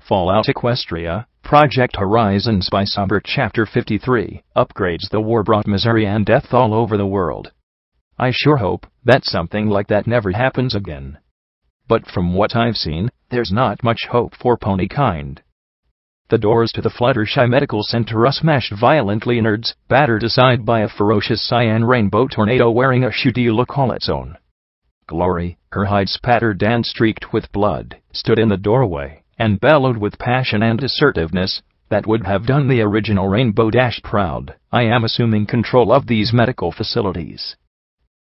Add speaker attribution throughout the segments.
Speaker 1: Fallout Equestria, Project Horizon Spy Summer Chapter 53, upgrades. The war brought misery and death all over the world. I sure hope that something like that never happens again. But from what I've seen, there's not much hope for ponykind. The doors to the Fluttershy Medical Center are smashed violently, nerds battered aside by a ferocious cyan rainbow tornado wearing a shooty look all its own. Glory, her hide spattered and streaked with blood, stood in the doorway and bellowed with passion and assertiveness that would have done the original Rainbow Dash proud. I am assuming control of these medical facilities.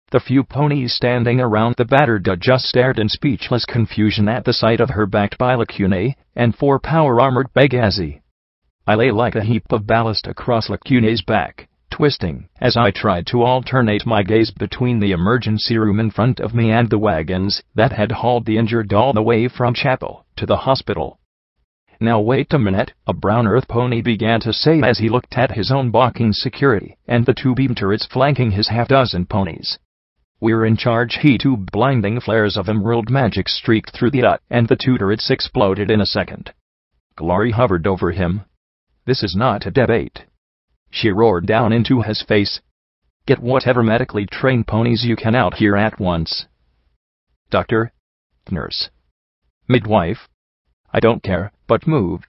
Speaker 1: The few ponies standing around the battered just stared in speechless confusion at the sight of her, backed by Lacune and 4 power-armored Pegazi. I lay like a heap of ballast across Lacune's back, twisting as I tried to alternate my gaze between the emergency room in front of me and the wagons that had hauled the injured all the way from chapel to the hospital. "Now wait a minute," a brown earth pony began to say as he looked at his own balking security and the 2 beam turrets flanking his half-dozen ponies. "We're in charge." He 2 blinding flares of emerald magic streaked through the hut, and the 2 turrets exploded in a second. Glory hovered over him. "This is not a debate," she roared down into his face. "Get whatever medically trained ponies you can out here at once. Doctor? Nurse? Midwife? I don't care, but move."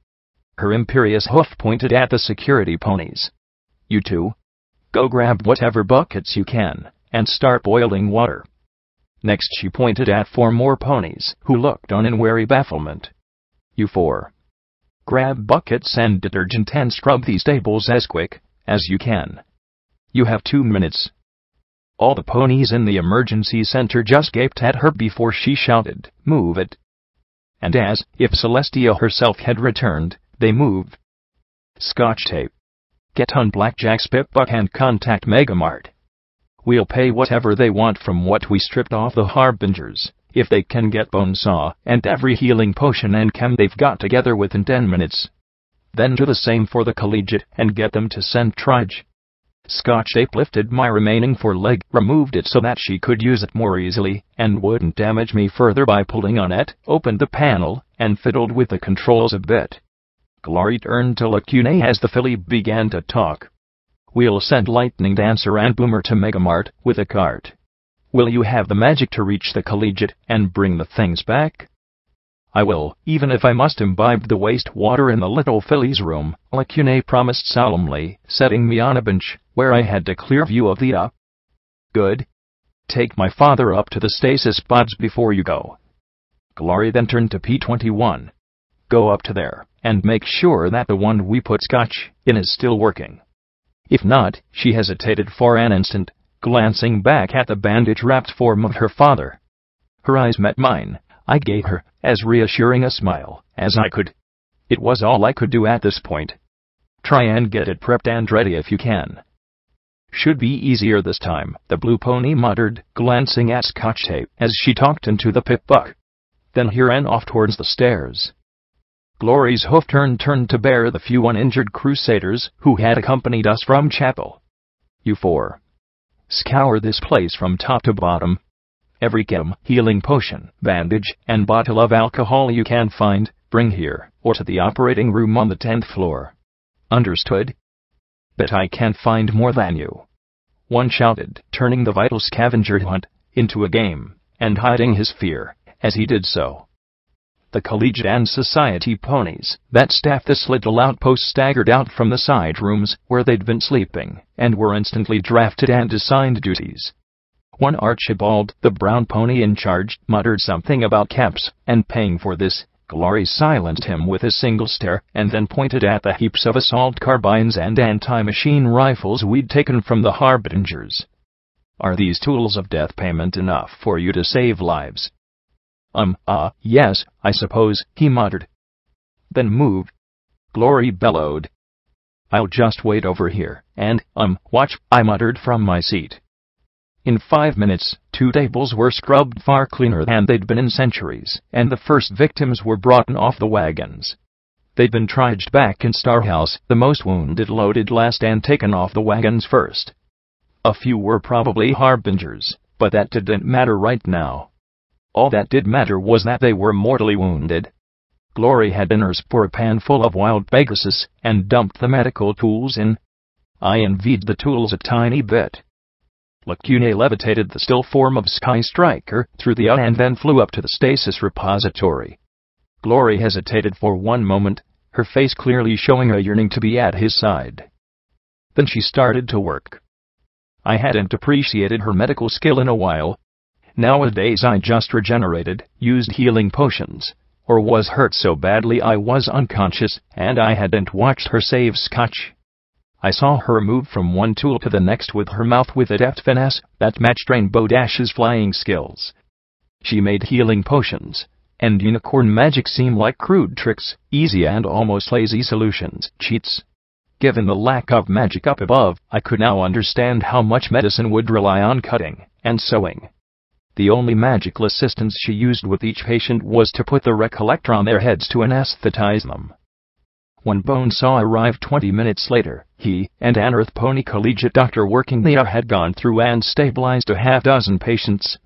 Speaker 1: Her imperious hoof pointed at the security ponies. "You 2. Go grab whatever buckets you can and start boiling water." Next she pointed at 4 more ponies who looked on in wary bafflement. "You 4. Grab buckets and detergent and scrub these tables as quick as you can. You have 2 minutes." All the ponies in the emergency center just gaped at her before she shouted, "Move it!" And as if Celestia herself had returned, they moved. "Scotch tape. Get on Blackjack's Pip-Buck and contact Megamart. We'll pay whatever they want from what we stripped off the Harbingers, if they can get bone saw and every healing potion and chem they've got together within 10 minutes. Then do the same for the collegiate and get them to send Trige." Scotch tape lifted my remaining foreleg, removed it so that she could use it more easily and wouldn't damage me further by pulling on it, opened the panel, and fiddled with the controls a bit. Glory turned to Lacune as the filly began to talk. "We'll send Lightning Dancer and Boomer to Megamart with a cart. Will you have the magic to reach the collegiate and bring the things back?" "I will, even if I must imbibe the wastewater in the little filly's room," Lacune promised solemnly, setting me on a bench where I had a clear view of the "Good. Take my father up to the stasis pods before you go." Glory then turned to P-21. "Go up to there and make sure that the one we put Scotch in is still working. If not," she hesitated for an instant, glancing back at the bandage-wrapped form of her father. Her eyes met mine. I gave her as reassuring a smile as I could. It was all I could do at this point. "Try and get it prepped and ready if you can. Should be easier this time," the blue pony muttered, glancing at Scotch tape as she talked into the Pip-Buck. Then he ran off towards the stairs. Glory's hoof turned to bear the few uninjured crusaders who had accompanied us from chapel. "You 4. Scour this place from top to bottom. Every chem, healing potion, bandage, and bottle of alcohol you can find, bring here, or to the operating room on the 10th floor. Understood?" "Bet I can't find more than you," one shouted, turning the vital scavenger hunt into a game, and hiding his fear as he did so. The collegiate and society ponies that staffed this little outpost staggered out from the side rooms where they'd been sleeping, and were instantly drafted and assigned duties. One Archibald, the brown pony in charge, muttered something about caps and paying for this. Glory silenced him with a single stare and then pointed at the heaps of assault carbines and anti-machine rifles we'd taken from the Harbingers. "Are these tools of death payment enough for you to save lives?" Yes, I suppose," he muttered. "Then move," Glory bellowed. "I'll just wait over here and, watch," I muttered from my seat. In 5 minutes, 2 tables were scrubbed far cleaner than they'd been in centuries, and the first victims were brought off the wagons. They'd been trudged back in Starhouse, the most wounded loaded last and taken off the wagons first. A few were probably Harbingers, but that didn't matter right now. All that did matter was that they were mortally wounded. Glory had dinners for a pan full of wild Pegasus and dumped the medical tools in. I envied the tools a tiny bit. Lacune levitated the still form of Sky Striker through the air and then flew up to the stasis repository. Glory hesitated for one moment, her face clearly showing a yearning to be at his side. Then she started to work. I hadn't appreciated her medical skill in a while. Nowadays I just regenerated, used healing potions, or was hurt so badly I was unconscious, and I hadn't watched her save scotch. I saw her move from one tool to the next with her mouth with a deft finesse that matched Rainbow Dash's flying skills. She made healing potions and unicorn magic seem like crude tricks, easy and almost lazy solutions, cheats. Given the lack of magic up above, I could now understand how much medicine would rely on cutting and sewing. The only magical assistance she used with each patient was to put the recollector on their heads to anesthetize them. When Bonesaw arrived 20 minutes later, he and an Earth-pony collegiate doctor working there had gone through and stabilized a half-dozen patients.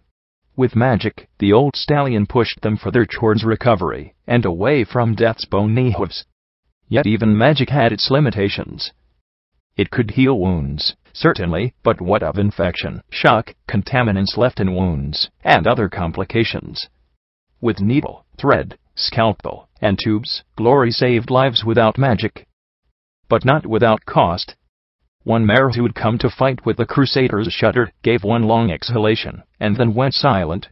Speaker 1: With magic, the old stallion pushed them further towards recovery and away from death's bony hooves. Yet even magic had its limitations. It could heal wounds, certainly, but what of infection, shock, contaminants left in wounds, and other complications? With needle, thread, scalpel, and tubes, Glory saved lives without magic. But not without cost. One mare who'd come to fight with the Crusaders shuddered, gave one long exhalation, and then went silent.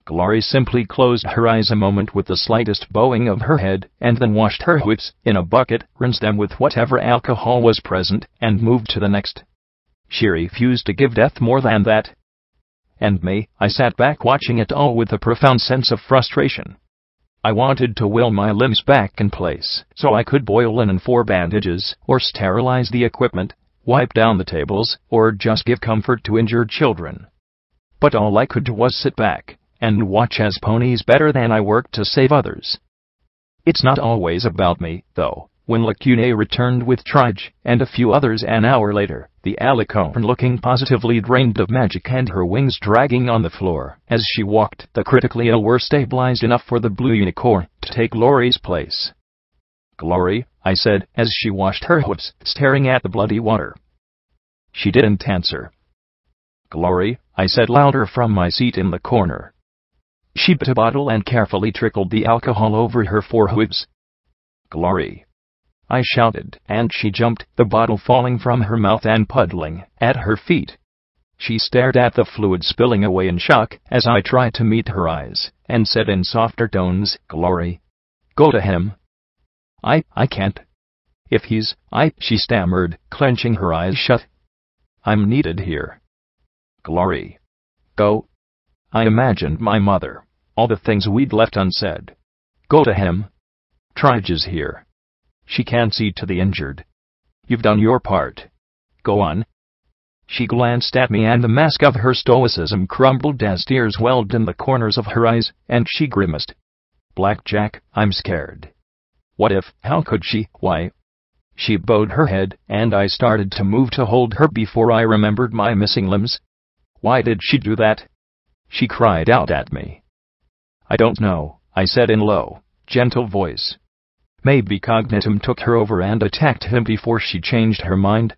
Speaker 1: Glory simply closed her eyes a moment with the slightest bowing of her head, and then washed her whips in a bucket, rinsed them with whatever alcohol was present, and moved to the next. She refused to give death more than that. And me, I sat back watching it all with a profound sense of frustration. I wanted to will my limbs back in place, so I could boil linen for bandages, or sterilize the equipment, wipe down the tables, or just give comfort to injured children. But all I could do was sit back and watch as ponies better than I worked to save others. It's not always about me, though. When Lacune returned with Trige and a few others an hour later, the alicorn looking positively drained of magic and her wings dragging on the floor as she walked, the critically ill were stabilized enough for the blue unicorn to take Glory's place. "Glory," I said, as she washed her hooves, staring at the bloody water. She didn't answer. "Glory," I said louder from my seat in the corner. She bit a bottle and carefully trickled the alcohol over her forehooves. "Glory," I shouted, and she jumped, the bottle falling from her mouth and puddling at her feet. She stared at the fluid spilling away in shock as I tried to meet her eyes, and said in softer tones, "Glory, go to him." I can't. If he's, she stammered, clenching her eyes shut. "I'm needed here." "Glory, go." I imagined my mother, all the things we'd left unsaid. "Go to him. Trige is here. She can't see to the injured. You've done your part. Go on." She glanced at me and the mask of her stoicism crumbled as tears welled in the corners of her eyes, and she grimaced. "Blackjack, I'm scared. What if, how could she, why?" She bowed her head, and I started to move to hold her before I remembered my missing limbs. "Why did she do that?" She cried out at me. "I don't know," I said in low, gentle voice. "Maybe Cognitum took her over and attacked him before she changed her mind.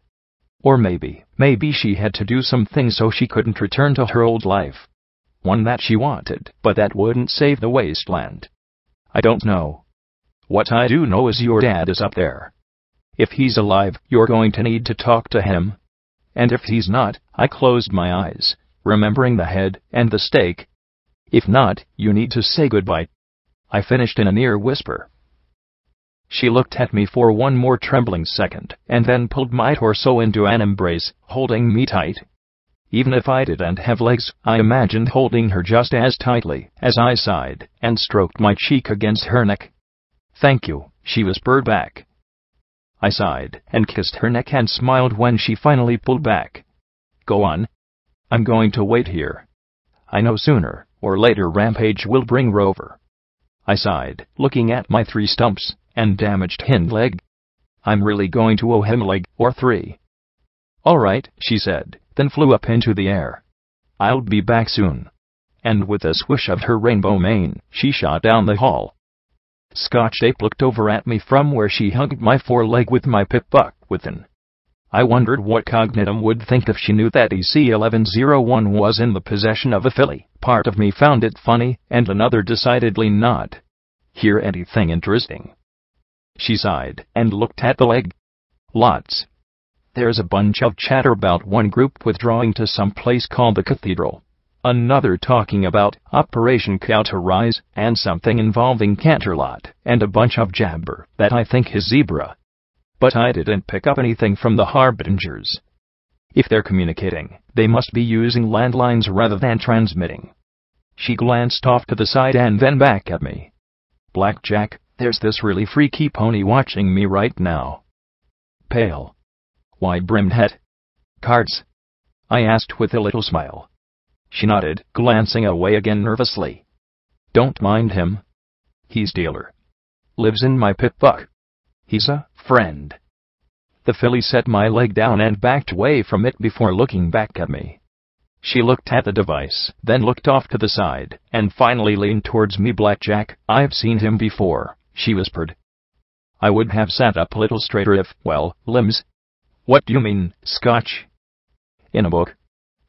Speaker 1: Or maybe she had to do something so she couldn't return to her old life. One that she wanted, but that wouldn't save the Wasteland. I don't know. What I do know is your dad is up there. If he's alive, you're going to need to talk to him. And if he's not," I closed my eyes, remembering the head and the stake. "If not, you need to say goodbye," I finished in a near whisper. She looked at me for one more trembling second, and then pulled my torso into an embrace, holding me tight. Even if I didn't have legs, I imagined holding her just as tightly, as I sighed and stroked my cheek against her neck. "Thank you," she whispered back. I sighed and kissed her neck and smiled when she finally pulled back. "Go on. I'm going to wait here. I know sooner or later Rampage will bring Rover." I sighed, looking at my 3 stumps and damaged hind leg. "I'm really going to owe him a leg or 3. "All right," she said, then flew up into the air. "I'll be back soon." And with a swish of her rainbow mane, she shot down the hall. Scotch Tape looked over at me from where she hugged my foreleg with my pip buck within. I wondered what Cognitum would think if she knew that EC1101 was in the possession of a filly. Part of me found it funny, and another decidedly not. Hear anything interesting? She sighed and looked at the leg. Lots. There's a bunch of chatter about one group withdrawing to some place called the Cathedral, another talking about Operation Cauterize, and something involving Canterlot, and a bunch of jabber that I think is zebra. But I didn't pick up anything from the Harbingers. If they're communicating, they must be using landlines rather than transmitting. She glanced off to the side and then back at me. Blackjack, there's this really freaky pony watching me right now. Pale, wide-brimmed hat. Cards? I asked with a little smile. She nodded, glancing away again nervously. Don't mind him. He's dealer. Lives in my pit buck. He's a friend. The filly set my leg down and backed away from it before looking back at me. She looked at the device, then looked off to the side, and finally leaned towards me. Blackjack, I've seen him before, she whispered. I would have sat up a little straighter if, well, limbs. What do you mean, Scotch? In a book.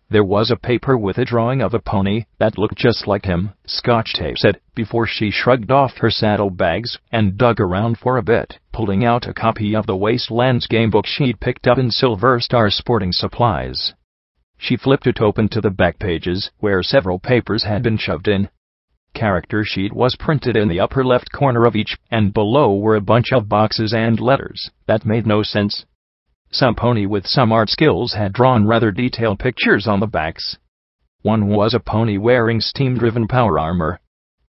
Speaker 1: There was a paper with a drawing of a pony that looked just like him, Scotch Tape said, before she shrugged off her saddlebags and dug around for a bit, pulling out a copy of the Wasteland's gamebook she'd picked up in Silver Star Sporting Supplies. She flipped it open to the back pages, where several papers had been shoved in. Character sheet was printed in the upper left corner of each, and below were a bunch of boxes and letters that made no sense. Some pony with some art skills had drawn rather detailed pictures on the backs. One was a pony wearing steam-driven power armor.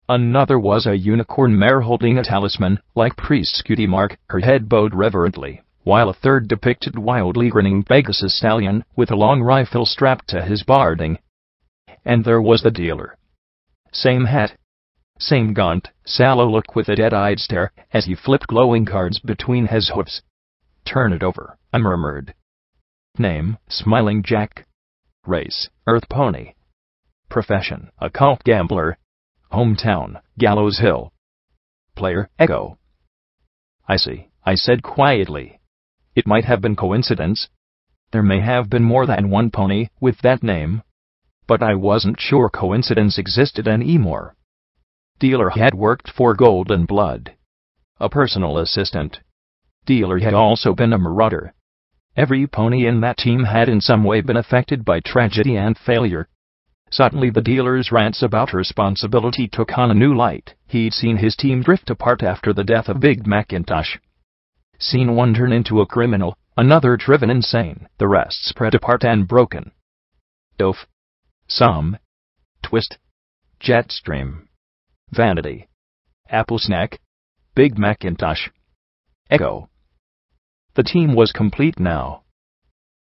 Speaker 1: Another was a unicorn mare holding a talisman, like priest's cutie mark, her head bowed reverently, while a third depicted wildly grinning Pegasus stallion with a long rifle strapped to his barding. And there was the dealer. Same hat. Same gaunt, sallow look with a dead-eyed stare as he flipped glowing cards between his hoofs. Turn it over, I murmured. Name, Smiling Jack. Race, Earth Pony. Profession, occult gambler. Hometown, Gallows Hill. Player, Echo. I see, I said quietly. It might have been coincidence. There may have been more than one pony with that name. But I wasn't sure coincidence existed anymore. Dealer had worked for Golden Blood. A personal assistant. Dealer had also been a marauder. Every pony in that team had in some way been affected by tragedy and failure. Suddenly the dealer's rants about responsibility took on a new light. He'd seen his team drift apart after the death of Big Macintosh. Seen one turn into a criminal, another driven insane, the rest spread apart and broken. Doof. Some. Twist. Jetstream. Vanity. Apple Snack. Big Macintosh. Echo. The team was complete now.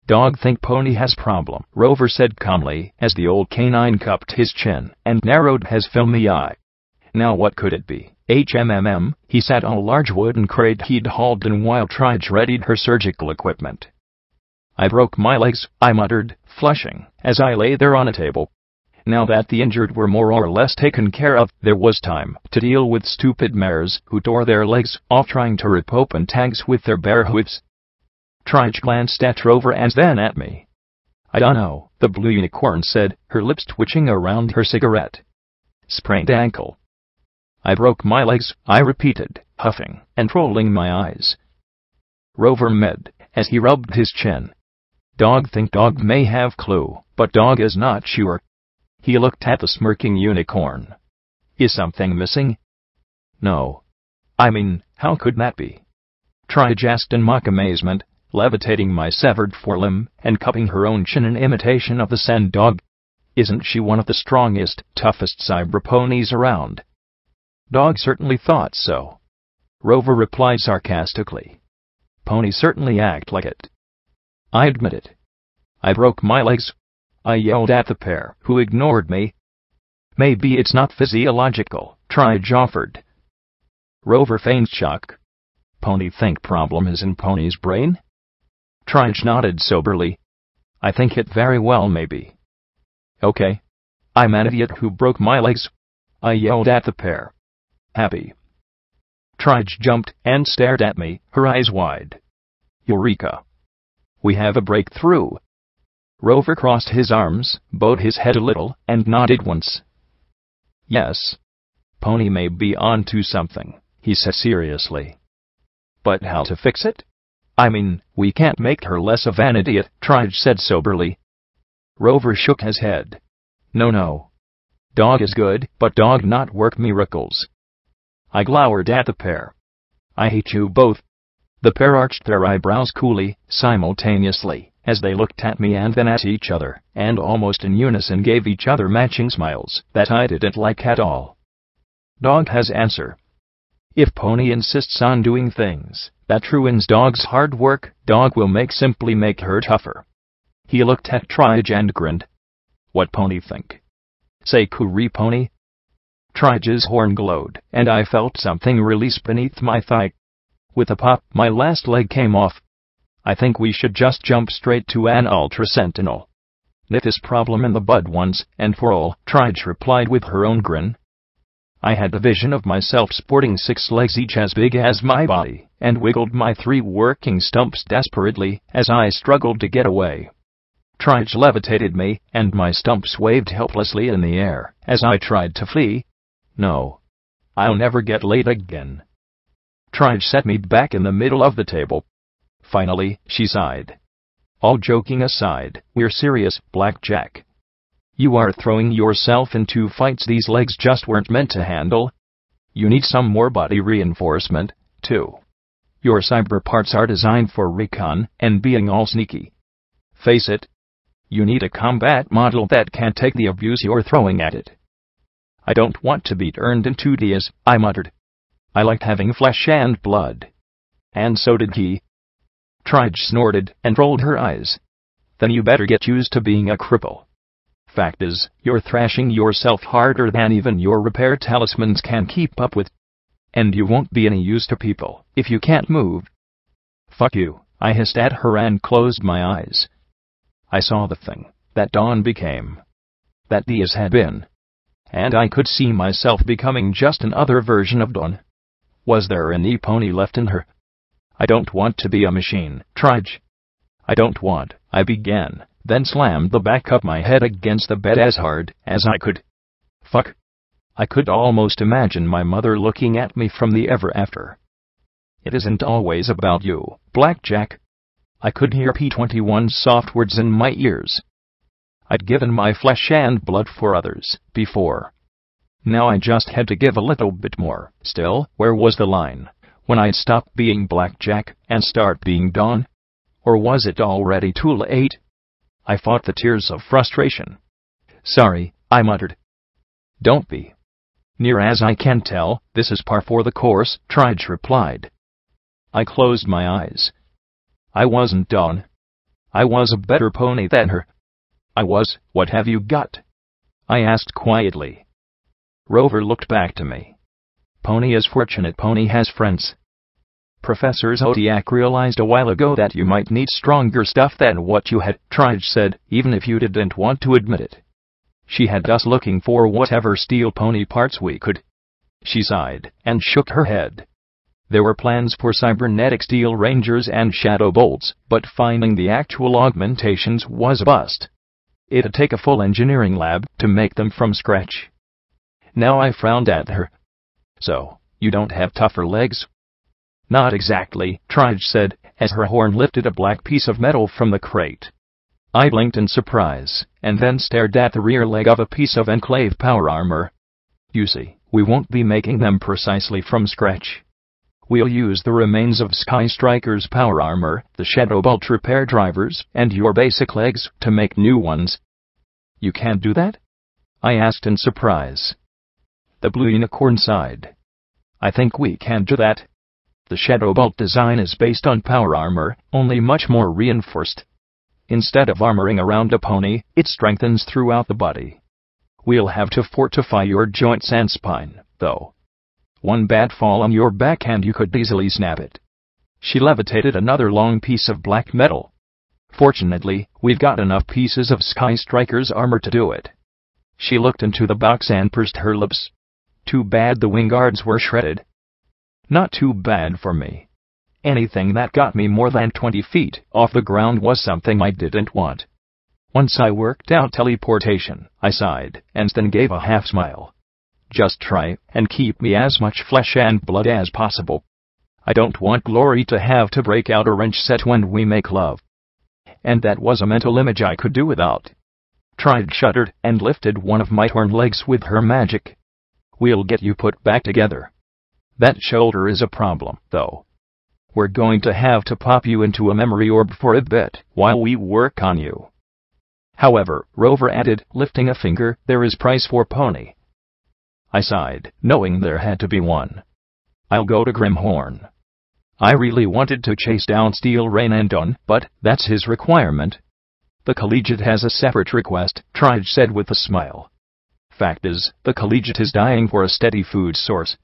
Speaker 1: Dog think pony has problem, Rover said calmly, as the old canine cupped his chin and narrowed his filmy eye. Now what could it be? He sat on a large wooden crate he'd hauled in while Trige readied her surgical equipment. I broke my legs, I muttered, flushing, as I lay there on a table. Now that the injured were more or less taken care of, there was time to deal with stupid mares who tore their legs off trying to rip open tags with their bare hooves. Trige glanced at Rover and then at me. I dunno, the blue unicorn said, her lips twitching around her cigarette. Sprained ankle. I broke my legs, I repeated, huffing and rolling my eyes. Rover mid, as he rubbed his chin. Dog think dog may have clue, but dog is not sure. He looked at the smirking unicorn. Is something missing? No. I mean, how could that be? Trige asked in mock amazement, levitating my severed forelimb and cupping her own chin in imitation of the sand dog. Isn't she one of the strongest, toughest cyber ponies around? Dog certainly thought so. Rover replied sarcastically. Ponies certainly act like it. I admit it. I broke my legs. I yelled at the pair, who ignored me. Maybe it's not physiological, Trige offered. Rover feigned shock. Pony think problem is in pony's brain? Trige nodded soberly. I think it very well may be. Okay. I'm an idiot who broke my legs. I yelled at the pair. Happy. Trige jumped and stared at me, her eyes wide. Eureka! We have a breakthrough. Rover crossed his arms, bowed his head a little, and nodded once. Yes. Pony may be onto something, he said seriously. But how to fix it? I mean, we can't make her less of an idiot, Trige said soberly. Rover shook his head. No. Dog is good, but dog not work miracles. I glowered at the pair. I hate you both. The pair arched their eyebrows coolly, simultaneously, as they looked at me and then at each other, and almost in unison gave each other matching smiles that I didn't like at all. Dog has answer. If Pony insists on doing things that ruins dog's hard work, dog will simply make her tougher. He looked at Trige and grinned. What Pony think? Say coorie Pony? Trige's horn glowed, and I felt something release beneath my thigh. With a pop, my last leg came off. I think we should just jump straight to an Ultra Sentinel. Nip this problem in the bud once and for all, Trige replied with her own grin. I had a vision of myself sporting 6 legs each as big as my body, and wiggled my 3 working stumps desperately as I struggled to get away. Trige levitated me, and my stumps waved helplessly in the air as I tried to flee. No. I'll never get laid again. Trige set me back in the middle of the table. Finally, she sighed. All joking aside, we're serious, Blackjack. You are throwing yourself into fights these legs just weren't meant to handle. You need some more body reinforcement, too. Your cyber parts are designed for recon and being all sneaky. Face it. You need a combat model that can take the abuse you're throwing at it. I don't want to be turned into Diaz, I muttered. I liked having flesh and blood. And so did he. Trige snorted and rolled her eyes. Then you better get used to being a cripple. Fact is, you're thrashing yourself harder than even your repair talismans can keep up with. And you won't be any use to people if you can't move. Fuck you, I hissed at her and closed my eyes. I saw the thing that Dawn became. That Diaz had been. And I could see myself becoming just another version of Dawn. Was there any pony left in her? I don't want to be a machine, Trige. I don't want, I began, then slammed the back of my head against the bed as hard as I could. Fuck. I could almost imagine my mother looking at me from the ever after. It isn't always about you, Blackjack. I could hear P-21's soft words in my ears. I'd given my flesh and blood for others before. Now I just had to give a little bit more. Still, where was the line? When I'd stop being Blackjack and start being Dawn? Or was it already too late? I fought the tears of frustration. Sorry, I muttered. Don't be. Near as I can tell, this is par for the course, Trige replied. I closed my eyes. I wasn't Dawn. I was a better pony than her. I was, what have you got? I asked quietly. Rover looked back to me. Pony is fortunate Pony has friends. Professor Zodiac realized a while ago that you might need stronger stuff than what you had, Trige said, even if you didn't want to admit it. She had us looking for whatever steel pony parts we could. She sighed and shook her head. There were plans for cybernetic steel rangers and shadow bolts, but finding the actual augmentations was a bust. It'd take a full engineering lab to make them from scratch. Now I frowned at her. So, you don't have tougher legs? Not exactly, Trige said, as her horn lifted a black piece of metal from the crate. I blinked in surprise, and then stared at the rear leg of a piece of Enclave power armor. You see, we won't be making them precisely from scratch. We'll use the remains of Sky Striker's power armor, the Shadow Bolt repair drivers, and your basic legs to make new ones. You can't do that? I asked in surprise. The blue unicorn sighed. I think we can do that. The Shadow Bolt design is based on power armor, only much more reinforced. Instead of armoring around a pony, it strengthens throughout the body. We'll have to fortify your joints and spine, though. One bad fall on your back and you could easily snap it. She levitated another long piece of black metal. Fortunately, we've got enough pieces of Sky Striker's armor to do it. She looked into the box and pursed her lips. Too bad the wing guards were shredded. Not too bad for me. Anything that got me more than 20 feet off the ground was something I didn't want. Once I worked out teleportation, I sighed, and then gave a half smile. Just try and keep me as much flesh and blood as possible. I don't want Glory to have to break out a wrench set when we make love. And that was a mental image I could do without. Tried shuddered and lifted one of my torn legs with her magic. We'll get you put back together. That shoulder is a problem, though. We're going to have to pop you into a memory orb for a bit while we work on you. However, Rover added, lifting a finger, there is price for pony. I sighed, knowing there had to be one. I'll go to Grimhorn. I really wanted to chase down Steel Rain and Dawn, but that's his requirement. The Collegiate has a separate request, Trige said with a smile. Fact is, the Collegiate is dying for a steady food source.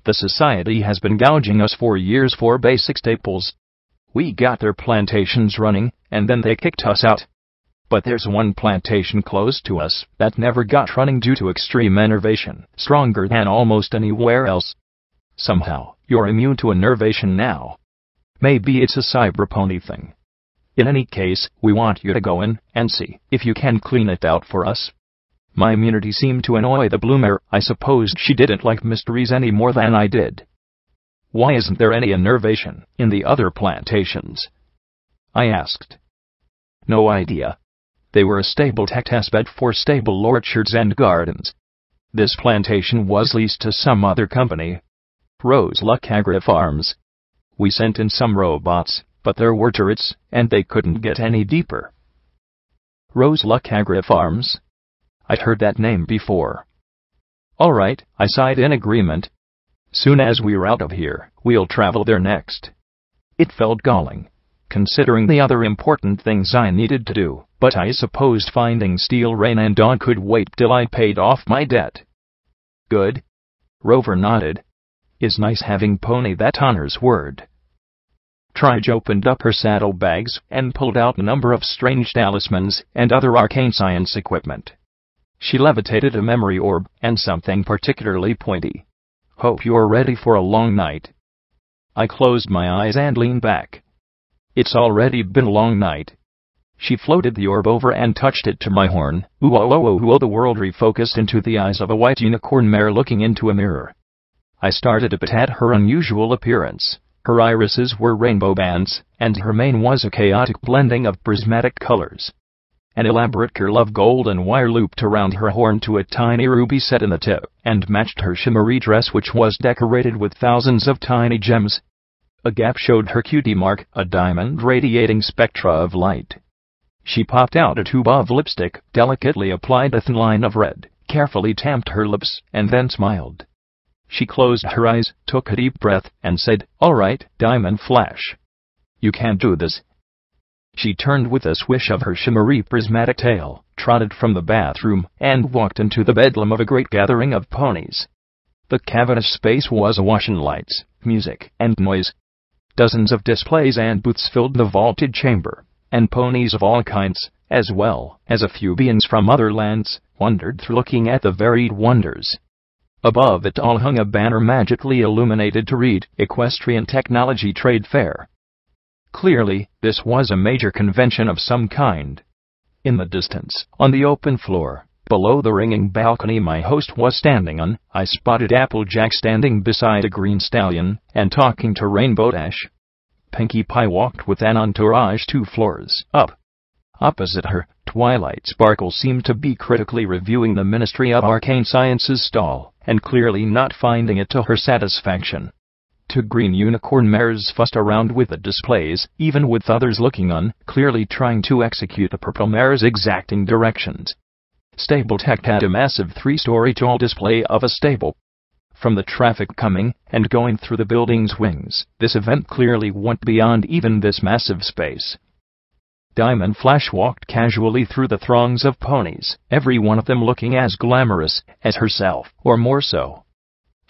Speaker 1: The Society has been gouging us for years for basic staples. We got their plantations running, and then they kicked us out. But there's one plantation close to us that never got running due to extreme enervation, stronger than almost anywhere else. Somehow, you're immune to enervation now. Maybe it's a cyberpony thing. In any case, we want you to go in and see if you can clean it out for us. My immunity seemed to annoy the bloomer. I supposed she didn't like mysteries any more than I did. Why isn't there any enervation in the other plantations? I asked. No idea. They were a stable testbed for stable orchards and gardens. This plantation was leased to some other company. Rose Luck Agri-Farms. We sent in some robots, but there were turrets, and they couldn't get any deeper. Rose Luck Agri-Farms? I'd heard that name before. All right, I sighed in agreement. Soon as we're out of here, we'll travel there next. It felt galling, considering the other important things I needed to do, but I supposed finding Steel Rain and Dawn could wait till I paid off my debt. Good. Rover nodded. It's nice having pony that honors word. Trige opened up her saddlebags and pulled out a number of strange talismans and other arcane science equipment. She levitated a memory orb and something particularly pointy. Hope you're ready for a long night. I closed my eyes and leaned back. It's already been a long night. She floated the orb over and touched it to my horn. Ooh, oh, oh, oh, oh. The world refocused into the eyes of a white unicorn mare looking into a mirror. I started to bit at her unusual appearance. Her irises were rainbow bands, and her mane was a chaotic blending of prismatic colors. An elaborate curl of golden wire looped around her horn to a tiny ruby set in the tip, and matched her shimmery dress, which was decorated with thousands of tiny gems. A gap showed her cutie mark, a diamond radiating spectra of light. She popped out a tube of lipstick, delicately applied a thin line of red, carefully tamped her lips, and then smiled. She closed her eyes, took a deep breath, and said, "All right, Diamond Flash. You can do this." She turned with a swish of her shimmery prismatic tail, trotted from the bathroom, and walked into the bedlam of a great gathering of ponies. The cavernous space was awash in lights, music, and noise. Dozens of displays and booths filled the vaulted chamber, and ponies of all kinds, as well as a few beings from other lands, wandered through looking at the varied wonders. Above it all hung a banner magically illuminated to read, Equestrian Technology Trade Fair. Clearly, this was a major convention of some kind. In the distance, on the open floor, below the ringing balcony my host was standing on, I spotted Applejack standing beside a green stallion, and talking to Rainbow Dash. Pinkie Pie walked with an entourage 2 floors up. Opposite her, Twilight Sparkle seemed to be critically reviewing the Ministry of Arcane Sciences stall, and clearly not finding it to her satisfaction. 2 green unicorn mares fussed around with the displays, even with others looking on, clearly trying to execute the purple mare's exacting directions. Stable Tech had a massive 3-story tall display of a stable. From the traffic coming and going through the building's wings, this event clearly went beyond even this massive space. Diamond Flash walked casually through the throngs of ponies, every one of them looking as glamorous as herself, or more so.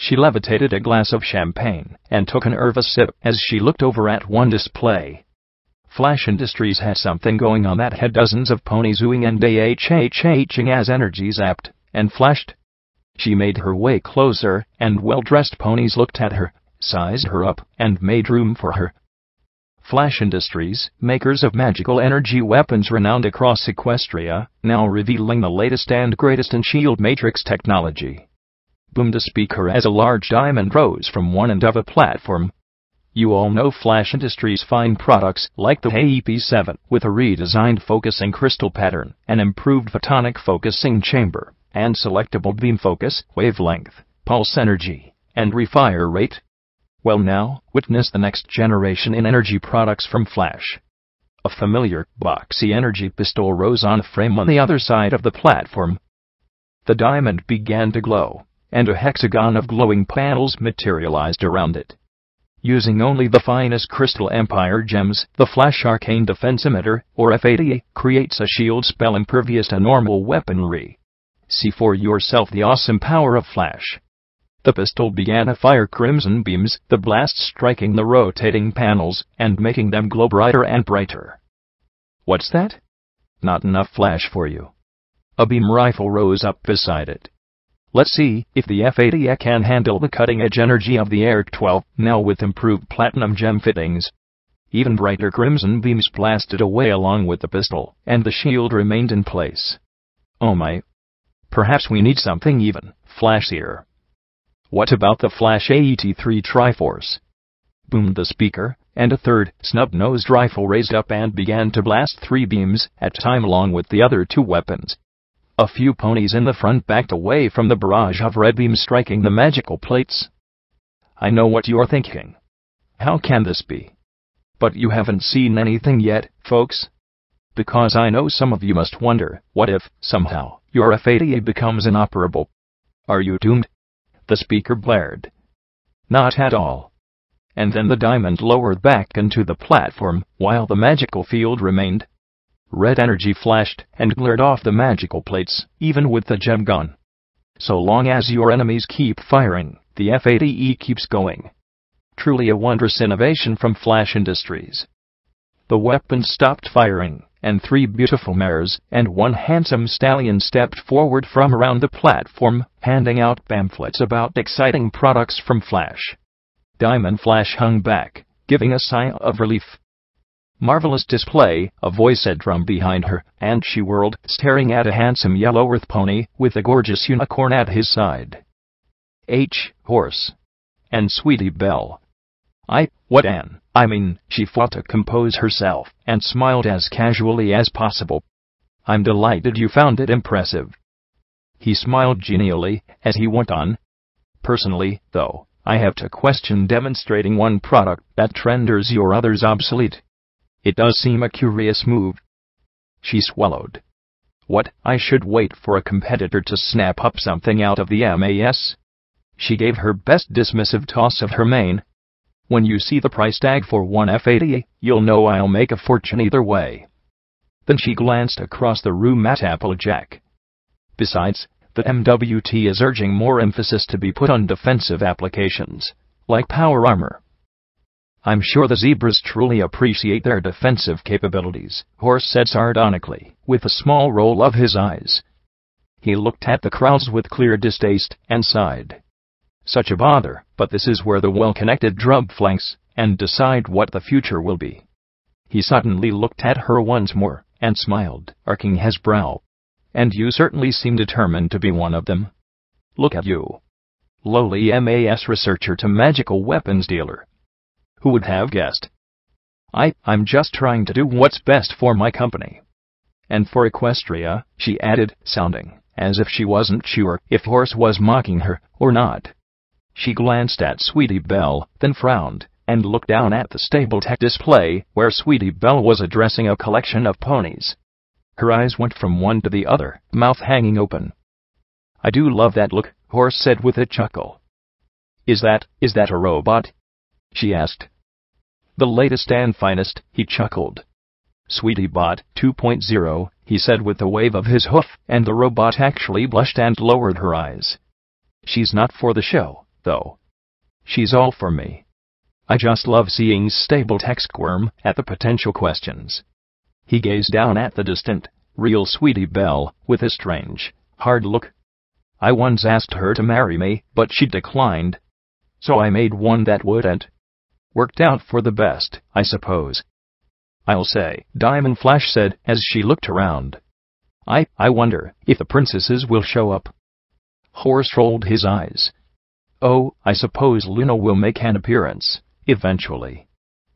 Speaker 1: She levitated a glass of champagne and took a nervous sip as she looked over at one display. Flash Industries had something going on that had dozens of ponies oohing and ahhing as energy zapped and flashed. She made her way closer, and well-dressed ponies looked at her, sized her up, and made room for her. Flash Industries, makers of magical energy weapons renowned across Equestria, now revealing the latest and greatest in shield matrix technology. Boomed a speaker as a large diamond rose from one end of a platform. You all know Flash Industries' fine products like the EP7 with a redesigned focusing crystal pattern, an improved photonic focusing chamber, and selectable beam focus, wavelength, pulse energy, and refire rate. Well now, witness the next generation in energy products from Flash. A familiar, boxy energy pistol rose on a frame on the other side of the platform. The diamond began to glow, and a hexagon of glowing panels materialized around it. Using only the finest Crystal Empire gems, the Flash Arcane Defense Emitter, or F80, creates a shield spell impervious to normal weaponry. See for yourself the awesome power of Flash. The pistol began to fire crimson beams, the blast striking the rotating panels and making them glow brighter and brighter. What's that? Not enough flash for you. A beam rifle rose up beside it. Let's see if the F80 can handle the cutting-edge energy of the Air-12, now with improved platinum gem fittings. Even brighter crimson beams blasted away along with the pistol, and the shield remained in place. Oh my. Perhaps we need something even flashier. What about the Flash AET-3 Triforce? Boomed the speaker, and a third, snub-nosed rifle raised up and began to blast 3 beams at a time along with the other 2 weapons. A few ponies in the front backed away from the barrage of red beams striking the magical plates. I know what you're thinking. How can this be? But you haven't seen anything yet, folks. Because I know some of you must wonder, what if, somehow, your F80 becomes inoperable? Are you doomed? The speaker blared. Not at all. And then the diamond lowered back into the platform, while the magical field remained. Red energy flashed and glared off the magical plates, even with the gem gun. So long as your enemies keep firing, the F80E keeps going. Truly a wondrous innovation from Flash Industries. The weapon stopped firing, and 3 beautiful mares and 1 handsome stallion stepped forward from around the platform, handing out pamphlets about exciting products from Flash. Diamond Flash hung back, giving a sigh of relief. Marvelous display, a voice said from behind her, and she whirled, staring at a handsome yellow earth pony with a gorgeous unicorn at his side. Horse. And Sweetie Belle. She fought to compose herself, and smiled as casually as possible. I'm delighted you found it impressive. He smiled genially, as he went on. Personally, though, I have to question demonstrating one product that renders your others obsolete. It does seem a curious move. She swallowed. What, I should wait for a competitor to snap up something out of the MAS? She gave her best dismissive toss of her mane. When you see the price tag for one F80, you'll know I'll make a fortune either way. Then she glanced across the room at Applejack. Besides, the MWT is urging more emphasis to be put on defensive applications, like power armor. I'm sure the zebras truly appreciate their defensive capabilities, Horse said sardonically, with a small roll of his eyes. He looked at the crowds with clear distaste, and sighed. Such a bother, but this is where the well-connected drub flanks, and decide what the future will be. He suddenly looked at her once more, and smiled, arching his brow. And you certainly seem determined to be one of them. Look at you. Lowly MAS researcher to magical weapons dealer. Who would have guessed? I'm just trying to do what's best for my company. And for Equestria, she added, sounding as if she wasn't sure if Horse was mocking her or not. She glanced at Sweetie Belle, then frowned, and looked down at the stable tech display, where Sweetie Belle was addressing a collection of ponies. Her eyes went from one to the other, mouth hanging open. I do love that look, Horse said with a chuckle. Is that a robot? She asked. The latest and finest, he chuckled. Sweetie Bot 2.0, he said with a wave of his hoof, and the robot actually blushed and lowered her eyes. She's not for the show, though. She's all for me. I just love seeing stable tech squirm at the potential questions. He gazed down at the distant, real Sweetie Belle, with a strange, hard look. I once asked her to marry me, but she declined. So I made one that wouldn't. Worked out for the best, I suppose. I'll say, Diamond Flash said as she looked around. I wonder if the princesses will show up. Horse rolled his eyes. Oh, I suppose Luna will make an appearance, eventually.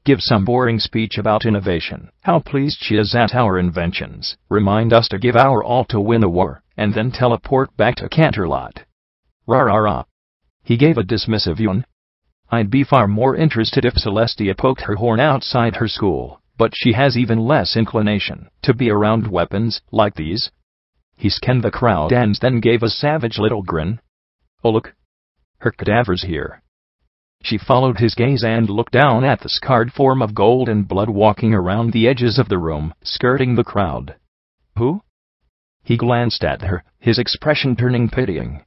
Speaker 1: Give some boring speech about innovation, how pleased she is at our inventions, remind us to give our all to win the war, and then teleport back to Canterlot. Rah rah rah. He gave a dismissive yawn. I'd be far more interested if Celestia poked her horn outside her school, but she has even less inclination to be around weapons like these. He scanned the crowd and then gave a savage little grin. Oh look! Her cadaver's here. She followed his gaze and looked down at the scarred form of gold and blood walking around the edges of the room, skirting the crowd. Who? He glanced at her, his expression turning pitying.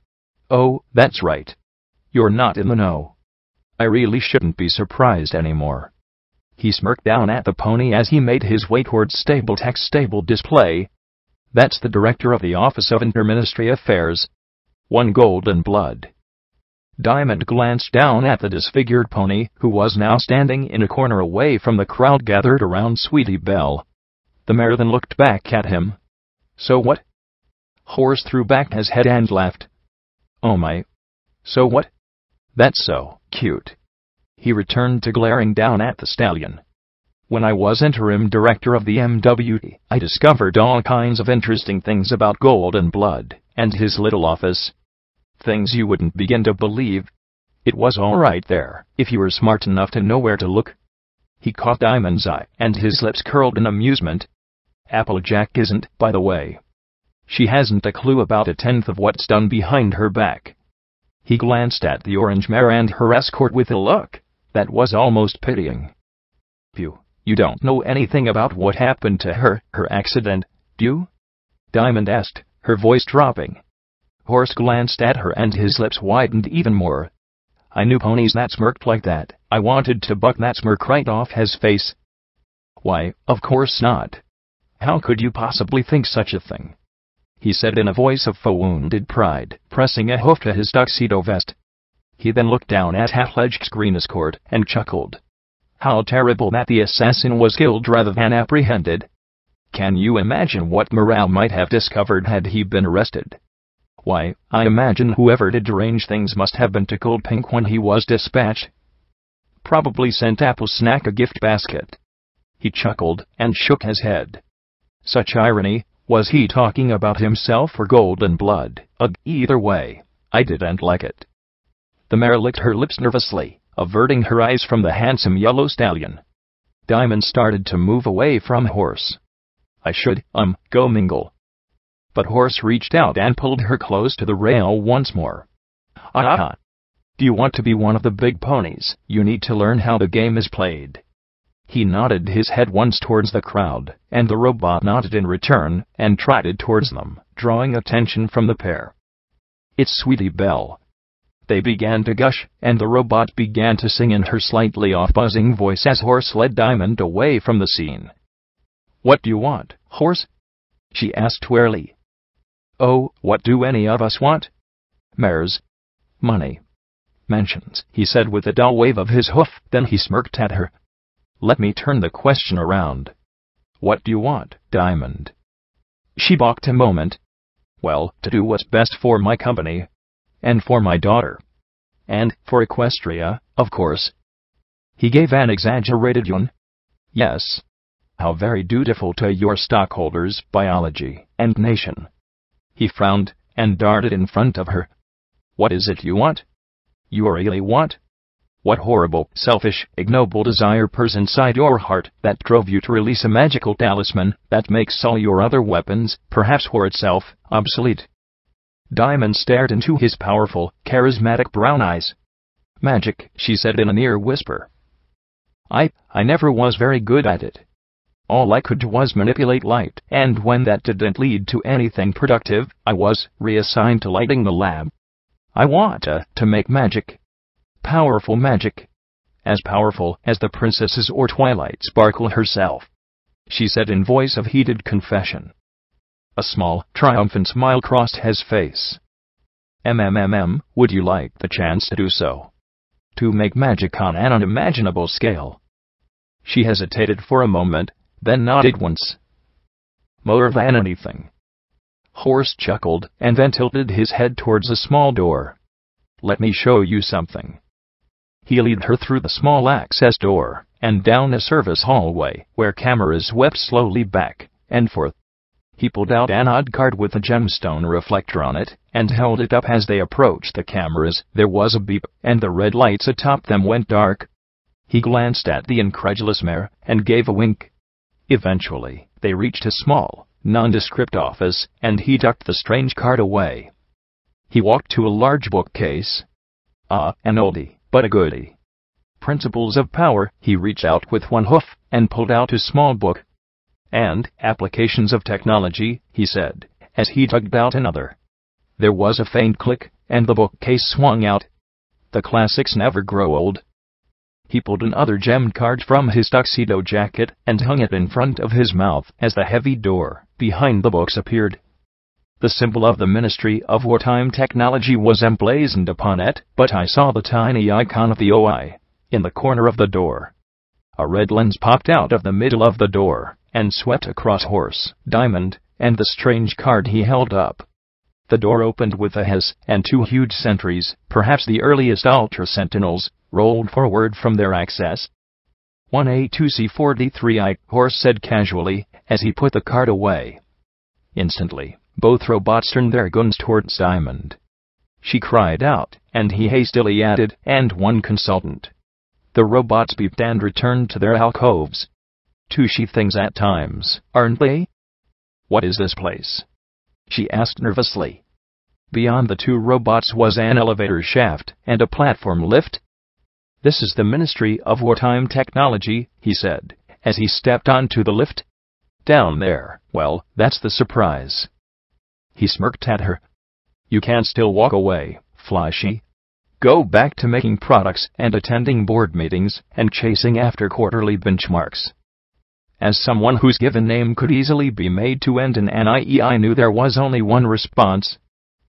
Speaker 1: Oh, that's right. You're not in the know. I really shouldn't be surprised anymore. He smirked down at the pony as he made his way towards stable text stable display. That's the director of the Office of Interministry Affairs. One gold and blood. Diamond glanced down at the disfigured pony, who was now standing in a corner away from the crowd gathered around Sweetie Belle. The mare then looked back at him. So what? Horse threw back his head and laughed. Oh my. So what? That's so cute. He returned to glaring down at the stallion. When I was interim director of the MWT, I discovered all kinds of interesting things about gold and blood, and his little office. Things you wouldn't begin to believe. It was all right there, if you were smart enough to know where to look. He caught Diamond's eye, and his lips curled in amusement. Applejack isn't, by the way. She hasn't a clue about 1/10 of what's done behind her back. He glanced at the orange mare and her escort with a look that was almost pitying. You don't know anything about what happened to her accident, do you? Diamond asked, her voice dropping. Horse glanced at her and his lips widened even more. I knew ponies that smirked like that. I wanted to buck that smirk right off his face. Why, of course not. How could you possibly think such a thing? He said in a voice of wounded pride, pressing a hoof to his tuxedo vest. He then looked down at Applejack's green escort and chuckled. How terrible that the assassin was killed rather than apprehended. Can you imagine what morale might have discovered had he been arrested? Why, I imagine whoever did deranged things must have been tickled pink when he was dispatched. Probably sent Apple Snack a gift basket. He chuckled and shook his head. Such irony. Was he talking about himself or gold and blood? Either way, I didn't like it. The mare licked her lips nervously, averting her eyes from the handsome yellow stallion. Diamond started to move away from Horse. I should, go mingle. But Horse reached out and pulled her close to the rail once more. Ah! Do you want to be one of the big ponies? You need to learn how the game is played. He nodded his head once towards the crowd, and the robot nodded in return, and trotted towards them, drawing attention from the pair. It's Sweetie Belle. They began to gush, and the robot began to sing in her slightly off-buzzing voice as Horse led Diamond away from the scene. What do you want, Horse? She asked wearily. Oh, what do any of us want? Mares. Money. Mansions, he said with a dull wave of his hoof, then he smirked at her. Let me turn the question around. What do you want, Diamond? She balked a moment. Well, to do what's best for my company. And for my daughter. And for Equestria, of course. He gave an exaggerated yawn. Yes. How very dutiful to your stockholders, biology, and nation. He frowned, and darted in front of her. What is it you want? You really want? What horrible, selfish, ignoble desire purrs inside your heart that drove you to release a magical talisman that makes all your other weapons, perhaps war itself, obsolete? Diamond stared into his powerful, charismatic brown eyes. Magic, she said in a near whisper. I never was very good at it. All I could do was manipulate light, and when that didn't lead to anything productive, I was reassigned to lighting the lab. I want to make magic. Powerful magic. As powerful as the princesses or Twilight Sparkle herself. She said in voice of heated confession. A small, triumphant smile crossed his face. Would you like the chance to do so? to make magic on an unimaginable scale. She hesitated for a moment, then nodded once. More than anything. Horse chuckled, and then tilted his head towards a small door. Let me show you something. He led her through the small access door, and down a service hallway, where cameras swept slowly back and forth. He pulled out an odd card with a gemstone reflector on it, and held it up as they approached the cameras. There was a beep, and the red lights atop them went dark. He glanced at the incredulous mare, and gave a wink. Eventually, they reached a small, nondescript office, and he tucked the strange card away. He walked to a large bookcase. An oldie, but a goodie. Principles of Power. He reached out with one hoof, and pulled out a small book. And Applications of Technology, he said, as he tugged out another. There was a faint click, and the bookcase swung out. The classics never grow old. He pulled another gemmed card from his tuxedo jacket, and hung it in front of his mouth as the heavy door behind the books appeared. The symbol of the Ministry of Wartime Technology was emblazoned upon it, but I saw the tiny icon of the OI in the corner of the door. A red lens popped out of the middle of the door, and swept across Horse, Diamond, and the strange card he held up. The door opened with a hiss, and two huge sentries, perhaps the earliest Ultra Sentinels, rolled forward from their access. 1A2C43I, Horse said casually, as he put the card away. Instantly, both robots turned their guns towards Diamond. She cried out, and he hastily added, and one consultant. The robots beeped and returned to their alcoves. Tushy things at times, aren't they? What is this place? She asked nervously. Beyond the two robots was an elevator shaft and a platform lift. This is the Ministry of Wartime Technology, he said, as he stepped onto the lift. Down there, well, that's the surprise. He smirked at her. You can't still walk away, Flashy. Go back to making products and attending board meetings and chasing after quarterly benchmarks. As someone whose given name could easily be made to end in an IE, I knew there was only one response.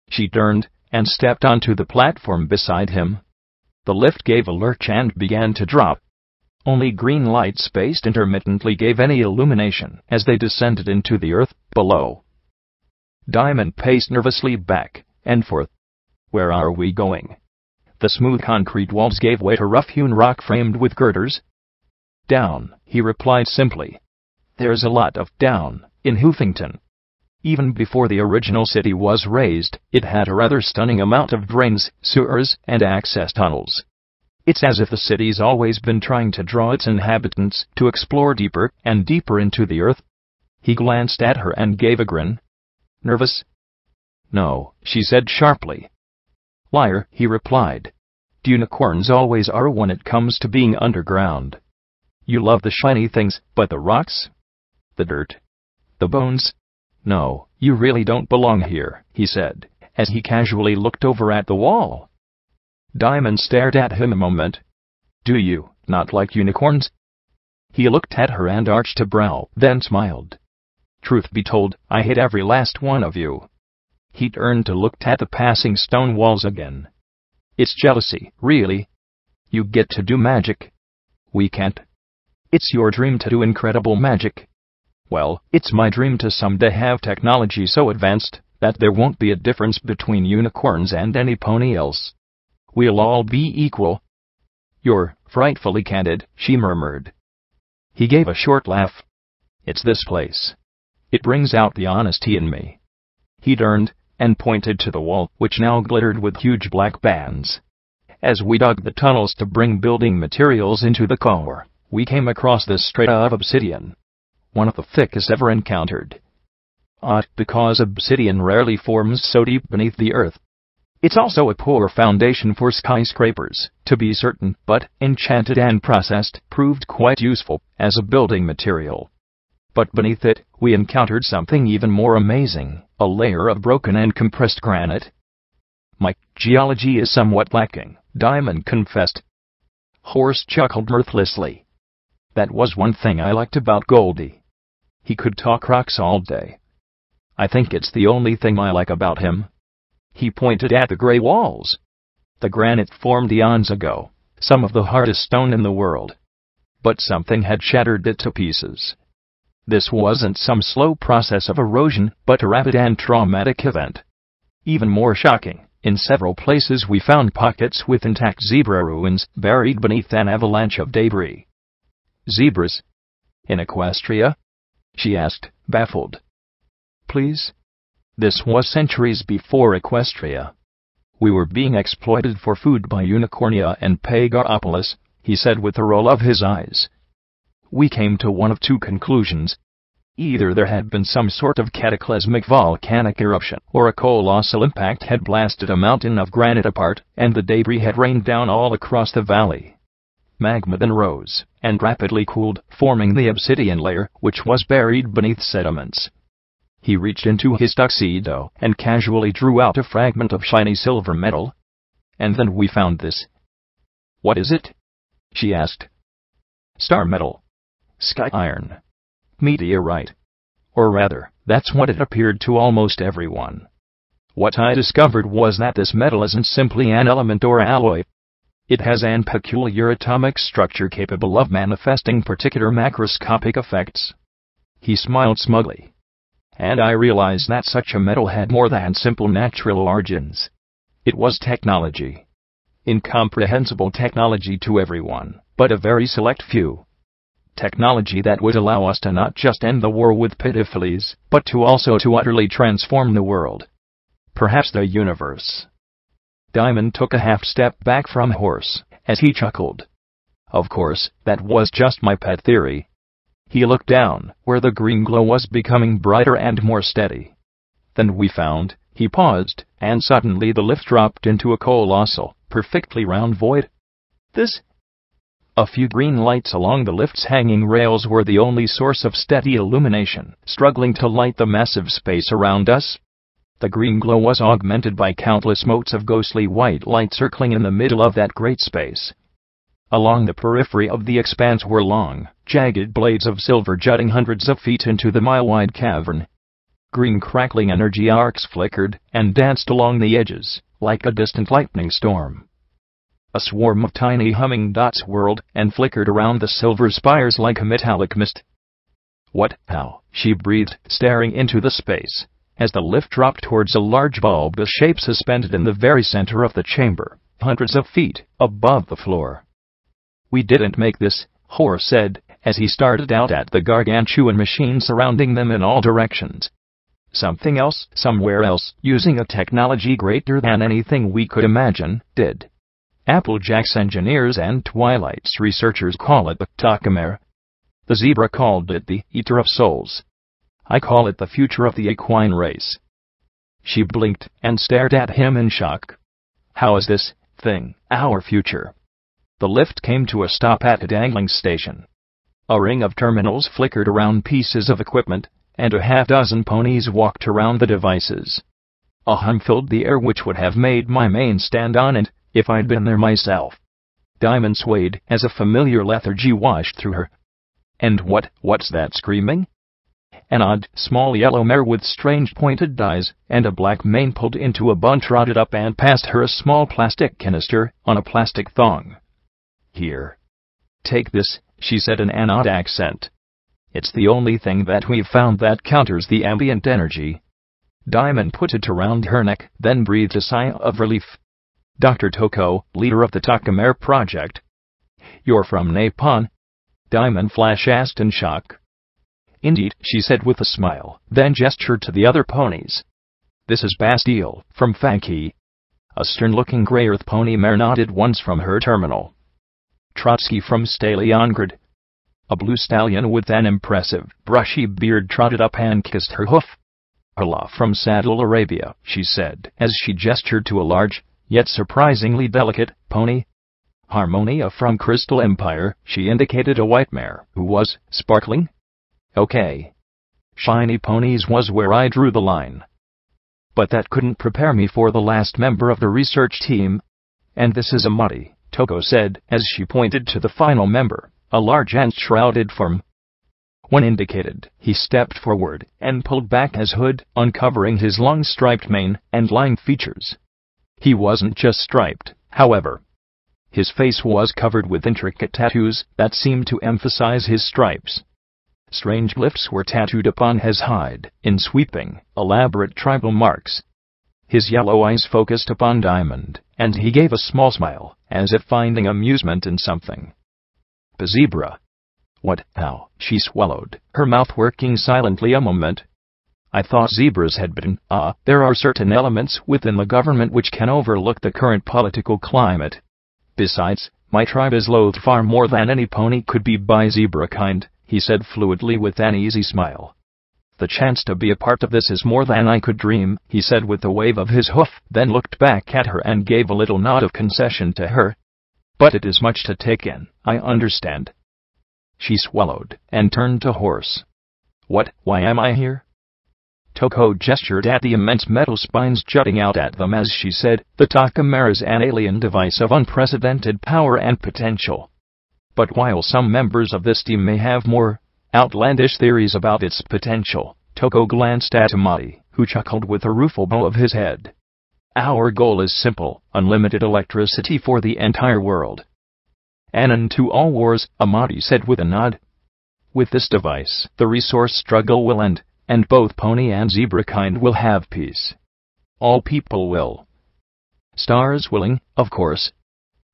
Speaker 1: She turned and stepped onto the platform beside him. The lift gave a lurch and began to drop. Only green light spaced intermittently gave any illumination as they descended into the earth below. Diamond paced nervously back and forth. Where are we going? The smooth concrete walls gave way to rough-hewn rock framed with girders. Down, he replied simply. There's a lot of down in Hoofington. Even before the original city was raised, it had a rather stunning amount of drains, sewers, and access tunnels. It's as if the city's always been trying to draw its inhabitants to explore deeper and deeper into the earth. He glanced at her and gave a grin. Nervous? No, she said sharply. Liar, he replied. Unicorns always are when it comes to being underground. You love the shiny things, but the rocks? The dirt? The bones? No, you really don't belong here, he said, as he casually looked over at the wall. Diamond stared at him a moment. Do you not like unicorns? He looked at her and arched a brow, then smiled. Truth be told, I hate every last one of you. He turned to look at the passing stone walls again. It's jealousy, really. You get to do magic. We can't. It's your dream to do incredible magic. Well, it's my dream to someday have technology so advanced that there won't be a difference between unicorns and any pony else. We'll all be equal. You're frightfully candid, she murmured. He gave a short laugh. It's this place. It brings out the honesty in me. He turned and pointed to the wall, which now glittered with huge black bands. As we dug the tunnels to bring building materials into the core, we came across this strata of obsidian. One of the thickest ever encountered. Odd, because obsidian rarely forms so deep beneath the earth. It's also a poor foundation for skyscrapers, to be certain, but, enchanted and processed, proved quite useful as a building material. But beneath it, we encountered something even more amazing, a layer of broken and compressed granite. My geology is somewhat lacking, Diamond confessed. Horse chuckled mirthlessly. That was one thing I liked about Goldie. He could talk rocks all day. I think it's the only thing I like about him. He pointed at the gray walls. The granite formed eons ago, some of the hardest stone in the world. But something had shattered it to pieces. This wasn't some slow process of erosion, but a rapid and traumatic event. Even more shocking, in several places we found pockets with intact zebra ruins buried beneath an avalanche of debris. Zebras? In Equestria? She asked, baffled. Please? This was centuries before Equestria. We were being exploited for food by Unicornia and Pagaropolis, he said with a roll of his eyes. We came to one of two conclusions. Either there had been some sort of cataclysmic volcanic eruption, or a colossal impact had blasted a mountain of granite apart, and the debris had rained down all across the valley. Magma then rose, and rapidly cooled, forming the obsidian layer, which was buried beneath sediments. He reached into his tuxedo and casually drew out a fragment of shiny silver metal. And then we found this. What is it? She asked. Star metal. Sky iron. Meteorite. Or rather, that's what it appeared to almost everyone. What I discovered was that this metal isn't simply an element or alloy. It has an peculiar atomic structure capable of manifesting particular macroscopic effects. He smiled smugly. And I realized that such a metal had more than simple natural origins. It was technology. Incomprehensible technology to everyone, but a very select few. Technology that would allow us to not just end the war with Pitifles, but to also utterly transform the world. Perhaps the universe. Diamond took a half-step back from horse, as he chuckled. Of course, that was just my pet theory. He looked down, where the green glow was becoming brighter and more steady. Then we found, he paused, and suddenly the lift dropped into a colossal, perfectly round void. This? A few green lights along the lift's hanging rails were the only source of steady illumination, struggling to light the massive space around us. The green glow was augmented by countless motes of ghostly white light circling in the middle of that great space. Along the periphery of the expanse were long, jagged blades of silver jutting hundreds of feet into the mile-wide cavern. Green crackling energy arcs flickered and danced along the edges, like a distant lightning storm. A swarm of tiny humming dots whirled and flickered around the silver spires like a metallic mist. What? How? She breathed, staring into the space, as the lift dropped towards a large bulbous shape suspended in the very center of the chamber, hundreds of feet above the floor. We didn't make this, Hore said, as he started out at the gargantuan machine surrounding them in all directions. Something else, somewhere else, using a technology greater than anything we could imagine, did. Applejack's engineers and Twilight's researchers call it the Takamare. The zebra called it the Eater of Souls. I call it the future of the equine race. She blinked and stared at him in shock. How is this thing our future? The lift came to a stop at a dangling station. A ring of terminals flickered around pieces of equipment, and a half-dozen ponies walked around the devices. A hum filled the air which would have made my mane stand on end, if I'd been there myself. Diamond swayed as a familiar lethargy washed through her. And what's that screaming? An odd, small yellow mare with strange pointed eyes and a black mane pulled into a bun trotted up and passed her a small plastic canister on a plastic thong. Here. Take this, she said in an odd accent. It's the only thing that we've found that counters the ambient energy. Diamond put it around her neck, then breathed a sigh of relief. Dr. Toko, leader of the Takamare project. You're from Nippon? Diamond Flash asked in shock. Indeed, she said with a smile, then gestured to the other ponies. This is Bastille, from Fanki. A stern-looking grey earth pony mare nodded once from her terminal. Trotsky from Stalingrad. A blue stallion with an impressive, brushy beard trotted up and kissed her hoof. Allah from Saddle Arabia, she said, as she gestured to a large, yet surprisingly delicate, pony. Harmonia from Crystal Empire, she indicated a white mare, who was sparkling. Okay. Shiny ponies was where I drew the line. But that couldn't prepare me for the last member of the research team. And this is a Muddy, Toko said, as she pointed to the final member, a large and shrouded form. When indicated, he stepped forward and pulled back his hood, uncovering his long striped mane and line features. He wasn't just striped, however. His face was covered with intricate tattoos that seemed to emphasize his stripes. Strange glyphs were tattooed upon his hide, in sweeping, elaborate tribal marks. His yellow eyes focused upon Diamond, and he gave a small smile, as if finding amusement in something. "A zebra." "What, how?" She swallowed, her mouth working silently a moment. "I thought zebras had been, there are certain elements within the government which can overlook the current political climate. Besides, my tribe is loathed far more than any pony could be by zebra kind," he said fluidly with an easy smile. "The chance to be a part of this is more than I could dream," he said with a wave of his hoof, then looked back at her and gave a little nod of concession to her. "But it is much to take in, I understand." She swallowed, and turned to Horse. Why am I here?" Toko gestured at the immense metal spines jutting out at them as she said, "The Takamera's an alien device of unprecedented power and potential. But while some members of this team may have more outlandish theories about its potential," Toko glanced at Amati, who chuckled with a rueful bow of his head. "Our goal is simple, unlimited electricity for the entire world." "An end to all wars," Amati said with a nod. "With this device, the resource struggle will end, and both pony and zebra kind will have peace. All people will. Stars willing, of course."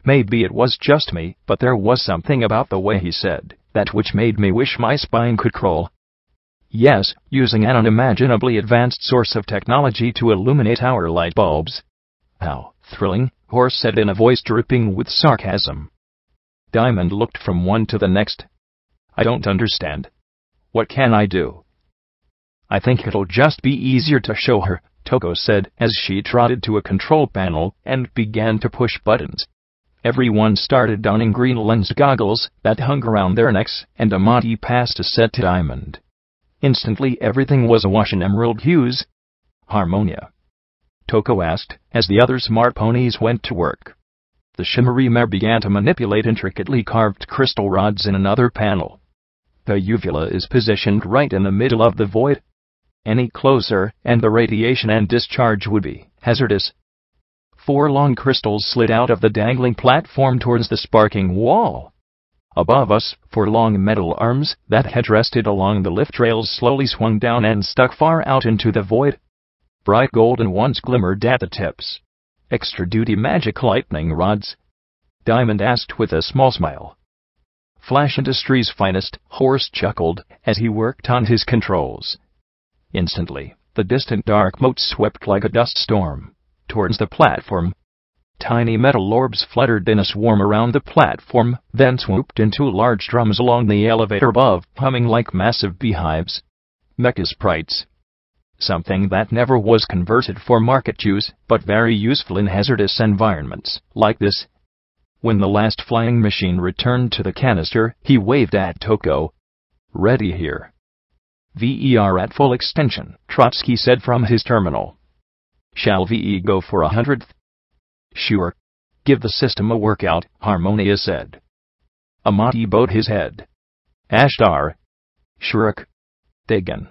Speaker 1: Maybe it was just me, but there was something about the way he said that which made me wish my spine could crawl. "Yes, using an unimaginably advanced source of technology to illuminate our light bulbs." "How thrilling," Horse said in a voice dripping with sarcasm. Diamond looked from one to the next. "I don't understand. What can I do?" "I think it'll just be easier to show her," Toko said as she trotted to a control panel and began to push buttons. Everyone started donning green lens goggles that hung around their necks, and Amati passed a set to Diamond. Instantly everything was awash in emerald hues. "Harmonia?" Toko asked, as the other smart ponies went to work. The shimmery mare began to manipulate intricately carved crystal rods in another panel. "The uvula is positioned right in the middle of the void. Any closer, and the radiation and discharge would be hazardous." 4 long crystals slid out of the dangling platform towards the sparking wall. Above us, 4 long metal arms that had rested along the lift rails slowly swung down and stuck far out into the void. Bright golden ones glimmered at the tips. "Extra-duty magic lightning rods?" Diamond asked with a small smile. "Flash Industries' finest," Horse chuckled as he worked on his controls. Instantly, the distant dark mote swept like a dust storm towards the platform. Tiny metal orbs fluttered in a swarm around the platform, then swooped into large drums along the elevator above, humming like massive beehives. Mecha sprites. Something that never was converted for market use, but very useful in hazardous environments like this. When the last flying machine returned to the canister, he waved at Toko. "Ready here." "VER at full extension," Trotsky said from his terminal. "Shall VE go for 100th? "Sure. Give the system a workout," Harmonia said. Amati bowed his head. "Ashtar." "Shuruk." "Dagon.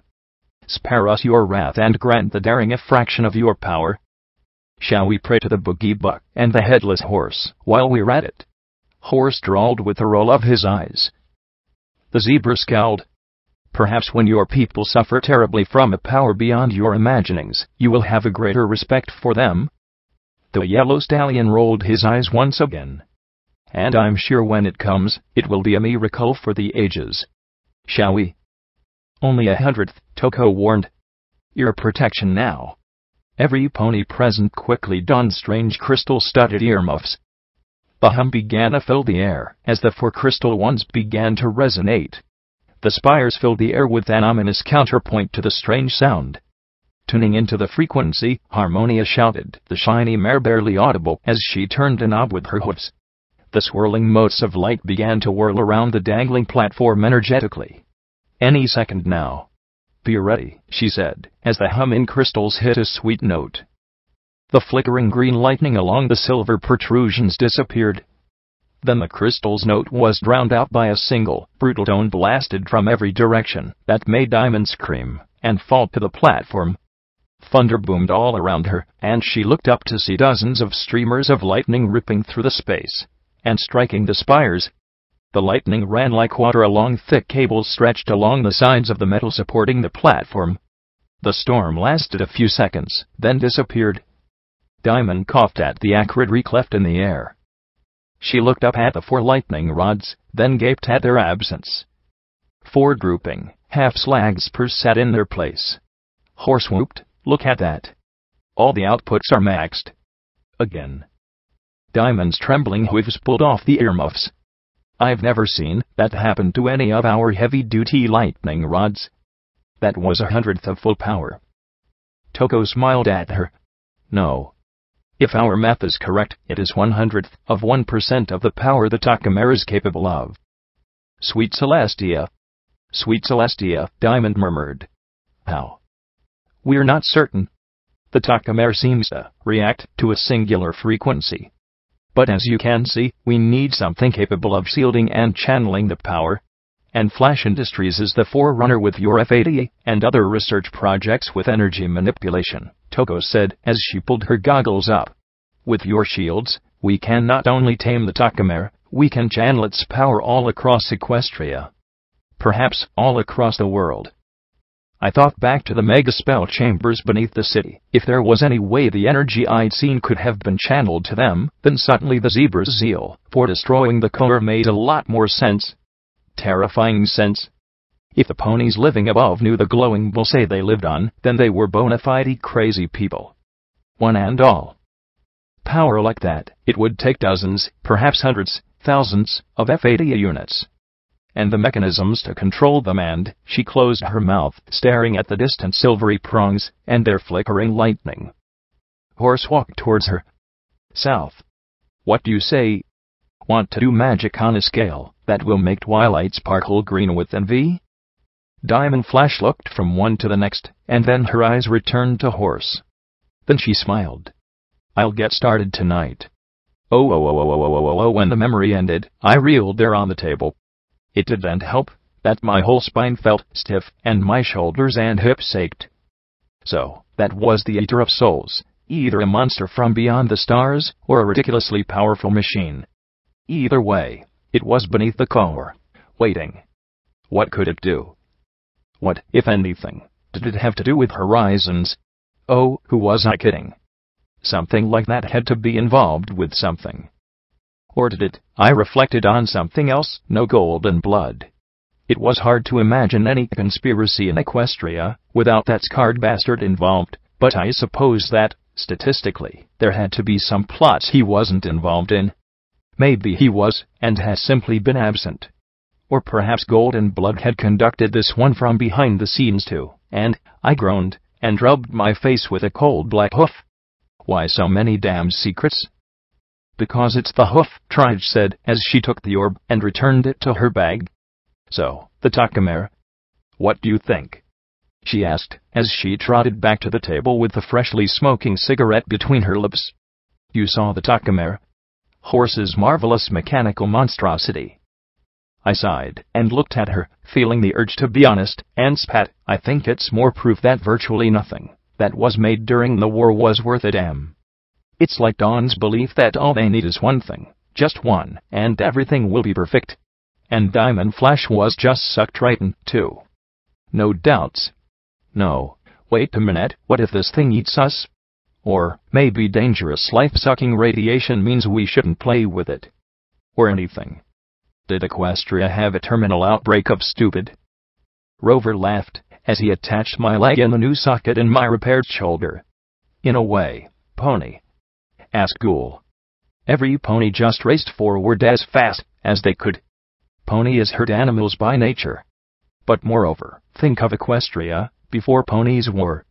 Speaker 1: Spare us your wrath and grant the daring a fraction of your power." "Shall we pray to the boogie buck and the headless horse while we're at it?" Horse drawled with a roll of his eyes. The zebra scowled. "Perhaps when your people suffer terribly from a power beyond your imaginings, you will have a greater respect for them." The yellow stallion rolled his eyes once again. "And I'm sure when it comes, it will be a miracle for the ages. Shall we?" "Only 100th, Toko warned. "Ear protection now." Every pony present quickly donned strange crystal-studded earmuffs. The hum began to fill the air as the 4 crystal ones began to resonate. The spires filled the air with an ominous counterpoint to the strange sound. Tuning into the frequency, Harmonia shouted, the shiny mare barely audible as she turned a knob with her hoofs. The swirling motes of light began to whirl around the dangling platform energetically. "Any second now." "Be ready," she said, as the hum in crystals hit a sweet note. The flickering green lightning along the silver protrusions disappeared. Then the crystal's note was drowned out by a single, brutal tone blasted from every direction that made Diamond scream and fall to the platform. Thunder boomed all around her, and she looked up to see dozens of streamers of lightning ripping through the space. and striking the spires. The lightning ran like water along thick cables stretched along the sides of the metal supporting the platform. The storm lasted a few seconds, then disappeared. Diamond coughed at the acrid reek left in the air. She looked up at the 4 lightning rods, then gaped at their absence. 4 drooping, half-slag spurs sat in their place. Horse whooped, "Look at that! All the outputs are maxed." Again. Diamond's trembling hooves pulled off the earmuffs. "I've never seen that happen to any of our heavy-duty lightning rods. That was 1/100th of full power." Toko smiled at her. "No. If our math is correct, it is 1/100th of 1% of the power the Takamera is capable of." "Sweet Celestia. Sweet Celestia," Diamond murmured. "How?" "We're not certain. The Takamera seems to react to a singular frequency. But as you can see, we need something capable of shielding and channeling the power. And Flash Industries is the forerunner with your F-80 and other research projects with energy manipulation," Toko said as she pulled her goggles up. "With your shields, we can not only tame the Takamera, we can channel its power all across Equestria. Perhaps all across the world." I thought back to the mega spell chambers beneath the city. If there was any way the energy I'd seen could have been channeled to them, then suddenly the zebra's zeal for destroying the core made a lot more sense. Terrifying sense. If the ponies living above knew the glowing bull say they lived on, then they were bona fide crazy people. One and all. Power like that, it would take dozens, perhaps hundreds, thousands, of F-80 units. And the mechanisms to control them, and she closed her mouth, staring at the distant silvery prongs and their flickering lightning. Horse walked towards her. "South. What do you say? Want to do magic on a scale that will make twilight sparkle green with envy?" Diamond Flash looked from one to the next, and then her eyes returned to Horse. Then she smiled. "I'll get started tonight." Oh, when the memory ended, I reeled there on the table. It didn't help that my whole spine felt stiff and my shoulders and hips ached. So, that was the Eater of Souls, either a monster from beyond the stars or a ridiculously powerful machine. Either way, it was beneath the core, waiting. What could it do? What, if anything, did it have to do with Horizons? Oh, who was I kidding? Something like that had to be involved with something. Or did it? I reflected on something else. No golden blood. It was hard to imagine any conspiracy in Equestria without that scarred bastard involved, but I suppose that, statistically, there had to be some plots he wasn't involved in. Maybe he was, and has simply been absent. Or perhaps golden blood had conducted this one from behind the scenes too, and I groaned, and rubbed my face with a cold black hoof. Why so many damn secrets? "Because it's the hoof," Trige said as she took the orb and returned it to her bag. "So, the Takamera? What do you think?" she asked as she trotted back to the table with the freshly smoking cigarette between her lips. "You saw the Takamera? Horse's marvelous mechanical monstrosity." I sighed and looked at her, feeling the urge to be honest, and spat. "I think it's more proof that virtually nothing that was made during the war was worth a damn. It's like Dawn's belief that all they need is one thing, just one, and everything will be perfect. And Diamond Flash was just sucked right in, too. No doubts. No, wait a minute, what if this thing eats us? Or, maybe dangerous life-sucking radiation means we shouldn't play with it. Or anything. Did Equestria have a terminal outbreak of stupid?" Rover laughed as he attached my leg in the new socket in my repaired shoulder. "In a way, pony. Ask Ghoul. Every pony just raced forward as fast as they could. Pony is herd animals by nature. But moreover, think of Equestria before ponies were."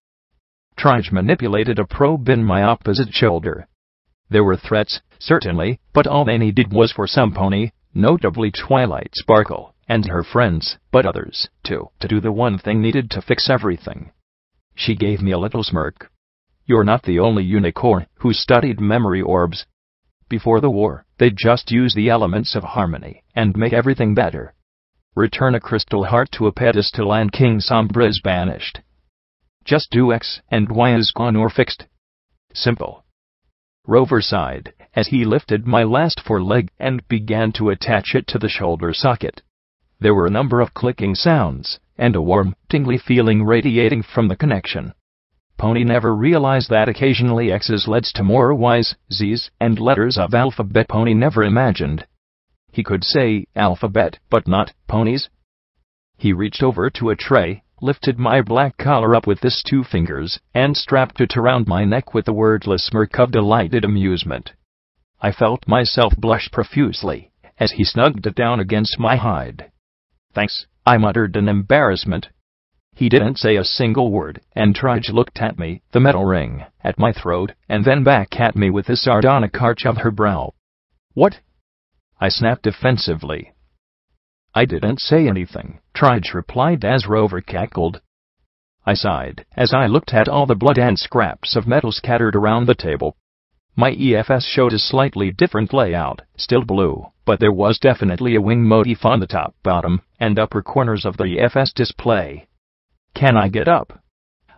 Speaker 1: Trige manipulated a probe in my opposite shoulder. There were threats, certainly, but all they needed was for some pony, notably Twilight Sparkle, and her friends, but others, too, to do the one thing needed to fix everything. She gave me a little smirk. "You're not the only unicorn who studied memory orbs. Before the war, they'd just use the elements of harmony and make everything better. Return a crystal heart to a pedestal and King Sombra is banished. Just do X and Y is gone or fixed. Simple." Rover sighed as he lifted my last foreleg and began to attach it to the shoulder socket. There were a number of clicking sounds, and a warm, tingly feeling radiating from the connection. Pony never realized that occasionally X's led to more Y's, Z's, and letters of alphabet Pony never imagined. He could say alphabet, but not ponies. He reached over to a tray, lifted my black collar up with his 2 fingers, and strapped it around my neck with a wordless smirk of delighted amusement. I felt myself blush profusely as he snugged it down against my hide. "Thanks," I muttered in embarrassment. He didn't say a single word, and Trige looked at me, the metal ring, at my throat, and then back at me with a sardonic arch of her brow. "What?" I snapped defensively. "I didn't say anything," Trige replied as Rover cackled. I sighed as I looked at all the blood and scraps of metal scattered around the table. My EFS showed a slightly different layout, still blue, but there was definitely a wing motif on the top, bottom, and upper corners of the EFS display. "Can I get up?"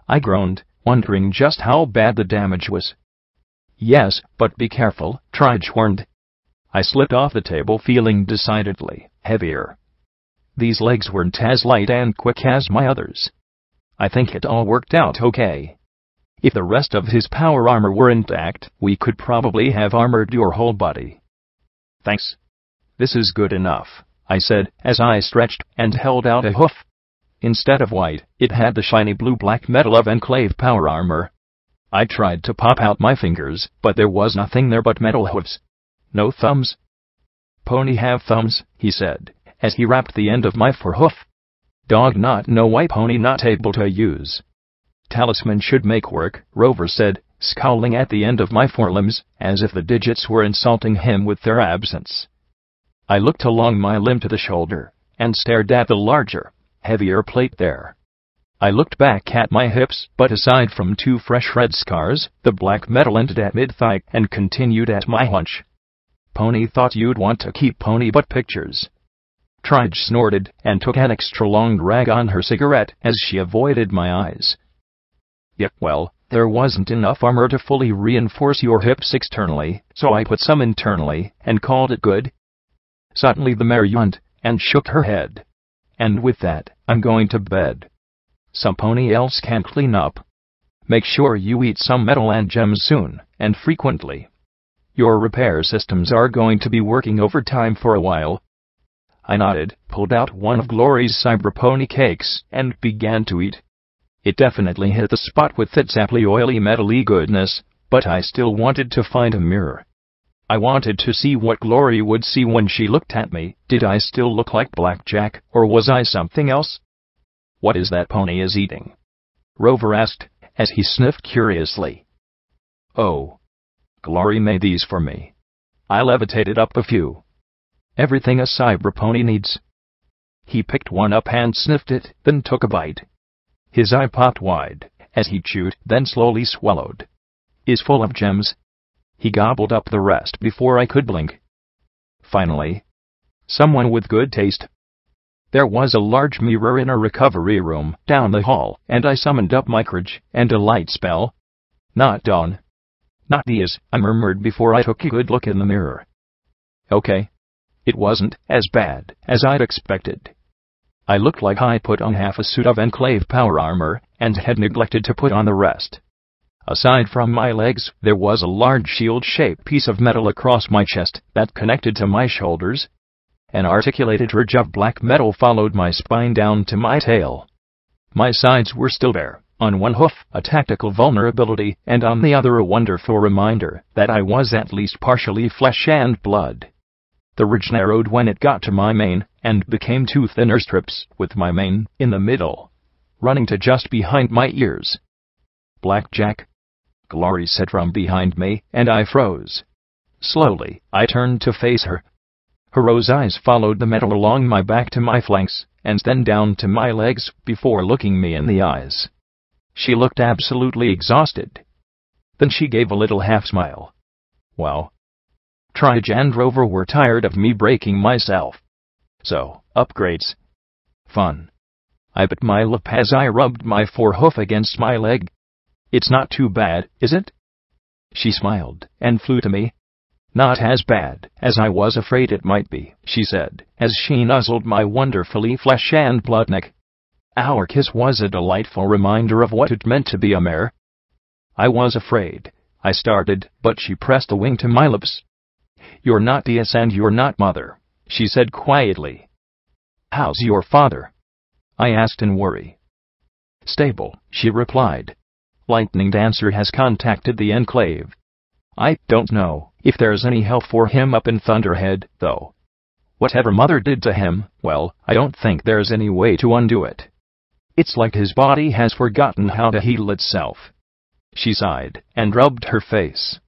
Speaker 1: I groaned, wondering just how bad the damage was. "Yes, but be careful," Trige warned. I slipped off the table feeling decidedly heavier. These legs weren't as light and quick as my others. I think it all worked out okay. If the rest of his power armor were intact, we could probably have armored your whole body. "Thanks. This is good enough," I said as I stretched and held out a hoof. Instead of white, it had the shiny blue-black metal of Enclave power armor. I tried to pop out my fingers, but there was nothing there but metal hooves. No thumbs. "Pony have thumbs," he said, as he wrapped the end of my forehoof. "Dog not know why pony not able to use. Talisman should make work," Rover said, scowling at the end of my forelimbs, as if the digits were insulting him with their absence. I looked along my limb to the shoulder, and stared at the larger, heavier plate there. I looked back at my hips, but aside from 2 fresh red scars, the black metal ended at mid-thigh and continued at my haunch. "Pony thought you'd want to keep pony butt pictures." Trige snorted and took an extra long drag on her cigarette as she avoided my eyes. "Yeah, well, there wasn't enough armor to fully reinforce your hips externally, so I put some internally and called it good." Suddenly the mare yawned and shook her head. "And with that, I'm going to bed. Some pony else can clean up. Make sure you eat some metal and gems soon, and frequently. Your repair systems are going to be working overtime for a while." I nodded, pulled out one of Glory's cyberpony cakes, and began to eat. It definitely hit the spot with its aptly oily metal-y goodness, but I still wanted to find a mirror. I wanted to see what Glory would see when she looked at me. Did I still look like Blackjack, or was I something else? "What is that pony is eating?" Rover asked, as he sniffed curiously. "Oh. Glory made these for me. I levitated up a few. Everything a cyberpony needs." He picked one up and sniffed it, then took a bite. His eye popped wide as he chewed, then slowly swallowed. "Is full of gems." He gobbled up the rest before I could blink. Finally, someone with good taste. There was a large mirror in a recovery room down the hall, and I summoned up my courage and a light spell. "Not dawn. Not these," I murmured before I took a good look in the mirror. Okay. It wasn't as bad as I'd expected. I looked like I put on half a suit of Enclave power armor, and had neglected to put on the rest. Aside from my legs, there was a large shield-shaped piece of metal across my chest that connected to my shoulders. An articulated ridge of black metal followed my spine down to my tail. My sides were still bare, on one hoof a tactical vulnerability, and on the other a wonderful reminder that I was at least partially flesh and blood. The ridge narrowed when it got to my mane, and became 2 thinner strips, with my mane in the middle, running to just behind my ears. "Blackjack," Glory said from behind me, and I froze. Slowly, I turned to face her. Her rose eyes followed the metal along my back to my flanks, and then down to my legs, before looking me in the eyes. She looked absolutely exhausted. Then she gave a little half-smile. Wow. Trige and Rover were tired of me breaking myself. So, upgrades. Fun. I bit my lip as I rubbed my forehoof against my leg. "It's not too bad, is it?" She smiled and flew to me. "Not as bad as I was afraid it might be," she said, as she nuzzled my wonderfully flesh and blood neck. Our kiss was a delightful reminder of what it meant to be a mare. "I was afraid," I started, but she pressed a wing to my lips. "You're not DS and you're not mother," she said quietly. "How's your father?" I asked in worry. "Stable," she replied. "Lightning Dancer has contacted the Enclave. I don't know if there's any help for him up in Thunderhead, though. Whatever Mother did to him, well, I don't think there's any way to undo it. It's like his body has forgotten how to heal itself." She sighed and rubbed her face.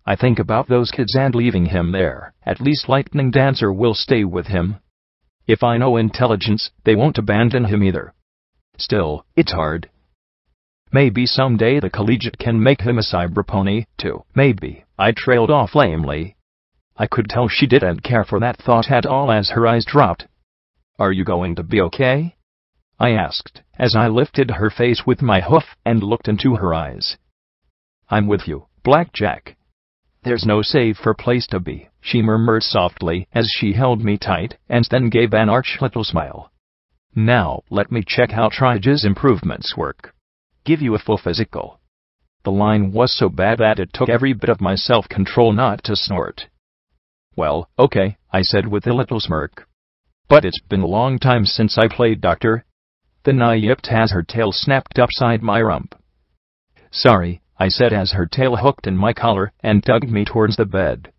Speaker 1: "I think about those kids and leaving him there. At least Lightning Dancer will stay with him. If I know intelligence, they won't abandon him either. Still, it's hard. Maybe someday the Collegiate can make him a cyberpony, too. Maybe." I trailed off lamely. I could tell she didn't care for that thought at all as her eyes dropped. "Are you going to be okay?" I asked, as I lifted her face with my hoof and looked into her eyes. "I'm with you, Blackjack. There's no safer place to be," she murmured softly as she held me tight and then gave an arch little smile. "Now, let me check how Trige's improvements work. Give you a full physical." The line was so bad that it took every bit of my self-control not to snort. "Well, okay," I said with a little smirk. "But it's been a long time since I played doctor." Then I yipped as her tail snapped upside my rump. "Sorry," I said as her tail hooked in my collar and tugged me towards the bed.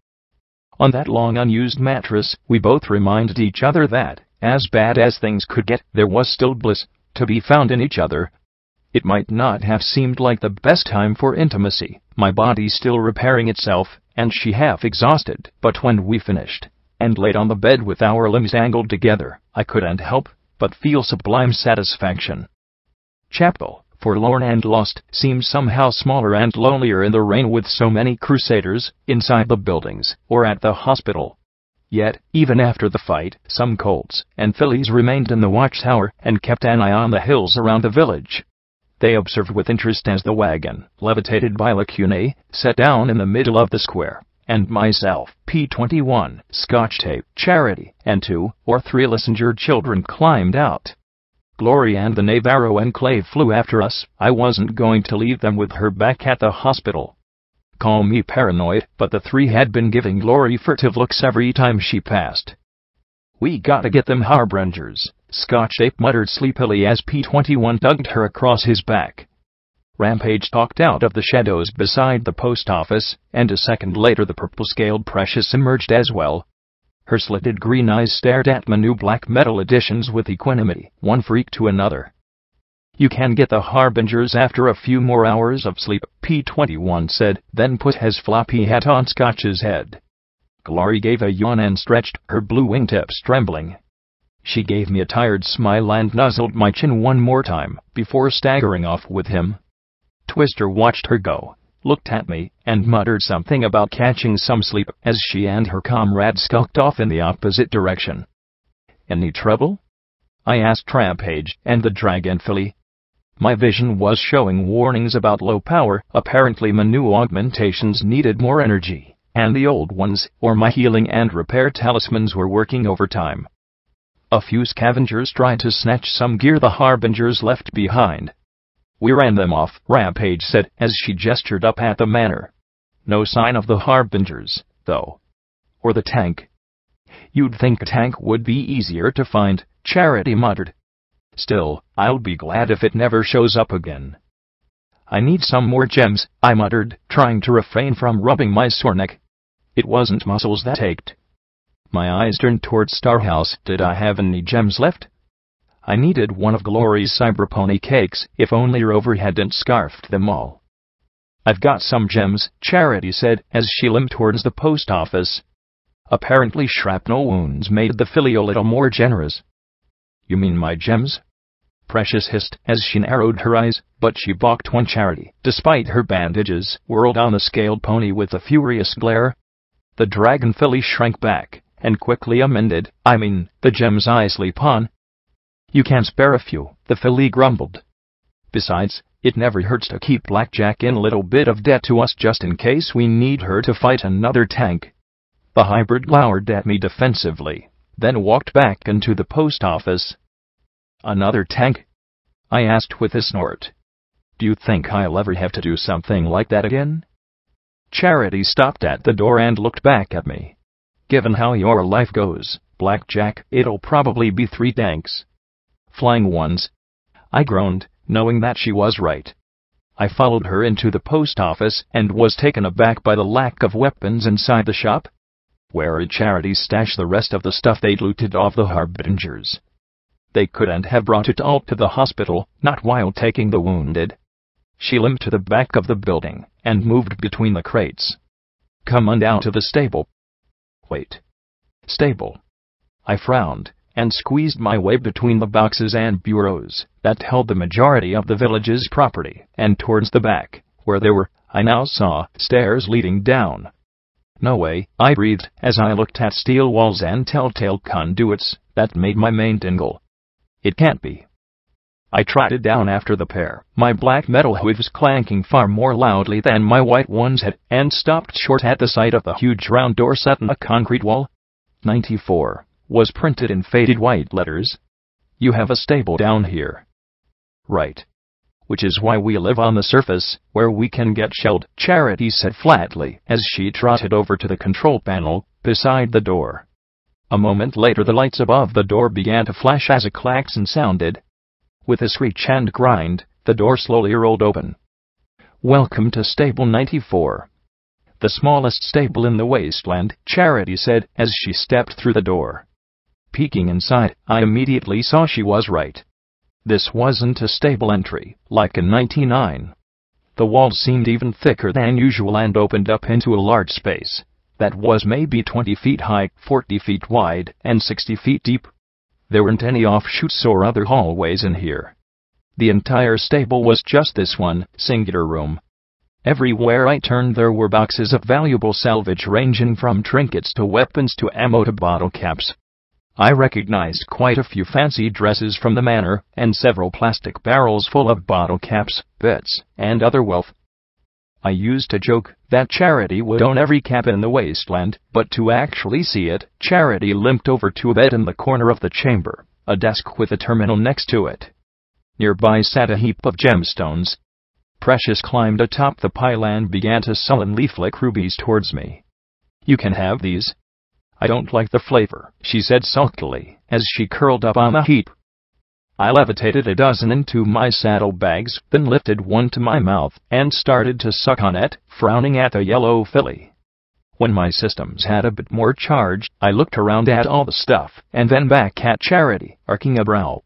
Speaker 1: On that long unused mattress, we both reminded each other that, as bad as things could get, there was still bliss to be found in each other. It might not have seemed like the best time for intimacy, my body still repairing itself, and she half exhausted, but when we finished, and laid on the bed with our limbs angled together, I couldn't help but feel sublime satisfaction. Chapel, forlorn and lost, seemed somehow smaller and lonelier in the rain with so many crusaders inside the buildings, or at the hospital. Yet, even after the fight, some colts and fillies remained in the watchtower and kept an eye on the hills around the village. They observed with interest as the wagon, levitated by Lacune, sat down in the middle of the square, and myself, P-21, Scotch Tape, Charity, and 2 or 3 Lissinger children climbed out. Glory and the Navarro Enclave flew after us. I wasn't going to leave them with her back at the hospital. Call me paranoid, but the 3 had been giving Glory furtive looks every time she passed. "We gotta get them Harbingers," Scotch Ape muttered sleepily as P-21 tugged her across his back. Rampage talked out of the shadows beside the post office, and a second later the purple-scaled Precious emerged as well. Her slitted green eyes stared at my new black metal editions with equanimity, one freak to another. "You can get the Harbingers after a few more hours of sleep," P-21 said, then put his floppy hat on Scotch's head. Glory gave a yawn and stretched, her blue wingtips trembling. She gave me a tired smile and nuzzled my chin one more time, before staggering off with him. Twister watched her go, looked at me, and muttered something about catching some sleep as she and her comrade skulked off in the opposite direction. "Any trouble?" I asked Rampage and the dragon filly. My vision was showing warnings about low power. Apparently my new augmentations needed more energy, and the old ones, or my healing and repair talismans, were working overtime. A few scavengers tried to snatch some gear the Harbingers left behind. "We ran them off," Rampage said as she gestured up at the manor. "No sign of the Harbingers, though. Or the tank." "You'd think a tank would be easier to find," Charity muttered. "Still, I'll be glad if it never shows up again." "I need some more gems," I muttered, trying to refrain from rubbing my sore neck. It wasn't muscles that ached. My eyes turned towards Starhouse. Did I have any gems left? I needed one of Glory's cyberpony cakes, if only Rover hadn't scarfed them all. "I've got some gems," Charity said as she limped towards the post office. Apparently shrapnel wounds made the filly a little more generous. "You mean my gems?" Precious hissed as she narrowed her eyes, but she balked when Charity, despite her bandages, whirled on the scaled pony with a furious glare. The dragon filly shrank back, and quickly amended, "I mean, the gems I sleep on." "You can spare a few," the filly grumbled. "Besides, It never hurts to keep Blackjack in a little bit of debt to us just in case we need her to fight another tank. The hybrid glowered at me defensively, then walked back into the post office. Another tank? I asked with a snort. Do you think I'll ever have to do something like that again? Charity stopped at the door and looked back at me. Given how your life goes, Blackjack, it'll probably be 3 tanks. Flying ones. I groaned, knowing that she was right. I followed her into the post office and was taken aback by the lack of weapons inside the shop. Where had Charity stashed the rest of the stuff they'd looted off the Harbingers? They couldn't have brought it all to the hospital, not while taking the wounded. She limped to the back of the building and moved between the crates. Come on down to the stable. Wait. Stable. I frowned and squeezed my way between the boxes and bureaus that held the majority of the village's property and towards the back, where there were, I now saw, stairs leading down. No way, I breathed as I looked at steel walls and telltale conduits that made my mane tingle. It can't be. I trotted down after the pair, my black metal hooves clanking far more loudly than my white ones had, and stopped short at the sight of the huge round door set in a concrete wall. 94 was printed in faded white letters. You have a stable down here. Right. Which is why we live on the surface, where we can get shelled, Charity said flatly as she trotted over to the control panel beside the door. A moment later the lights above the door began to flash as a klaxon sounded. With a screech and grind, the door slowly rolled open. Welcome to Stable 94. The smallest stable in the Wasteland, Charity said as she stepped through the door. Peeking inside, I immediately saw she was right. This wasn't a stable entry, like in 99. The walls seemed even thicker than usual and opened up into a large space that was maybe 20 feet high, 40 feet wide, and 60 feet deep. There weren't any offshoots or other hallways in here. The entire stable was just this one singular room. Everywhere I turned there were boxes of valuable salvage ranging from trinkets to weapons to ammo to bottle caps. I recognized quite a few fancy dresses from the manor, and several plastic barrels full of bottle caps, bits, and other wealth. I used to joke that Charity would own every cap in the Wasteland, but to actually see it, Charity limped over to a bed in the corner of the chamber, a desk with a terminal next to it. Nearby sat a heap of gemstones. Precious climbed atop the pile and began to sullenly flick rubies towards me. You can have these. I don't like the flavor, she said sulkily, as she curled up on the heap. I levitated a dozen into my saddlebags, then lifted one to my mouth and started to suck on it, frowning at the yellow filly. When my systems had a bit more charge, I looked around at all the stuff, and then back at Charity, arcing a brow.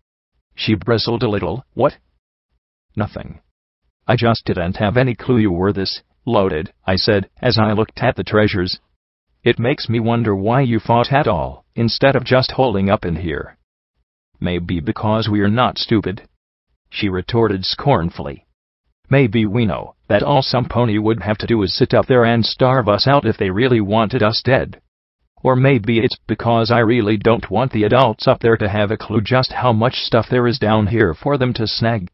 Speaker 1: She bristled a little. What? Nothing. I just didn't have any clue you were this loaded, I said, as I looked at the treasures. It makes me wonder why you fought at all, instead of just holding up in here. Maybe because we're not stupid, she retorted scornfully. Maybe we know that all some pony would have to do is sit up there and starve us out if they really wanted us dead. Or maybe it's because I really don't want the adults up there to have a clue just how much stuff there is down here for them to snag.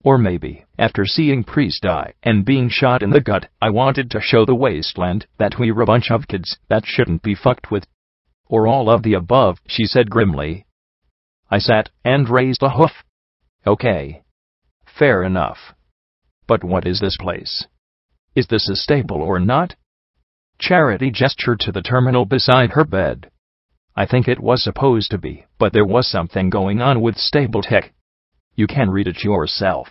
Speaker 1: Or maybe, after seeing Priest die and being shot in the gut, I wanted to show the Wasteland that we're a bunch of kids that shouldn't be fucked with. Or all of the above, she said grimly. I sat and raised a hoof. Okay. Fair enough. But what is this place? Is this a stable or not? Charity gestured to the terminal beside her bed. I think it was supposed to be, but there was something going on with stable tech. You can read it yourself.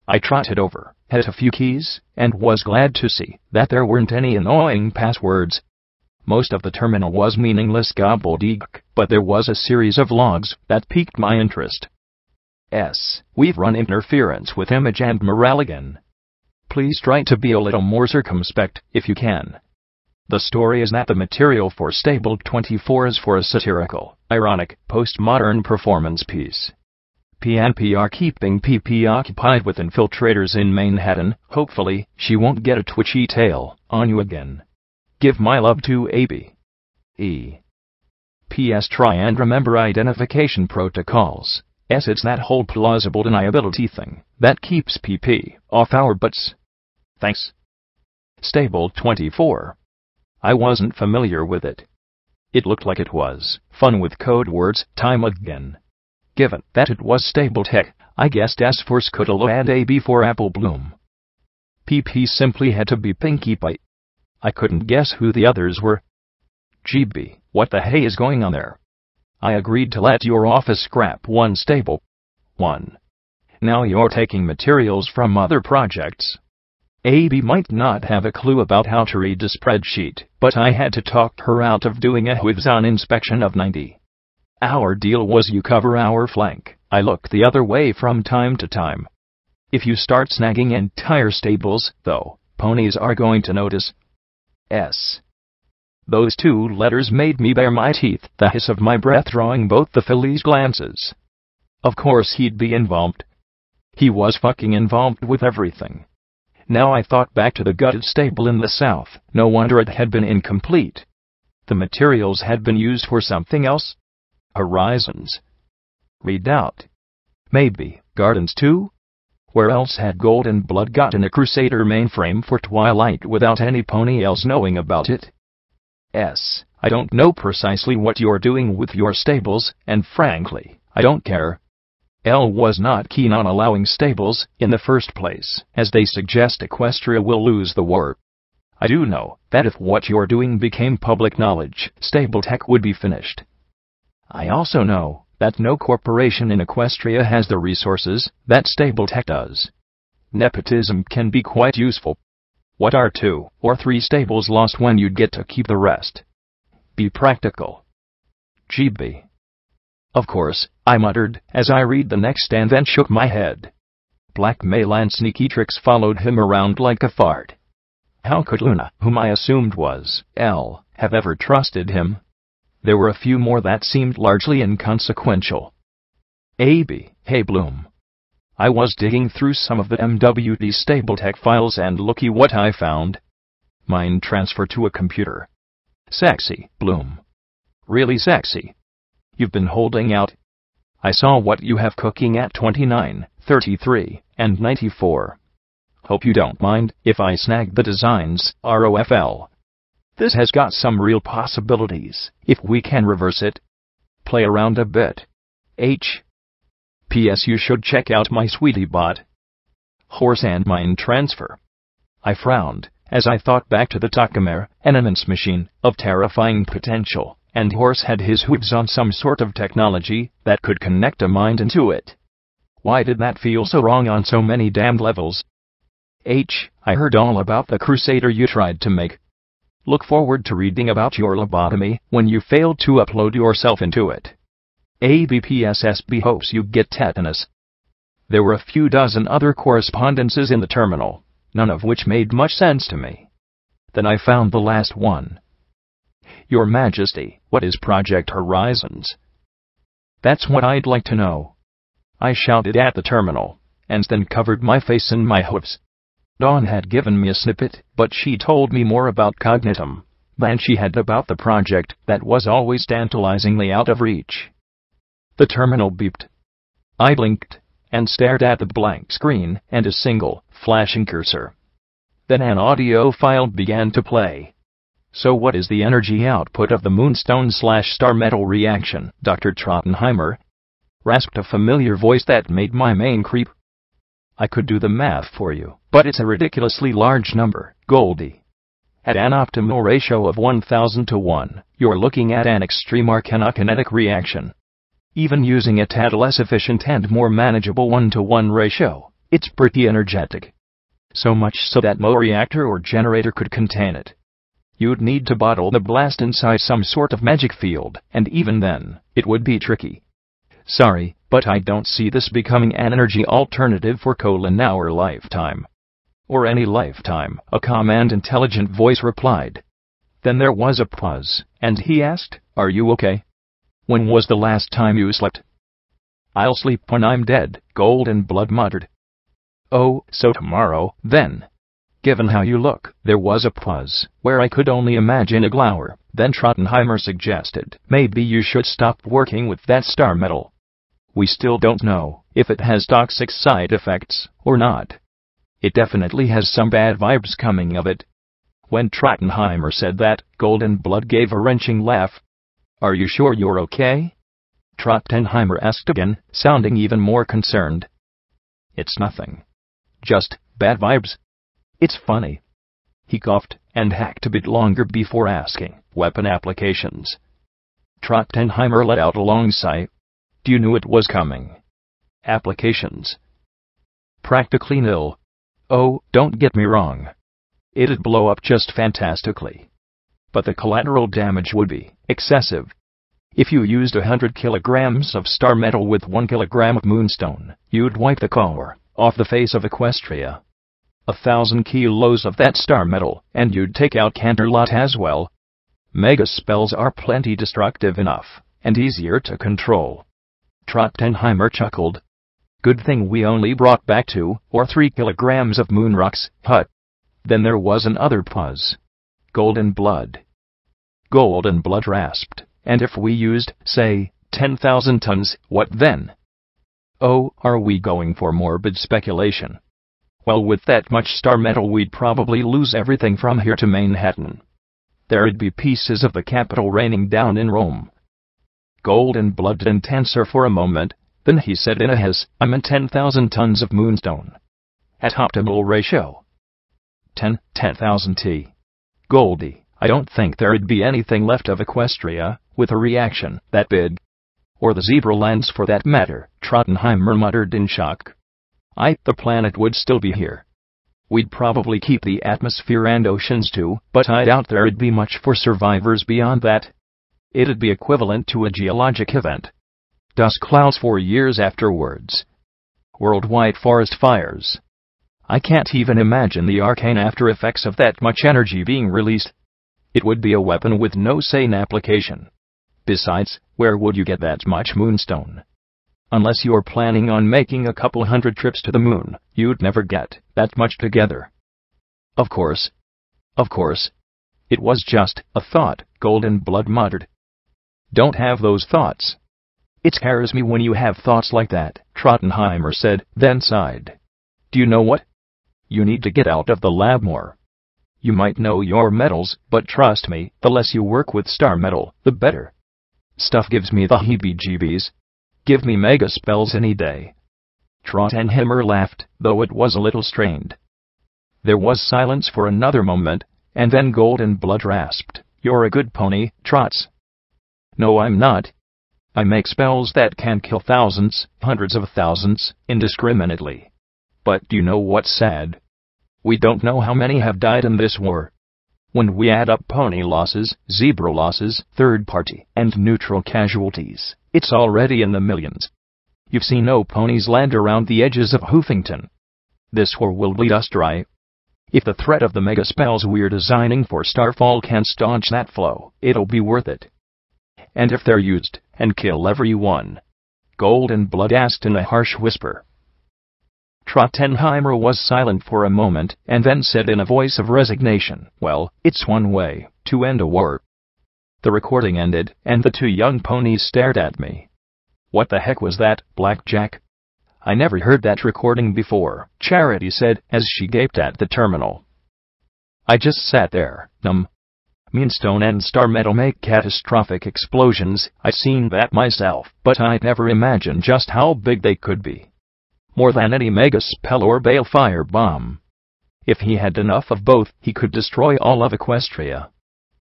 Speaker 1: I trotted over, hit a few keys, and was glad to see that there weren't any annoying passwords. Most of the terminal was meaningless gobbledygook, but there was a series of logs that piqued my interest. We've run interference with image and morale again. Please try to be a little more circumspect, if you can. The story is that the material for Stable 24 is for a satirical, ironic, postmodern performance piece. PNP are keeping PP occupied with infiltrators in Manhattan. Hopefully, she won't get a twitchy tail on you again. Give my love to AB. E. P.S. Try and remember identification protocols. It's that whole plausible deniability thing that keeps PP off our butts. Thanks. Stable 24. I wasn't familiar with it. It looked like it was fun with code words time again. Given that it was stable tech, I guessed S for Scuttle and AB for Apple Bloom. PP simply had to be Pinkie Pie. I couldn't guess who the others were. GB, what the hey is going on there? I agreed to let your office scrap one stable. 1. Now you're taking materials from other projects. AB might not have a clue about how to read a spreadsheet, but I had to talk her out of doing a whiz-on inspection of 90. Our deal was you cover our flank. I look the other way from time to time. If you start snagging entire stables, though, ponies are going to notice. S. Those 2 letters made me bare my teeth, the hiss of my breath drawing both the fillies' glances. Of course he'd be involved. He was fucking involved with everything. Now I thought back to the gutted stable in the south. No wonder it had been incomplete. The materials had been used for something else. Horizons. Redoubt. Maybe gardens too? Where else had Gold and Blood gotten a Crusader mainframe for Twilight without any pony else knowing about it? S. I don't know precisely what you're doing with your stables, and frankly, I don't care. L was not keen on allowing stables in the first place, as they suggest Equestria will lose the war. I do know that if what you're doing became public knowledge, stable tech would be finished. I also know that no corporation in Equestria has the resources that stable tech does. Nepotism can be quite useful. What are 2 or 3 stables lost when you'd get to keep the rest? Be practical. GB. Of course, I muttered as I read the next and then shook my head. Blackmail and sneaky tricks followed him around like a fart. How could Luna, whom I assumed was L, have ever trusted him? There were a few more that seemed largely inconsequential. AB, hey Bloom. I was digging through some of the MWD stable tech files and looky what I found. Mind transfer to a computer. Sexy, Bloom. Really sexy. You've been holding out. I saw what you have cooking at 29, 33, and 94. Hope you don't mind if I snag the designs, ROFL. This has got some real possibilities, if we can reverse it. Play around a bit. H. P.S. You should check out my sweetie bot. Horse and mind transfer. I frowned as I thought back to the Takamare, an immense machine of terrifying potential, and Horse had his hooves on some sort of technology that could connect a mind into it. Why did that feel so wrong on so many damned levels? H. I heard all about the Crusader you tried to make. Look forward to reading about your lobotomy when you failed to upload yourself into it. ABPSSB hopes you get tetanus. There were a few dozen other correspondences in the terminal, none of which made much sense to me. Then I found the last one. Your Majesty, what is Project Horizons? That's what I'd like to know. I shouted at the terminal, and then covered my face in my hooves. Dawn had given me a snippet, but she told me more about Cognitum than she had about the project that was always tantalizingly out of reach. The terminal beeped. I blinked and stared at the blank screen and a single, flashing cursor. Then an audio file began to play. So what is the energy output of the Moonstone/Star Metal reaction, Dr. Trottenheimer? Rasped a familiar voice that made my mane creep. I could do the math for you, but it's a ridiculously large number, Goldie. At an optimal ratio of 1000 to 1, you're looking at an extreme arcanokinetic reaction. Even using a tad less efficient and more manageable 1-to-1 ratio, it's pretty energetic. So much so that no reactor or generator could contain it. You'd need to bottle the blast inside some sort of magic field, and even then, it would be tricky. Sorry, but I don't see this becoming an energy alternative for our lifetime. Or any lifetime, a calm and intelligent voice replied. Then there was a pause, and he asked, Are you okay? When was the last time you slept? I'll sleep when I'm dead, Gold and Blood muttered. Oh, so tomorrow, then. Given how you look, there was a pause, where I could only imagine a glower. Then Trottenheimer suggested, maybe you should stop working with that star metal. We still don't know if it has toxic side effects or not. It definitely has some bad vibes coming of it. When Trottenheimer said that, Golden Blood gave a wrenching laugh. Are you sure you're okay? Trottenheimer asked again, sounding even more concerned. It's nothing. Just bad vibes. It's funny. He coughed and hacked a bit longer before asking, weapon applications. Trottenheimer let out a long sigh. You knew it was coming. Applications? Practically nil. Oh, don't get me wrong. It'd blow up just fantastically. But the collateral damage would be excessive. If you used 100 kilograms of star metal with 1 kilogram of moonstone, you'd wipe the core off the face of Equestria. 1,000 kilos of that star metal, and you'd take out Canterlot as well. Mega spells are plenty destructive enough, and easier to control. Trottenheimer chuckled. Good thing we only brought back 2 or 3 kilograms of moon rocks, hut. Then there was another pause. Golden Blood. Golden Blood rasped. And if we used, say, 10,000 tons, what then? Oh, are we going for morbid speculation? Well, with that much star metal we'd probably lose everything from here to Manhattan. There'd be pieces of the capital raining down in Rome. Golden Blood didn't answer for a moment, then he said in a hiss, I meant 10,000 tons of moonstone. At optimal ratio. 10,000 T. Goldie, I don't think there'd be anything left of Equestria, with a reaction that big. Or the Zebra Lands for that matter, Trottenheimer muttered in shock. The planet would still be here. We'd probably keep the atmosphere and oceans too, but I doubt there'd be much for survivors beyond that. It'd be equivalent to a geologic event. Dust clouds for years afterwards. Worldwide forest fires. I can't even imagine the arcane after effects of that much energy being released. It would be a weapon with no sane application. Besides, where would you get that much moonstone? Unless you're planning on making a couple hundred trips to the moon, you'd never get that much together. Of course. It was just a thought, Golden Blood muttered. Don't have those thoughts. It scares me when you have thoughts like that, Trottenheimer said, then sighed. Do you know what? You need to get out of the lab more. You might know your metals, but trust me, the less you work with star metal, the better. Stuff gives me the heebie-jeebies. Give me mega spells any day. Trottenheimer laughed, though it was a little strained. There was silence for another moment, and then Golden Blood rasped, You're a good pony, Trots. No, I'm not. I make spells that can kill thousands, hundreds of thousands, indiscriminately. But do you know what's sad? We don't know how many have died in this war. When we add up pony losses, zebra losses, third-party, and neutral casualties, it's already in the millions. You've seen no ponies land around the edges of Hoofington. This war will bleed us dry. If the threat of the mega spells we're designing for Starfall can staunch that flow, it'll be worth it. And if they're used, and kill everyone? Golden Blood asked in a harsh whisper. Trottenheimer was silent for a moment, and then said in a voice of resignation, Well, it's one way to end a war. The recording ended, and the 2 young ponies stared at me. What the heck was that, Blackjack? I never heard that recording before, Charity said, as she gaped at the terminal. I just sat there, numb. Moonstone and star metal make catastrophic explosions, I've seen that myself, but I'd never imagined just how big they could be. More than any mega spell or balefire bomb. If he had enough of both, he could destroy all of Equestria.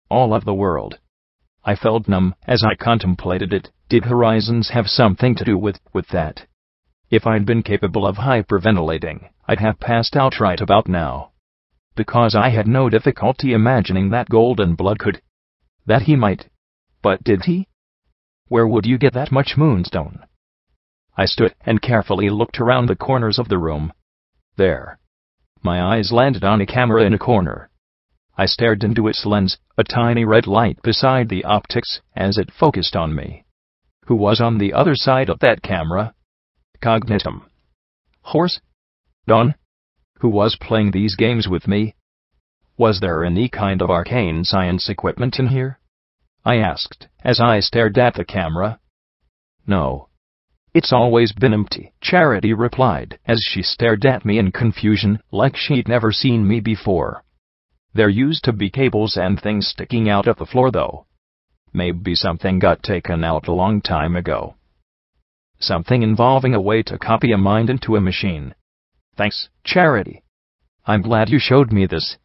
Speaker 1: All of the world. I felt numb as I contemplated it. Did Horizons have something to do with that? If I'd been capable of hyperventilating, I'd have passed out right about now. Because I had no difficulty imagining that Golden Blood could. That he might. But did he? Where would you get that much moonstone? I stood and carefully looked around the corners of the room. There. My eyes landed on a camera in a corner. I stared into its lens, a tiny red light beside the optics, as it focused on me. Who was on the other side of that camera? Cognitum. Horse? Dawn? Who was playing these games with me? Was there any kind of arcane science equipment in here? I asked, as I stared at the camera. No. It's always been empty, Charity replied, as she stared at me in confusion, like she'd never seen me before. There used to be cables and things sticking out of the floor though. Maybe something got taken out a long time ago. Something involving a way to copy a mind into a machine. Thanks, Charity. I'm glad you showed me this.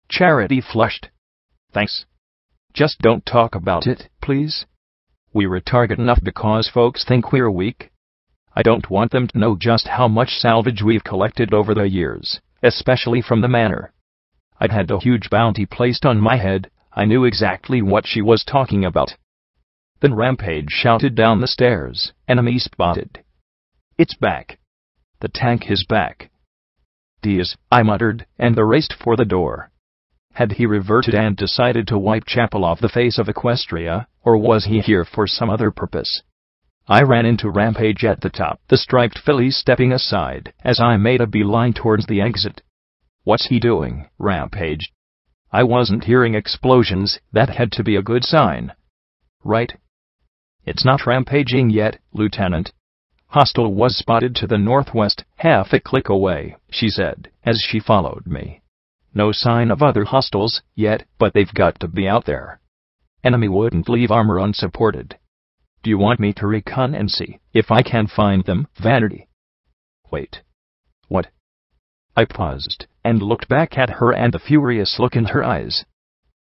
Speaker 1: Charity flushed. Thanks. Just don't talk about it, please. We're a target enough because folks think we're weak. I don't want them to know just how much salvage we've collected over the years, especially from the manor. I'd had a huge bounty placed on my head. I knew exactly what she was talking about. Then Rampage shouted down the stairs, "Enemy spotted. It's back. The tank is back." "Diaz," I muttered, and raced for the door. Had he reverted and decided to wipe Chapel off the face of Equestria, or was he here for some other purpose? I ran into Rampage at the top, the striped filly stepping aside as I made a beeline towards the exit. "What's he doing, Rampage?" I wasn't hearing explosions. That had to be a good sign. Right? "It's not rampaging yet, Lieutenant. Hostile was spotted to the northwest, half a click away," she said, as she followed me. "No sign of other hostiles yet, but they've got to be out there. Enemy wouldn't leave armor unsupported. Do you want me to recon and see if I can find them, Vanity?" "Wait. What?" I paused and looked back at her and the furious look in her eyes.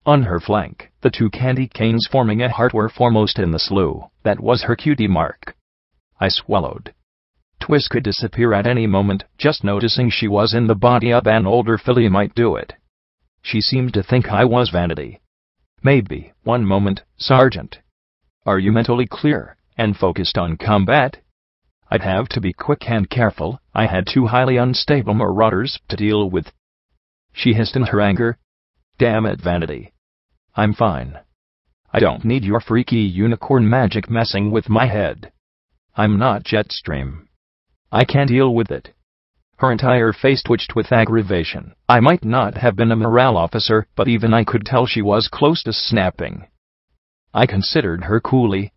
Speaker 1: On her flank, the two candy canes forming a heart were foremost in the slough. That was her cutie mark. I swallowed. Twist could disappear at any moment. Just noticing she was in the body of an older filly might do it. She seemed to think I was Vanity. "Maybe. One moment, Sergeant. Are you mentally clear and focused on combat?" I'd have to be quick and careful. I had two highly unstable marauders to deal with. She hissed in her anger. "Damn it, Vanity. I'm fine. I don't need your freaky unicorn magic messing with my head. I'm not Jetstream. I can deal with it." Her entire face twitched with aggravation. I might not have been a morale officer, but even I could tell she was close to snapping. I considered her coolly.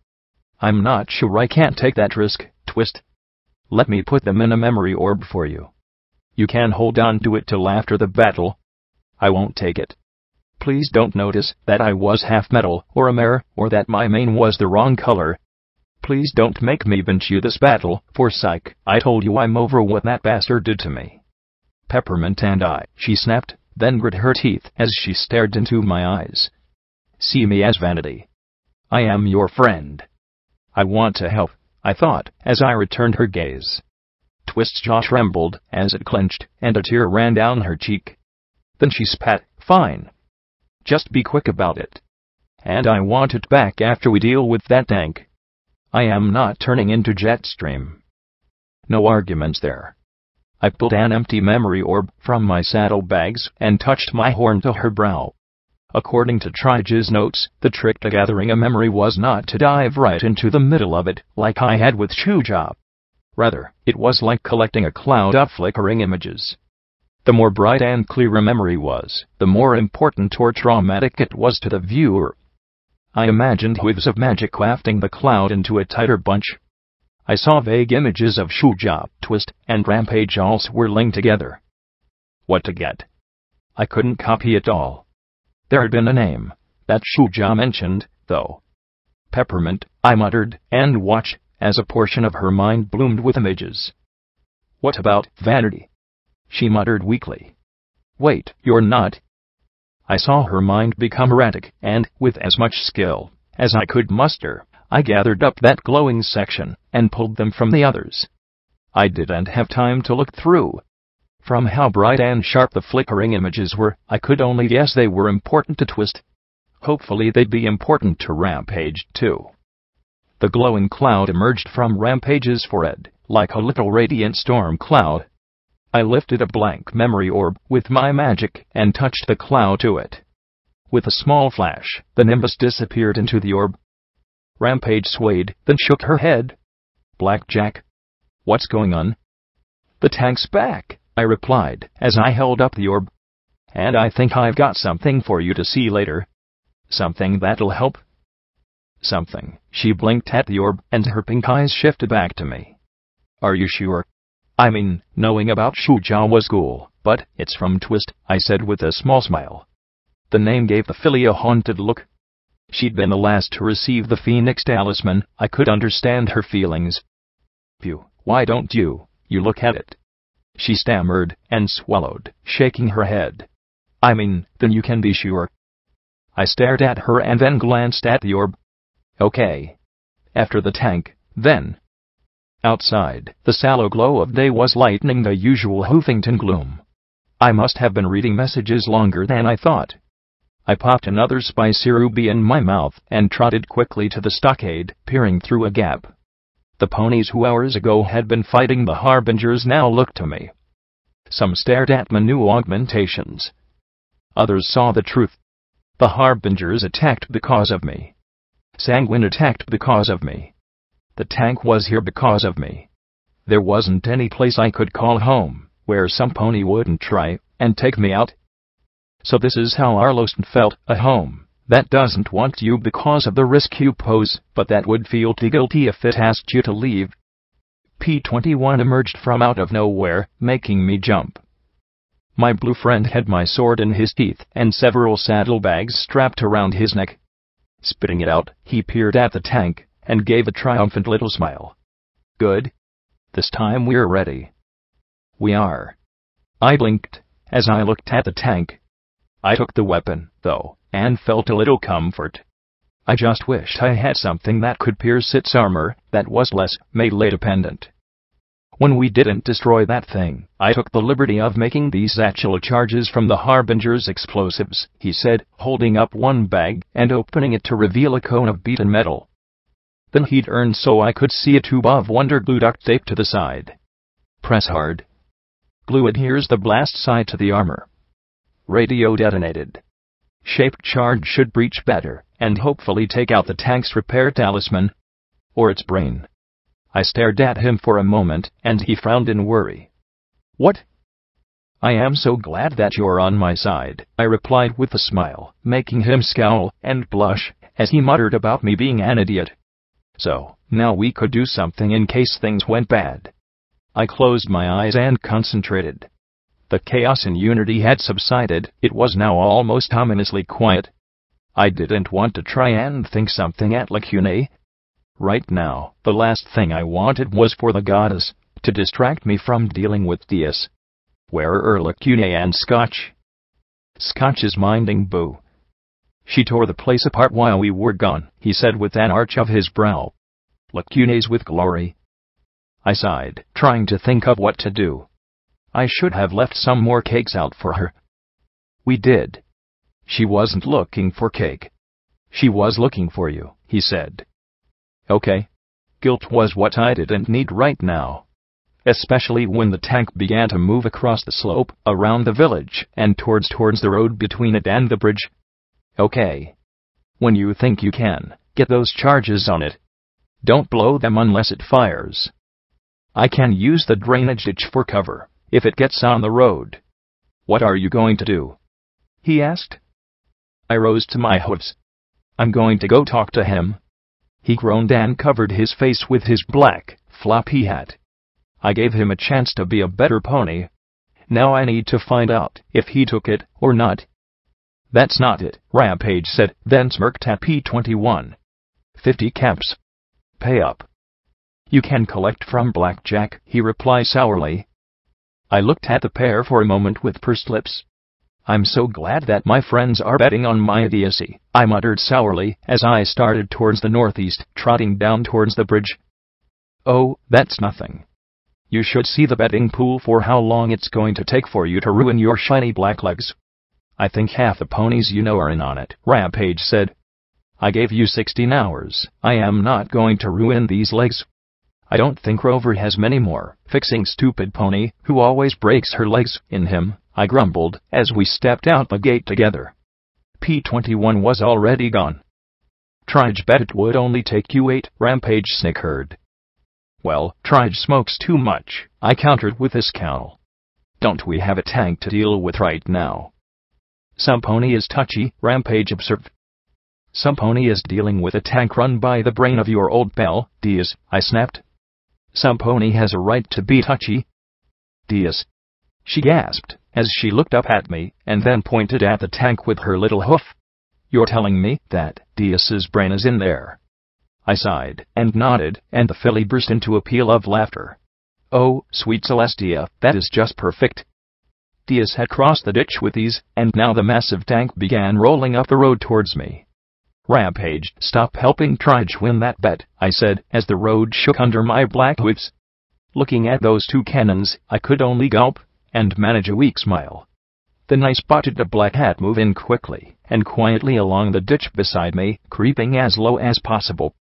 Speaker 1: "I'm not sure I can't take that risk, Twist. Let me put them in a memory orb for you. You can hold on to it till after the battle." "I won't take it. Please don't notice that I was half metal or a mare, or that my mane was the wrong color. Please don't make me bench you this battle, for psych, I told you I'm over what that bastard did to me." "Peppermint and I," she snapped, then grit her teeth as she stared into my eyes. "See me as Vanity. I am your friend. I want to help," I thought, as I returned her gaze. Twist's jaw trembled as it clenched, and a tear ran down her cheek. Then she spat. "Fine. Just be quick about it. And I want it back after we deal with that tank. I am not turning into Jetstream." No arguments there. I pulled an empty memory orb from my saddlebags and touched my horn to her brow. According to Trige's notes, the trick to gathering a memory was not to dive right into the middle of it, like I had with Shuja. Rather, it was like collecting a cloud of flickering images. The more bright and clear a memory was, the more important or traumatic it was to the viewer. I imagined whiffs of magic wafting the cloud into a tighter bunch. I saw vague images of Shuja, Twist, and Rampage all swirling together. What to get? I couldn't copy it all. There had been a name that Shuja mentioned, though. "Peppermint," I muttered, and watched as a portion of her mind bloomed with images. "What about Vanity?" she muttered weakly. "Wait, you're not—" I saw her mind become erratic, and, with as much skill as I could muster, I gathered up that glowing section and pulled them from the others. I didn't have time to look through. From how bright and sharp the flickering images were, I could only guess they were important to Twist. Hopefully they'd be important to Rampage, too. The glowing cloud emerged from Rampage's forehead, like a little radiant storm cloud. I lifted a blank memory orb with my magic and touched the cloud to it. With a small flash, the nimbus disappeared into the orb. Rampage swayed, then shook her head. "Blackjack? What's going on?" "The tank's back," I replied, as I held up the orb. "And I think I've got something for you to see later. Something that'll help." Something. She blinked at the orb, and her pink eyes shifted back to me. Are you sure? I mean, knowing about Shuja was cool, but it's from Twist, I said with a small smile. The name gave the filly a haunted look. She'd been the last to receive the Phoenix talisman. I could understand her feelings. Phew, why don't you look at it? She stammered, and swallowed, shaking her head. I mean, then you can be sure. I stared at her and then glanced at the orb. Okay. After the tank, then. Outside, the sallow glow of day was lightening the usual Hoofington gloom. I must have been reading messages longer than I thought. I popped another spicy ruby in my mouth and trotted quickly to the stockade, peering through a gap. The ponies who hours ago had been fighting the Harbingers now looked to me. Some stared at my new augmentations. Others saw the truth. The Harbingers attacked because of me. Sanguine attacked because of me. The tank was here because of me. There wasn't any place I could call home, where some pony wouldn't try and take me out. So this is how Arloston felt, a home that doesn't want you because of the risk you pose, but that would feel too guilty if it asked you to leave. P-21 emerged from out of nowhere, making me jump. My blue friend had my sword in his teeth and several saddlebags strapped around his neck. Spitting it out, he peered at the tank and gave a triumphant little smile. Good. This time we're ready. We are. I blinked as I looked at the tank. I took the weapon, though, and felt a little comfort. I just wished I had something that could pierce its armor, that was less melee-dependent. When we didn't destroy that thing, I took the liberty of making these satchel charges from the Harbinger's explosives, he said, holding up one bag and opening it to reveal a cone of beaten metal. Then he'd turned so I could see a tube of Wonder Glue duct tape to the side. Press hard. Glue adheres the blast side to the armor. Radio detonated. Shaped charge should breach better, and hopefully take out the tank's repair talisman. Or its brain. I stared at him for a moment, and he frowned in worry. What? I am so glad that you're on my side, I replied with a smile, making him scowl and blush, as he muttered about me being an idiot. So, now we could do something in case things went bad. I closed my eyes and concentrated. The chaos and unity had subsided, it was now almost ominously quiet. I didn't want to try and think something at Lacune. Right now, the last thing I wanted was for the goddess to distract me from dealing with Diaz. Where are Lacune and Scotch? Scotch is minding Boo. She tore the place apart while we were gone, he said with an arch of his brow. Lacune's with Glory. I sighed, trying to think of what to do. I should have left some more cakes out for her. We did. She wasn't looking for cake. She was looking for you, he said. Okay. Guilt was what I didn't need right now. Especially when the tank began to move across the slope, around the village, and towards the road between it and the bridge. Okay. When you think you can, get those charges on it. Don't blow them unless it fires. I can use the drainage ditch for cover, if it gets on the road. What are you going to do? He asked. I rose to my hooves. I'm going to go talk to him. He groaned and covered his face with his black, floppy hat. I gave him a chance to be a better pony. Now I need to find out if he took it or not. That's not it, Rampage said, then smirked at P-21. 50 caps. Pay up. You can collect from Blackjack, he replied sourly. I looked at the pair for a moment with pursed lips. I'm so glad that my friends are betting on my idiocy, I muttered sourly as I started towards the northeast, trotting down towards the bridge. Oh, that's nothing. You should see the betting pool for how long it's going to take for you to ruin your shiny black legs. I think half the ponies you know are in on it, Rampage said. I gave you 16 hours. I am not going to ruin these legs. I don't think Rover has many more. Fixing stupid pony, who always breaks her legs, in him, I grumbled, as we stepped out the gate together. P-21 was already gone. Trige bet it would only take you 8, Rampage snickered. Well, Trige smokes too much, I countered with a scowl. Don't we have a tank to deal with right now? Some pony is touchy, Rampage observed. Some pony is dealing with a tank run by the brain of your old pal, Diaz, I snapped. Some pony has a right to be touchy. Diaz, she gasped, as she looked up at me, and then pointed at the tank with her little hoof. You're telling me that Diaz's brain is in there? I sighed, and nodded, and the filly burst into a peal of laughter. Oh, sweet Celestia, that is just perfect. Diaz had crossed the ditch with ease, and now the massive tank began rolling up the road towards me. Rampage, stop helping Trudge win that bet, I said, as the road shook under my black hooves. Looking at those two cannons, I could only gulp, and manage a weak smile. Then I spotted a black hat move in quickly, and quietly along the ditch beside me, creeping as low as possible.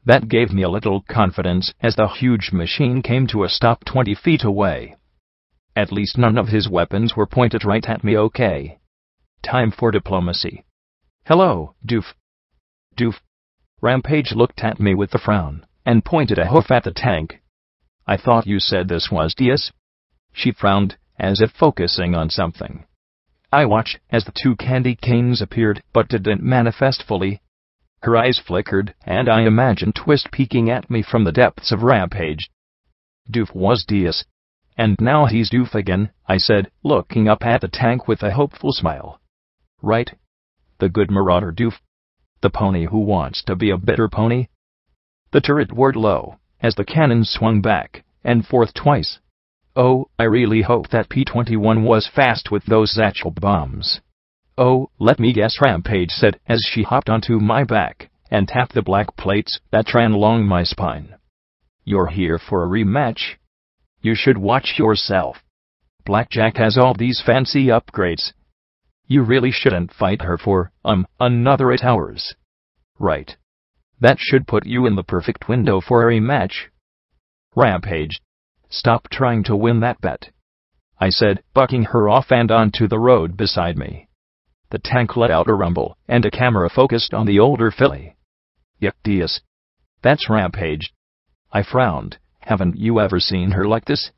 Speaker 1: That gave me a little confidence as the huge machine came to a stop 20 feet away. At least none of his weapons were pointed right at me. Okay. Time for diplomacy. Hello, doof. Doof. Rampage looked at me with a frown, and pointed a hoof at the tank. I thought you said this was Diaz? She frowned, as if focusing on something. I watched as the two candy canes appeared, but didn't manifest fully. Her eyes flickered, and I imagined Twist peeking at me from the depths of Rampage. Doof was Diaz. And now he's doof again, I said, looking up at the tank with a hopeful smile. Right? The good marauder doof. The pony who wants to be a bitter pony. The turret whirred low, as the cannon swung back and forth twice. Oh, I really hope that P-21 was fast with those satchel bombs. Oh, let me guess, Rampage said as she hopped onto my back and tapped the black plates that ran along my spine. You're here for a rematch? You should watch yourself. Blackjack has all these fancy upgrades. You really shouldn't fight her for, another 8 hours. Right. That should put you in the perfect window for a rematch. Rampage, stop trying to win that bet, I said, bucking her off and onto the road beside me. The tank let out a rumble, and a camera focused on the older filly. Yuck, Diaz. That's Rampage. I frowned. Haven't you ever seen her like this?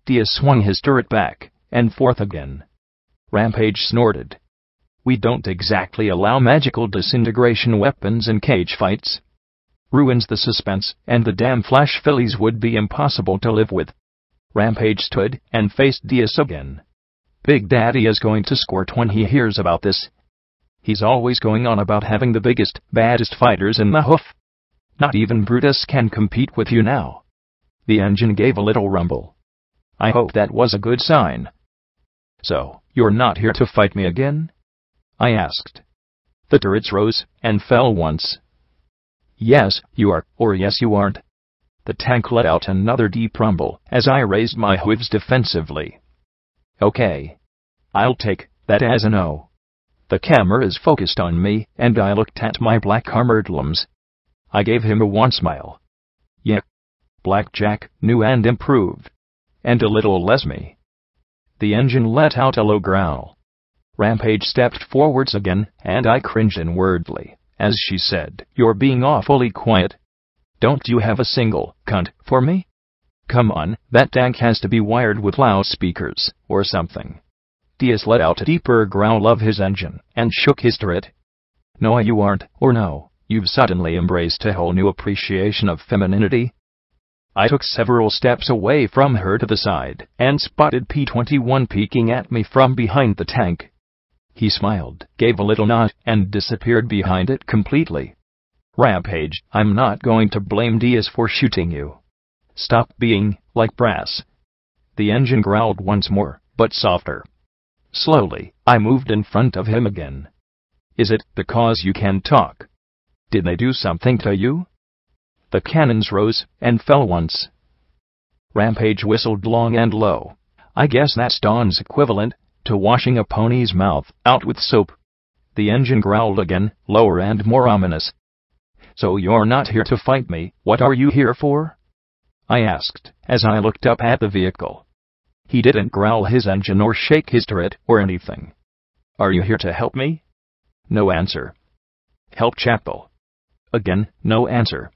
Speaker 1: Diaz swung his turret back and forth again. Rampage snorted. We don't exactly allow magical disintegration weapons in cage fights. Ruins the suspense, and the damn flash fillies would be impossible to live with. Rampage stood and faced Diaz again. Big Daddy is going to squirt when he hears about this. He's always going on about having the biggest, baddest fighters in the hoof. Not even Brutus can compete with you now. The engine gave a little rumble. I hope that was a good sign. So, you're not here to fight me again? I asked. The turrets rose and fell once. Yes, you are, or yes you aren't. The tank let out another deep rumble as I raised my hooves defensively. Okay. I'll take that as a no. The camera is focused on me, and I looked at my black armored limbs. I gave him a wan smile. Yeah. Blackjack, new and improved. And a little less me. The engine let out a low growl. Rampage stepped forwards again, and I cringed inwardly, as she said, You're being awfully quiet. Don't you have a single cunt for me? Come on, that tank has to be wired with loudspeakers, or something. Diaz let out a deeper growl of his engine, and shook his turret. No, you aren't, or no, you've suddenly embraced a whole new appreciation of femininity. I took several steps away from her to the side, and spotted P-21 peeking at me from behind the tank. He smiled, gave a little nod, and disappeared behind it completely. Rampage, I'm not going to blame Diaz for shooting you. Stop being like brass. The engine growled once more, but softer. Slowly, I moved in front of him again. Is it because you can talk? Did they do something to you? The cannons rose and fell once. Rampage whistled long and low. I guess that's Dawn's equivalent to washing a pony's mouth out with soap. The engine growled again, lower and more ominous. So you're not here to fight me, what are you here for? I asked, as I looked up at the vehicle. He didn't growl his engine or shake his turret or anything. Are you here to help me? No answer. Help Chapel? Again, no answer.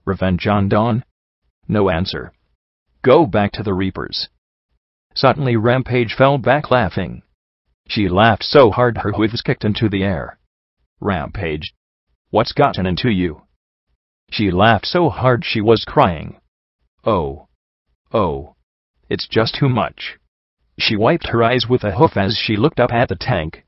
Speaker 1: Revenge on Dawn? No answer. Go back to the Reapers. Suddenly Rampage fell back laughing. She laughed so hard her hooves kicked into the air. Rampage, What's gotten into you?" She laughed so hard she was crying. Oh. It's just too much." She wiped her eyes with a hoof as she looked up at the tank.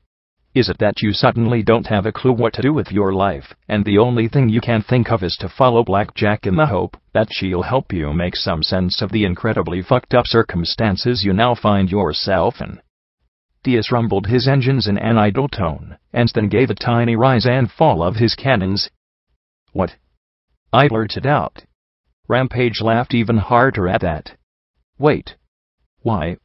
Speaker 1: "Is it that you suddenly don't have a clue what to do with your life, and the only thing you can think of is to follow Blackjack in the hope that she'll help you make some sense of the incredibly fucked up circumstances you now find yourself in?" Diaz rumbled his engines in an idle tone, and then gave a tiny rise and fall of his cannons. "What?" I blurted out. Rampage laughed even harder at that. "Wait. Why?"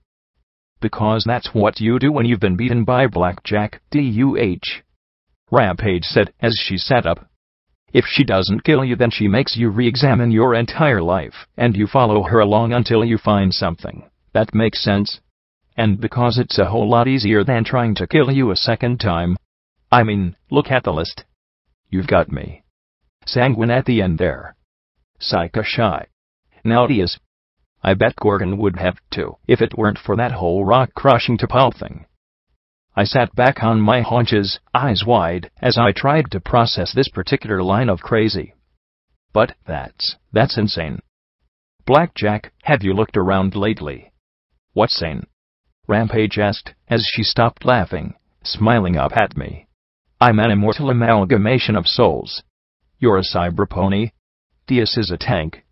Speaker 1: "Because that's what you do when you've been beaten by Blackjack, DUH," Rampage said as she sat up. "If she doesn't kill you, then she makes you re-examine your entire life, and you follow her along until you find something that makes sense. And because it's a whole lot easier than trying to kill you a second time. I mean, look at the list. You've got me. Sanguine at the end there. Psycho shy. Now Diaz. I bet Gorgon would have too, if it weren't for that whole rock-crushing T'Pol thing." I sat back on my haunches, eyes wide, as I tried to process this particular line of crazy. "But that's insane. Blackjack, have you looked around lately?" "What's sane?" Rampage asked, as she stopped laughing, smiling up at me. "I'm an immortal amalgamation of souls. You're a cyberpony. Diaz is a tank.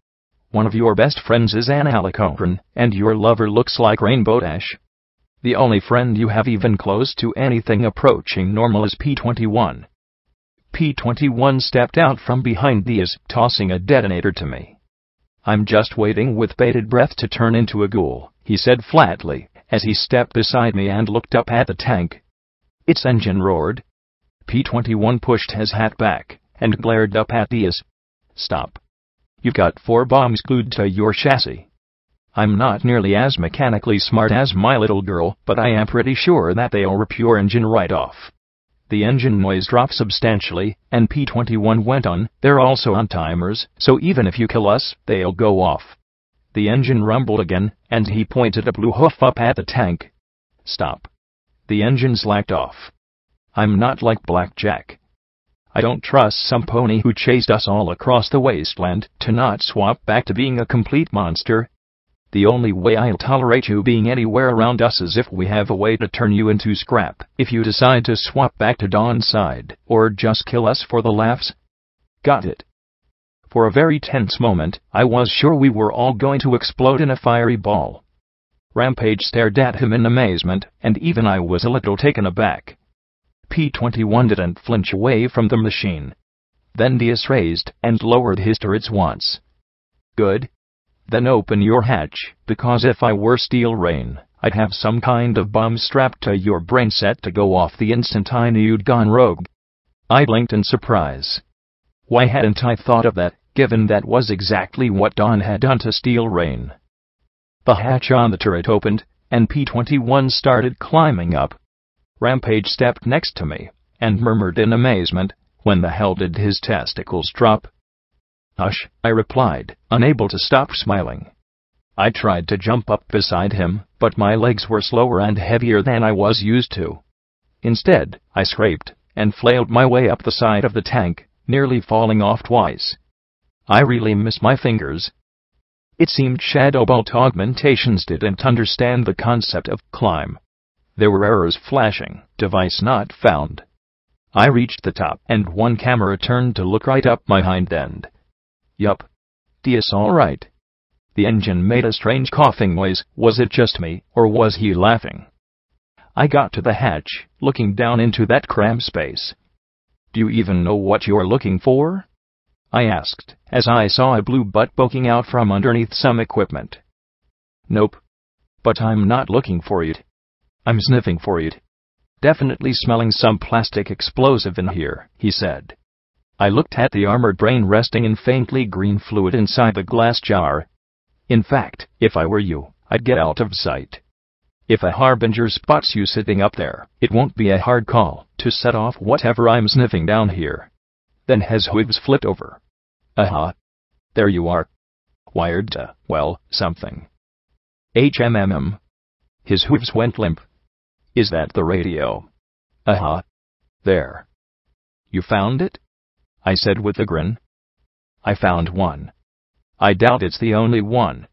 Speaker 1: One of your best friends is an alicorn, and your lover looks like Rainbow Dash. The only friend you have even close to anything approaching normal is P-21. P-21 stepped out from behind Diaz, tossing a detonator to me. "I'm just waiting with bated breath to turn into a ghoul," he said flatly, as he stepped beside me and looked up at the tank. Its engine roared. P-21 pushed his hat back and glared up at Diaz. "Stop. You've got 4 bombs glued to your chassis. I'm not nearly as mechanically smart as my little girl, but I am pretty sure that they'll rip your engine right off." The engine noise dropped substantially, and P-21 went on. "They're also on timers, so even if you kill us, they'll go off." The engine rumbled again, and he pointed a blue hoof up at the tank. "Stop." The engine slacked off. "I'm not like Blackjack. I don't trust some pony who chased us all across the wasteland to not swap back to being a complete monster. The only way I'll tolerate you being anywhere around us is if we have a way to turn you into scrap, if you decide to swap back to Dawn's side, or just kill us for the laughs. Got it?" For a very tense moment, I was sure we were all going to explode in a fiery ball. Rampage stared at him in amazement, and even I was a little taken aback. P-21 didn't flinch away from the machine. Then Diaz raised and lowered his turrets once. "Good. Then open your hatch, because if I were Steel Rain, I'd have some kind of bomb strapped to your brain set to go off the instant I knew you'd gone rogue." I blinked in surprise. Why hadn't I thought of that, given that was exactly what Dawn had done to Steel Rain? The hatch on the turret opened, and P-21 started climbing up. Rampage stepped next to me, and murmured in amazement, "When the hell did his testicles drop?" "Hush," I replied, unable to stop smiling. I tried to jump up beside him, but my legs were slower and heavier than I was used to. Instead, I scraped and flailed my way up the side of the tank, nearly falling off twice. I really miss my fingers. It seemed Shadow Bolt augmentations didn't understand the concept of climb. There were errors flashing, device not found. I reached the top, and one camera turned to look right up my hind end. Yup. Diaz all right. The engine made a strange coughing noise. Was it just me, or was he laughing? I got to the hatch, looking down into that cramped space. "Do you even know what you're looking for?" I asked, as I saw a blue butt poking out from underneath some equipment. "Nope. But I'm not looking for it. I'm sniffing for it. Definitely smelling some plastic explosive in here," he said. I looked at the armored brain resting in faintly green fluid inside the glass jar. "In fact, if I were you, I'd get out of sight. If a Harbinger spots you sitting up there, it won't be a hard call to set off whatever I'm sniffing down here." Then his hooves flipped over. "Aha. There you are. Wired to, well, something. HMMM. His hooves went limp. "Is that the radio?" "Aha. There. You found it?" I said with a grin. I found one. I doubt it's the only one,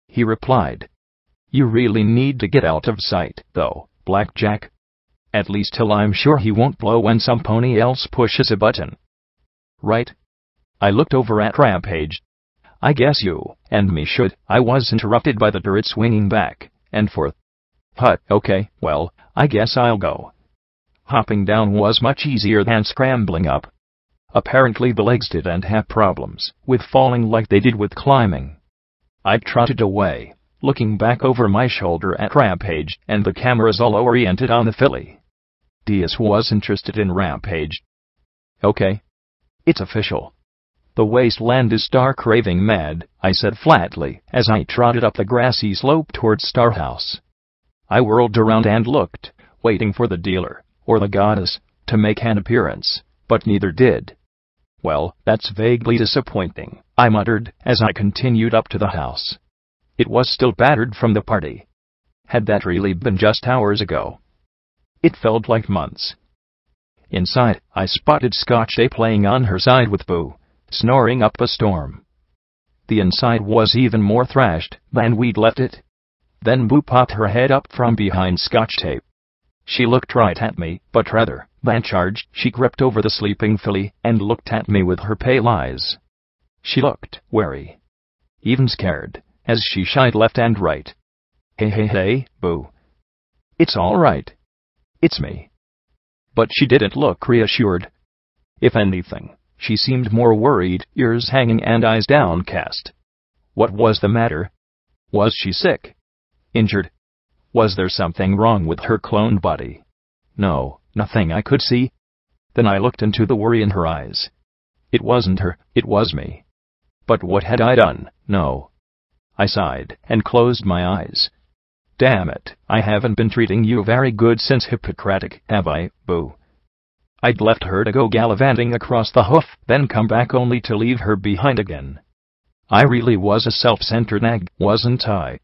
Speaker 1: he replied. You really need to get out of sight, though, Blackjack. At least till I'm sure he won't blow when some pony else pushes a button. Right? I looked over at Rampage. I guess you and me should. I was interrupted by the turret swinging back and forth. Okay, well, I guess I'll go. Hopping down was much easier than scrambling up. Apparently the legs didn't have problems with falling like they did with climbing. I trotted away, looking back over my shoulder at Rampage and the cameras all oriented on the filly. Diaz was interested in Rampage. Okay. It's official. The Wasteland is stark raving mad, I said flatly as I trotted up the grassy slope towards Starhouse. I whirled around and looked, waiting for the dealer, or the goddess, to make an appearance, but neither did. Well, that's vaguely disappointing, I muttered as I continued up to the house. It was still battered from the party. Had that really been just hours ago? It felt like months. Inside, I spotted Scotch-A playing on her side with Boo, snoring up a storm. The inside was even more thrashed than we'd left it. Then Boo popped her head up from behind Scotch-Tape. She looked right at me, but rather than charged, she crept over the sleeping filly and looked at me with her pale eyes. She looked wary, even scared, as she shied left and right. Hey, Boo. It's all right. It's me. But she didn't look reassured. If anything, she seemed more worried, ears hanging and eyes downcast. What was the matter? Was she sick? Injured? Was there something wrong with her cloned body? No, nothing I could see. Then I looked into the worry in her eyes. It wasn't her, it was me. But what had I done? No. I sighed and closed my eyes. Damn it, I haven't been treating you very good since Hippocratic, have I, Boo? I'd left her to go gallivanting across the hoof, then come back only to leave her behind again. I really was a self-centered nag, wasn't I?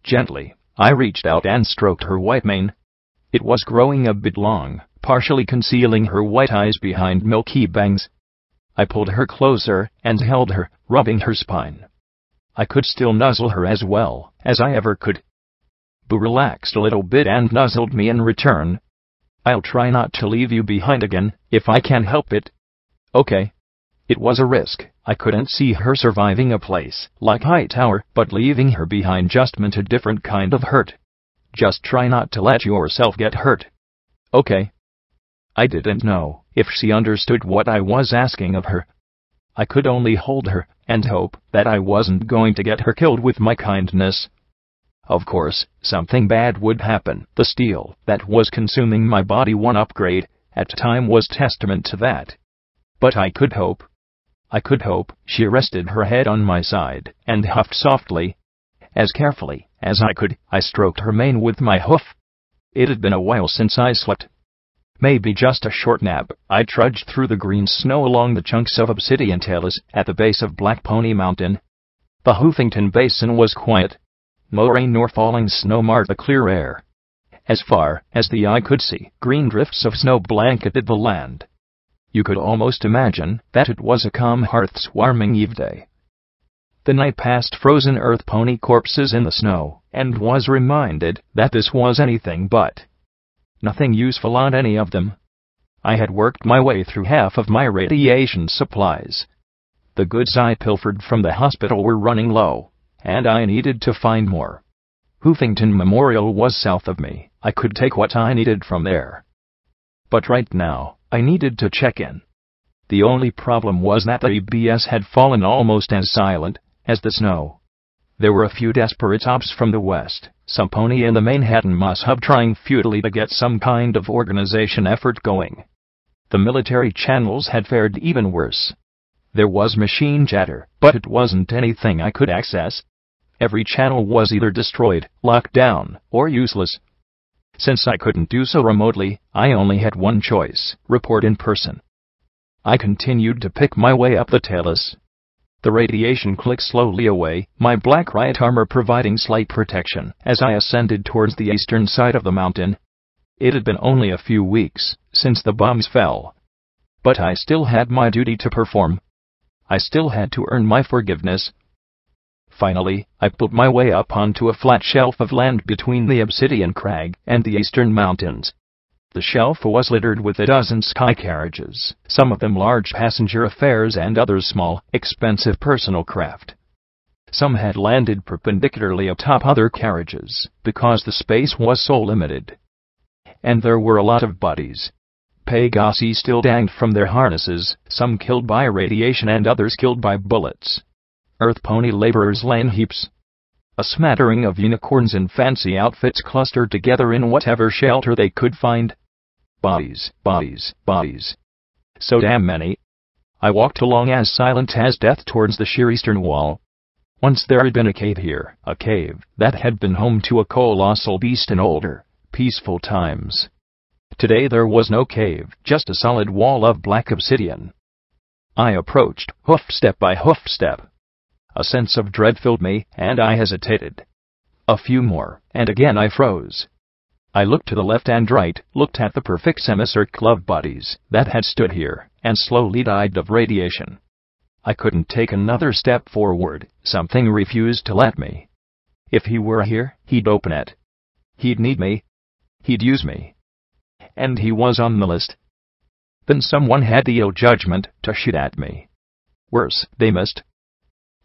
Speaker 1: Gently, I reached out and stroked her white mane. It was growing a bit long, partially concealing her white eyes behind milky bangs. I pulled her closer and held her, rubbing her spine. I could still nuzzle her as well as I ever could. Boo relaxed a little bit and nuzzled me in return. I'll try not to leave you behind again, if I can help it. Okay. It was a risk. I couldn't see her surviving a place like Hightower, but leaving her behind just meant a different kind of hurt. Just try not to let yourself get hurt. Okay. I didn't know if she understood what I was asking of her. I could only hold her and hope that I wasn't going to get her killed with my kindness. Of course, something bad would happen. The steel that was consuming my body one upgrade at time was testament to that. But I could hope. She rested her head on my side and huffed softly. As carefully as I could, I stroked her mane with my hoof. It had been a while since I slept. Maybe just a short nap. I trudged through the green snow along the chunks of obsidian talus at the base of Black Pony Mountain. The Hoofington Basin was quiet. No rain nor falling snow marred the clear air. As far as the eye could see, green drifts of snow blanketed the land. You could almost imagine that it was a calm hearth-warming eve day. Then I passed frozen earth pony corpses in the snow, and was reminded that this was anything but. Nothing useful on any of them. I had worked my way through half of my radiation supplies. The goods I pilfered from the hospital were running low, and I needed to find more. Hoofington Memorial was south of me. I could take what I needed from there. But right now, I needed to check in. The only problem was that the EBS had fallen almost as silent as the snow. There were a few desperate ops from the west, some pony in the Manhattan Moss Hub trying futilely to get some kind of organization effort going. The military channels had fared even worse. There was machine chatter, but it wasn't anything I could access. Every channel was either destroyed, locked down, or useless. Since I couldn't do so remotely, I only had one choice: report in person. I continued to pick my way up the talus. The radiation clicked slowly away, my black riot armor providing slight protection as I ascended towards the eastern side of the mountain. It had been only a few weeks since the bombs fell. But I still had my duty to perform. I still had to earn my forgiveness. Finally, I pulled my way up onto a flat shelf of land between the obsidian crag and the eastern mountains. The shelf was littered with a dozen sky carriages, some of them large passenger affairs and others small, expensive personal craft. Some had landed perpendicularly atop other carriages, because the space was so limited. And there were a lot of bodies. Pegasi still danged from their harnesses, some killed by radiation and others killed by bullets. Earth pony laborers lay in heaps. A smattering of unicorns in fancy outfits clustered together in whatever shelter they could find. Bodies, bodies, bodies. So damn many. I walked along as silent as death towards the sheer eastern wall. Once there had been a cave here, a cave that had been home to a colossal beast in older, peaceful times. Today there was no cave, just a solid wall of black obsidian. I approached, hoof step by hoof step. A sense of dread filled me, and I hesitated. A few more, and again I froze. I looked to the left and right, looked at the perfect semicircle of bodies that had stood here, and slowly died of radiation. I couldn't take another step forward, something refused to let me. If he were here, he'd open it. He'd need me. He'd use me. And he was on the list. Then someone had the ill judgment to shoot at me. Worse, they missed.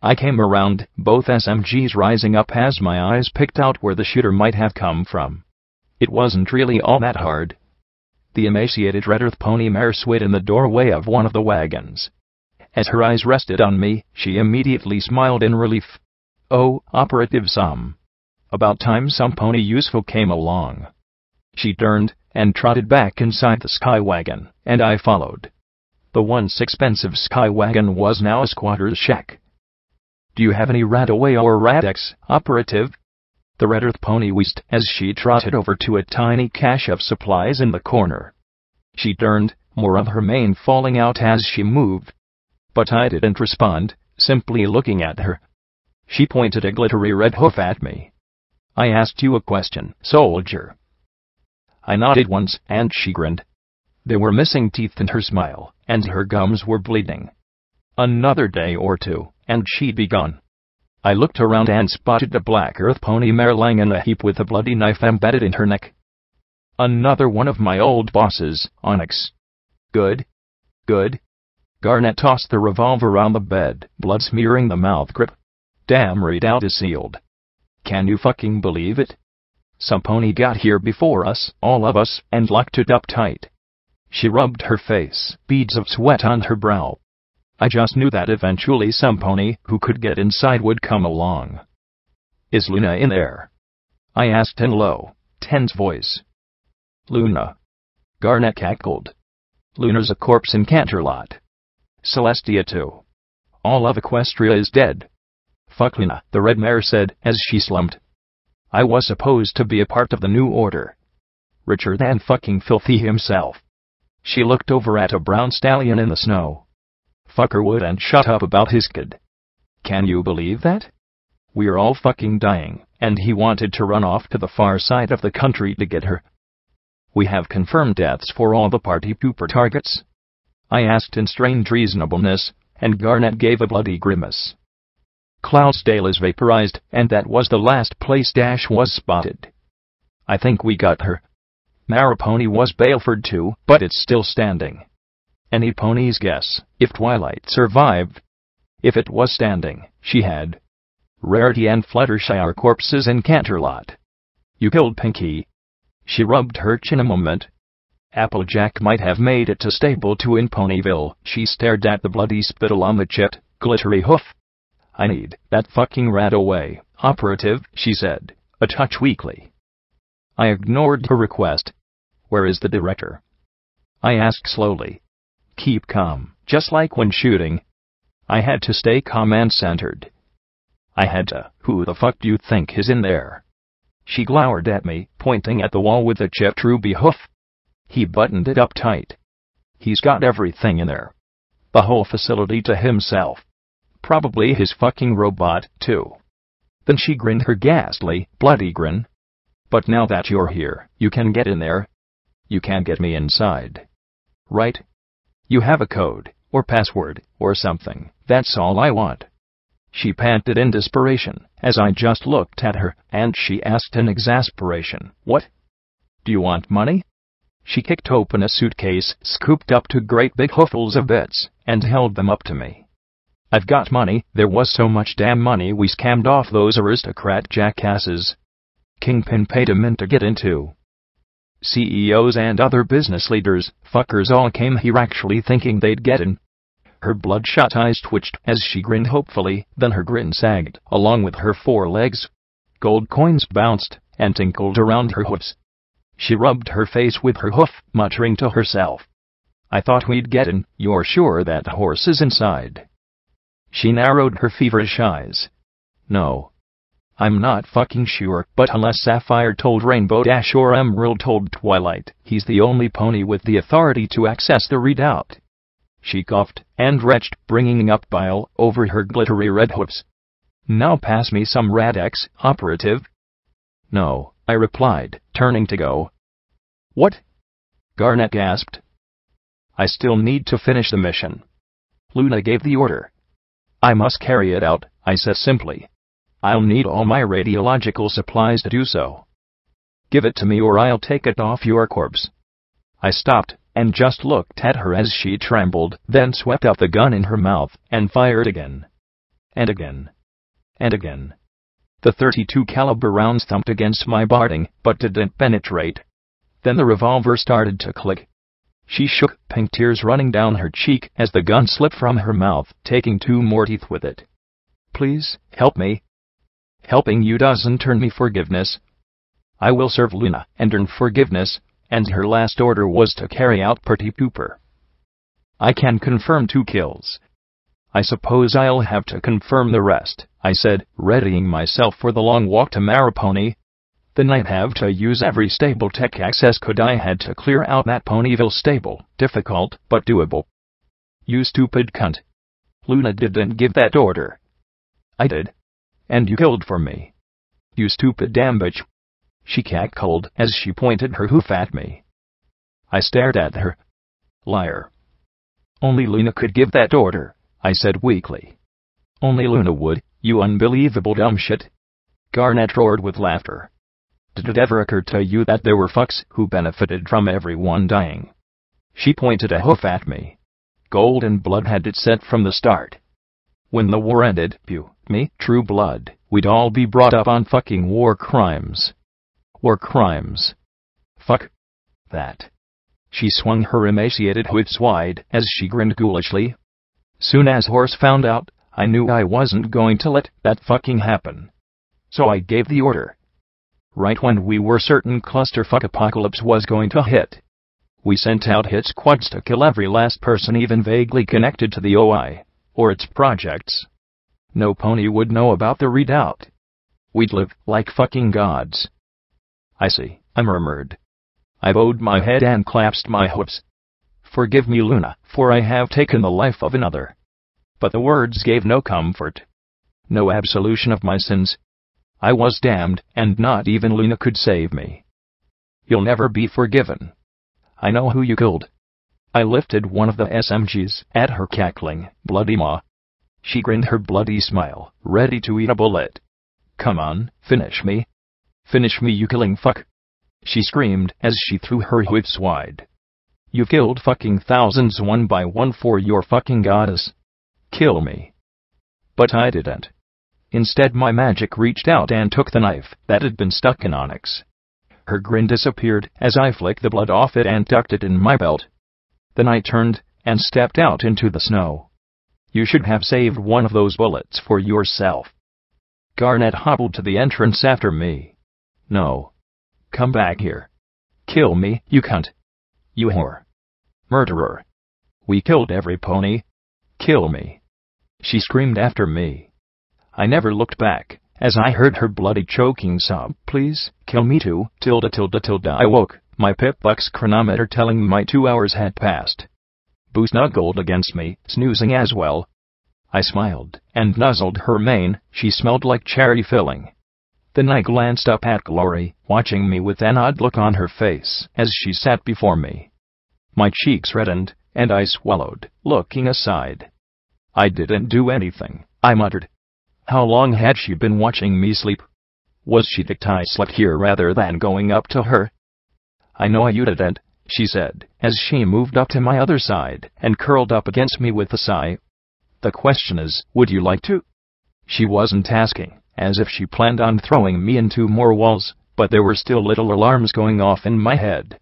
Speaker 1: I came around, both SMGs rising up as my eyes picked out where the shooter might have come from. It wasn't really all that hard. The emaciated red earth pony mare swayed in the doorway of one of the wagons. As her eyes rested on me, she immediately smiled in relief. Oh, Operative Sam. About time some pony useful came along. She turned and trotted back inside the sky wagon, and I followed. The once expensive sky wagon was now a squatter's shack. Do you have any Radaway or Radex, Operative? The red earth pony wheezed as she trotted over to a tiny cache of supplies in the corner. She turned, more of her mane falling out as she moved. But I didn't respond, simply looking at her. She pointed a glittery red hoof at me. I asked you a question, soldier. I nodded once, and she grinned. There were missing teeth in her smile, and her gums were bleeding. Another day or two, and she'd be gone. I looked around and spotted a black earth pony mare lying in a heap with a bloody knife embedded in her neck. Another one of my old bosses, Onyx. Good. Good. Garnet tossed the revolver on the bed, blood smearing the mouth grip. Damn, readout is sealed. Can you fucking believe it? Some pony got here before us, all of us, and locked it up tight. She rubbed her face, beads of sweat on her brow. I just knew that eventually some pony who could get inside would come along. Is Luna in there? I asked in low, tense voice. Luna. Garnet cackled. Luna's a corpse in Canterlot. Celestia too. All of Equestria is dead. Fuck Luna, the red mare said as she slumped. I was supposed to be a part of the new order. Richer than fucking filthy himself. She looked over at a brown stallion in the snow. Fucker wouldn't shut up about his kid. Can you believe that? We're all fucking dying, and he wanted to run off to the far side of the country to get her. We have confirmed deaths for all the party pooper targets? I asked in strange reasonableness, and Garnet gave a bloody grimace. Cloudsdale is vaporized, and that was the last place Dash was spotted. I think we got her. Maripony was Baleford too, but it's still standing. Any pony's guess, if Twilight survived? If it was standing, she had Rarity and Fluttershy corpses in Canterlot. You killed Pinky. She rubbed her chin a moment. Applejack might have made it to stable 2 in Ponyville. She stared at the bloody spittle on the chipped, glittery hoof. I need that fucking rat away, Operative, she said, a touch weakly. I ignored her request. Where is the director? I asked slowly. Keep calm, just like when shooting. I had to stay calm and centered. I had to. Who the fuck do you think is in there? She glowered at me, pointing at the wall with the chipped ruby hoof. He buttoned it up tight. He's got everything in there. The whole facility to himself. Probably his fucking robot, too. Then she grinned her ghastly, bloody grin. But now that you're here, you can get in there. You can get me inside. Right? You have a code, or password, or something. That's all I want." She panted in desperation, as I just looked at her, and she asked in exasperation, "What? Do you want money?" She kicked open a suitcase, scooped up two great big hooffuls of bits, and held them up to me. "I've got money. There was so much damn money we scammed off those aristocrat jackasses. Kingpin paid 'em in to get into. CEOs and other business leaders, fuckers all came here actually thinking they'd get in." Her bloodshot eyes twitched as she grinned hopefully, then her grin sagged, along with her forelegs. Gold coins bounced and tinkled around her hoofs. She rubbed her face with her hoof, muttering to herself, "I thought we'd get in. You're sure that horse is inside?" She narrowed her feverish eyes. "No. I'm not fucking sure, but unless Sapphire told Rainbow Dash or Emerald told Twilight, he's the only pony with the authority to access the readout." She coughed and retched, bringing up bile over her glittery red hoofs. "Now pass me some Radex, operative." "No," I replied, turning to go. "What?" Garnet gasped. "I still need to finish the mission. Luna gave the order." "I must carry it out," I said simply. "I'll need all my radiological supplies to do so. Give it to me or I'll take it off your corpse." I stopped and just looked at her as she trembled, then swept up the gun in her mouth and fired again. And again. And again. The .32 caliber rounds thumped against my barding, but didn't penetrate. Then the revolver started to click. She shook, pink tears running down her cheek as the gun slipped from her mouth, taking two more teeth with it. "Please, help me." "Helping you doesn't earn me forgiveness. I will serve Luna and earn forgiveness," and her last order was to carry out Pretty Pooper. "I can confirm 2 kills. I suppose I'll have to confirm the rest," I said, readying myself for the long walk to Maripony. Then I'd have to use every stable tech access code I had to clear out that Ponyville stable. Difficult, but doable. "You stupid cunt. Luna didn't give that order." "I did. And you killed for me." "You stupid damn bitch." She cackled as she pointed her hoof at me. I stared at her. "Liar." "Only Luna could give that order," I said weakly. "Only Luna would, you unbelievable dumb shit." Garnet roared with laughter. "Did it ever occur to you that there were fucks who benefited from everyone dying?" She pointed a hoof at me. "Gold and blood had it set from the start. When the war ended, me, True Blood, we'd all be brought up on fucking war crimes. War crimes. Fuck that." She swung her emaciated hoofs wide as she grinned ghoulishly. "Soon as Horse found out, I knew I wasn't going to let that fucking happen. So I gave the order. Right when we were certain clusterfuck apocalypse was going to hit. We sent out hit squads to kill every last person even vaguely connected to the OI, or its projects. No pony would know about the readout. We'd live like fucking gods." "I see," I murmured. I bowed my head and clasped my hoofs. "Forgive me, Luna, for I have taken the life of another." But the words gave no comfort. No absolution of my sins. I was damned, and not even Luna could save me. "You'll never be forgiven. I know who you killed." I lifted one of the SMGs at her cackling, bloody maw. She grinned her bloody smile, ready to eat a bullet. "Come on, finish me. Finish me, you killing fuck," she screamed as she threw her hoofs wide. "You've killed fucking thousands one by one for your fucking goddess. Kill me." But I didn't. Instead, my magic reached out and took the knife that had been stuck in Onyx. Her grin disappeared as I flicked the blood off it and tucked it in my belt. Then I turned and stepped out into the snow. "You should have saved one of those bullets for yourself." Garnet hobbled to the entrance after me. "No. Come back here. Kill me, you cunt. You whore. Murderer. We killed every pony. Kill me." She screamed after me. I never looked back, as I heard her bloody choking sob, "Please, kill me too, tilde tilde tilde." I woke, my Pip-Buck's chronometer telling me my 2 hours had passed. Boo snuggled against me, snoozing as well. I smiled, and nuzzled her mane. She smelled like cherry filling. Then I glanced up at Glory, watching me with an odd look on her face as she sat before me. My cheeks reddened, and I swallowed, looking aside. I didn't do anything, I muttered. How long had she been watching me sleep? Was she ticked I slept here rather than going up to her? I know you didn't, she said, as she moved up to my other side and curled up against me with a sigh. The question is, would you like to? She wasn't asking, as if she planned on throwing me into more walls, but there were still little alarms going off in my head.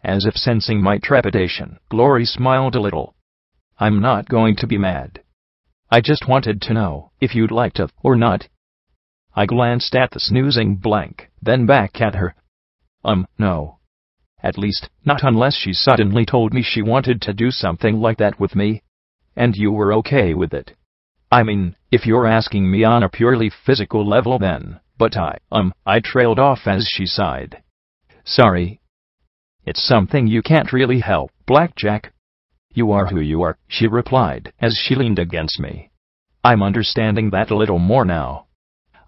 Speaker 1: As if sensing my trepidation, Glory smiled a little. I'm not going to be mad. I just wanted to know if you'd like to or not. I glanced at the snoozing blank, then back at her. No. At least, not unless she suddenly told me she wanted to do something like that with me. And you were okay with it. I mean, if you're asking me on a purely physical level then, but I trailed off as she sighed. Sorry. It's something you can't really help, Blackjack. You are who you are, she replied, as she leaned against me. I'm understanding that a little more now.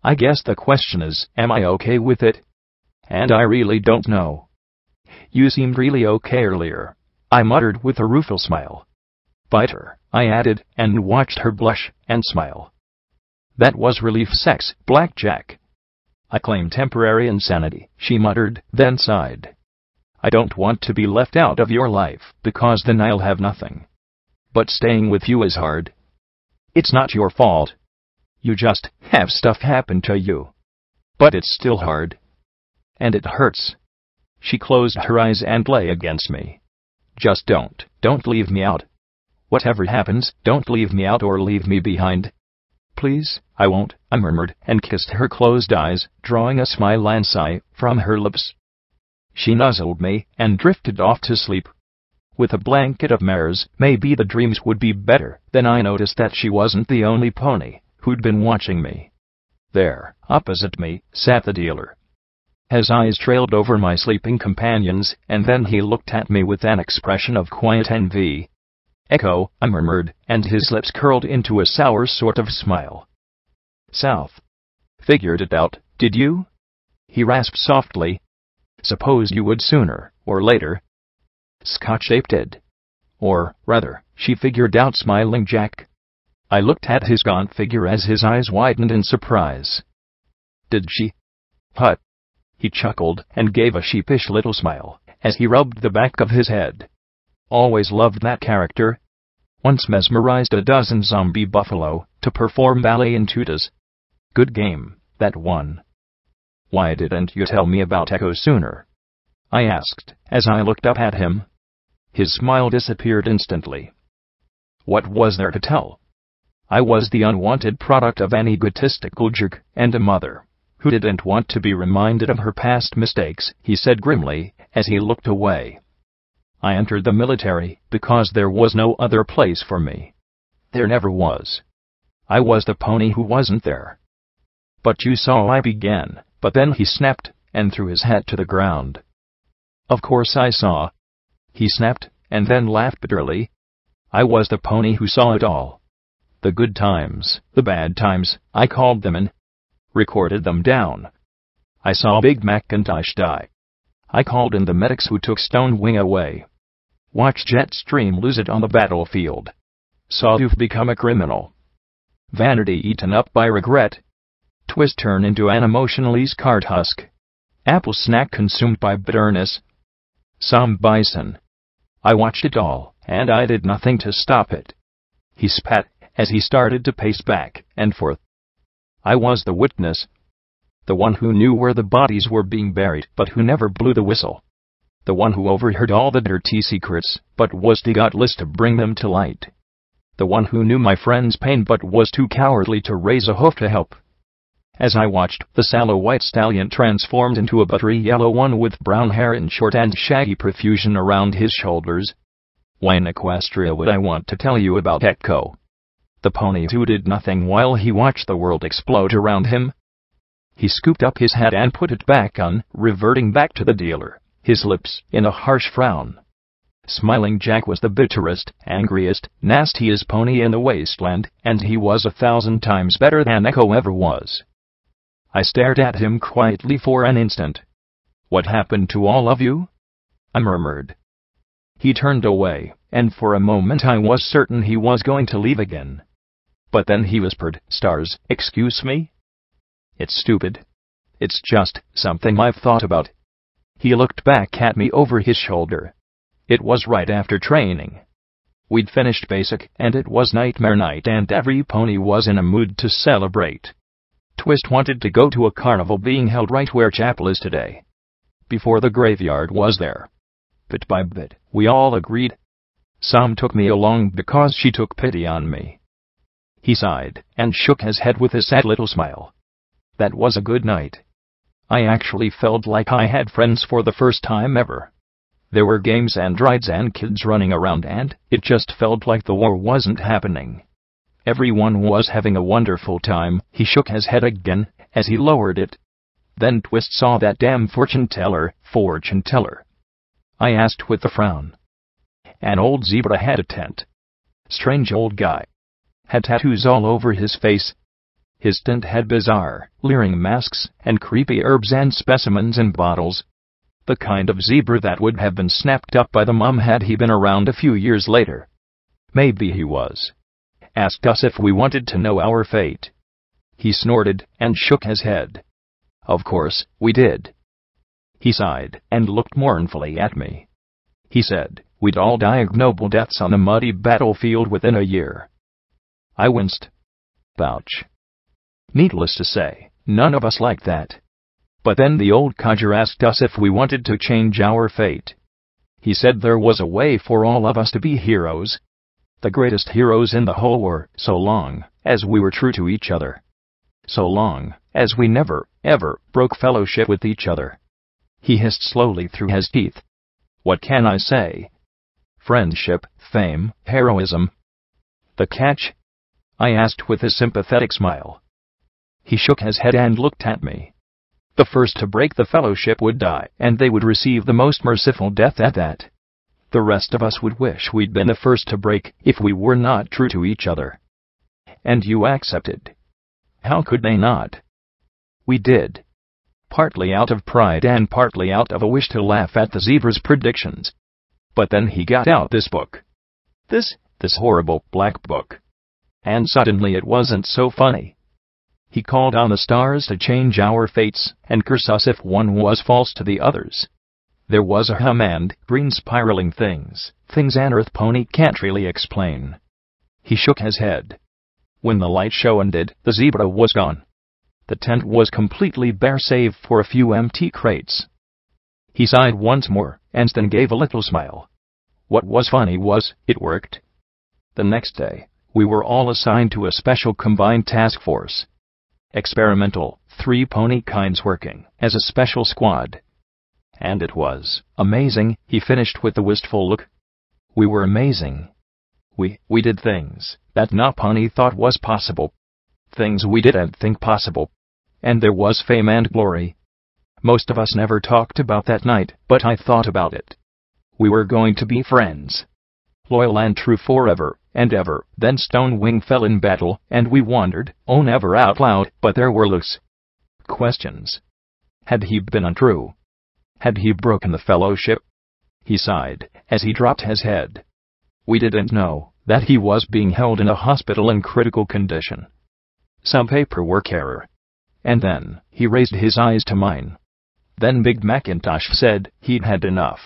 Speaker 1: I guess the question is, am I okay with it? And I really don't know. You seemed really okay earlier, I muttered with a rueful smile. Bite her, I added, and watched her blush and smile. That was relief sex, Blackjack. I claim temporary insanity, she muttered, then sighed. I don't want to be left out of your life, because then I'll have nothing. But staying with you is hard. It's not your fault. You just have stuff happen to you. But it's still hard. And it hurts. She closed her eyes and lay against me. Just don't leave me out. Whatever happens, don't leave me out or leave me behind. Please, I won't, I murmured, and kissed her closed eyes, drawing a smile and sigh from her lips. She nuzzled me and drifted off to sleep. With a blanket of mares, maybe the dreams would be better. Then I noticed that she wasn't the only pony who'd been watching me. There, opposite me, sat the dealer. His eyes trailed over my sleeping companions, and then he looked at me with an expression of quiet envy. Echo, I murmured, and his lips curled into a sour sort of smile. South. Figured it out, did you? He rasped softly. Suppose you would sooner, or later. Scotch-Ape did. Or, rather, she figured out, smiling Jack. I looked at his gaunt figure as his eyes widened in surprise. Did she? Hut. He chuckled and gave a sheepish little smile as he rubbed the back of his head. Always loved that character. Once mesmerized a dozen zombie buffalo to perform ballet in tutas. Good game, that one. Why didn't you tell me about Echo sooner? I asked, as I looked up at him. His smile disappeared instantly. What was there to tell? I was the unwanted product of an egotistical jerk and a mother who didn't want to be reminded of her past mistakes, he said grimly, as he looked away. I entered the military because there was no other place for me. There never was. I was the pony who wasn't there. But you saw, I began, but then he snapped and threw his hat to the ground. Of course I saw. He snapped and then laughed bitterly. I was the pony who saw it all. The good times, the bad times, I called them and recorded them down. I saw Big Macintosh die. I called in the medics who took Stonewing away. Watched Jetstream lose it on the battlefield. Saw Doof become a criminal. Vanity eaten up by regret. Twist turn into an emotionally scarred husk. Apple snack consumed by bitterness. Some bison. I watched it all, and I did nothing to stop it. He spat as he started to pace back and forth. I was the witness. The one who knew where the bodies were being buried, but who never blew the whistle. The one who overheard all the dirty secrets, but was too godless to bring them to light. The one who knew my friend's pain but was too cowardly to raise a hoof to help. As I watched, the sallow white stallion transformed into a buttery yellow one with brown hair and short and shaggy profusion around his shoulders. Why in Equestria would I want to tell you about Echo? The pony who did nothing while he watched the world explode around him? He scooped up his hat and put it back on, reverting back to the dealer, his lips in a harsh frown. Smiling Jack was the bitterest, angriest, nastiest pony in the Wasteland, and he was 1,000 times better than Echo ever was. I stared at him quietly for an instant. What happened to all of you? I murmured. He turned away, and for a moment I was certain he was going to leave again. But then he whispered, "Stars, excuse me? It's stupid. It's just something I've thought about." He looked back at me over his shoulder. It was right after training. We'd finished basic, and it was nightmare night, and every pony was in a mood to celebrate. Twist wanted to go to a carnival being held right where chapel is today. Before the graveyard was there. Bit by bit, we all agreed. Sam took me along because she took pity on me. He sighed and shook his head with a sad little smile. That was a good night. I actually felt like I had friends for the first time ever. There were games and rides and kids running around, and it just felt like the war wasn't happening. Everyone was having a wonderful time. He shook his head again as he lowered it. Then Twist saw that damn fortune teller. I asked with a frown. An old zebra had a tent. Strange old guy. Had tattoos all over his face. His tent had bizarre, leering masks and creepy herbs and specimens in bottles. The kind of zebra that would have been snapped up by the mom had he been around a few years later. Maybe he was. Asked us if we wanted to know our fate. He snorted and shook his head. Of course, we did. He sighed and looked mournfully at me. He said, we'd all die ignoble deaths on the muddy battlefield within a year. I winced. Ouch. Needless to say, none of us liked that. But then the old codger asked us if we wanted to change our fate. He said there was a way for all of us to be heroes. The greatest heroes in the whole war, so long as we were true to each other. So long as we never, ever broke fellowship with each other. He hissed slowly through his teeth. What can I say? Friendship, fame, heroism. The catch? I asked with a sympathetic smile. He shook his head and looked at me. The first to break the fellowship would die, and they would receive the most merciful death at that. The rest of us would wish we'd been the first to break if we were not true to each other. And you accepted. How could they not? We did. Partly out of pride and partly out of a wish to laugh at the zebra's predictions. But then he got out this book. This horrible black book. And suddenly it wasn't so funny. He called on the stars to change our fates and curse us if one was false to the others. There was a hum and green spiraling things an earth pony can't really explain. He shook his head. When the light show ended, the zebra was gone. The tent was completely bare save for a few empty crates. He sighed once more and then gave a little smile. What was funny was, it worked. The next day, we were all assigned to a special combined task force. Experimental, 3 ponykinds working as a special squad. And it was amazing, he finished with a wistful look. We were amazing. We did things that no pony thought was possible. Things we didn't think possible. And there was fame and glory. Most of us never talked about that night, but I thought about it. We were going to be friends. Loyal and true forever and ever. Then Stonewing fell in battle, and we wondered, oh never out loud, but there were loose questions. Had he been untrue? Had he broken the fellowship? He sighed as he dropped his head. We didn't know that he was being held in a hospital in critical condition. Some paperwork error. And then he raised his eyes to mine. Then Big Macintosh said he'd had enough.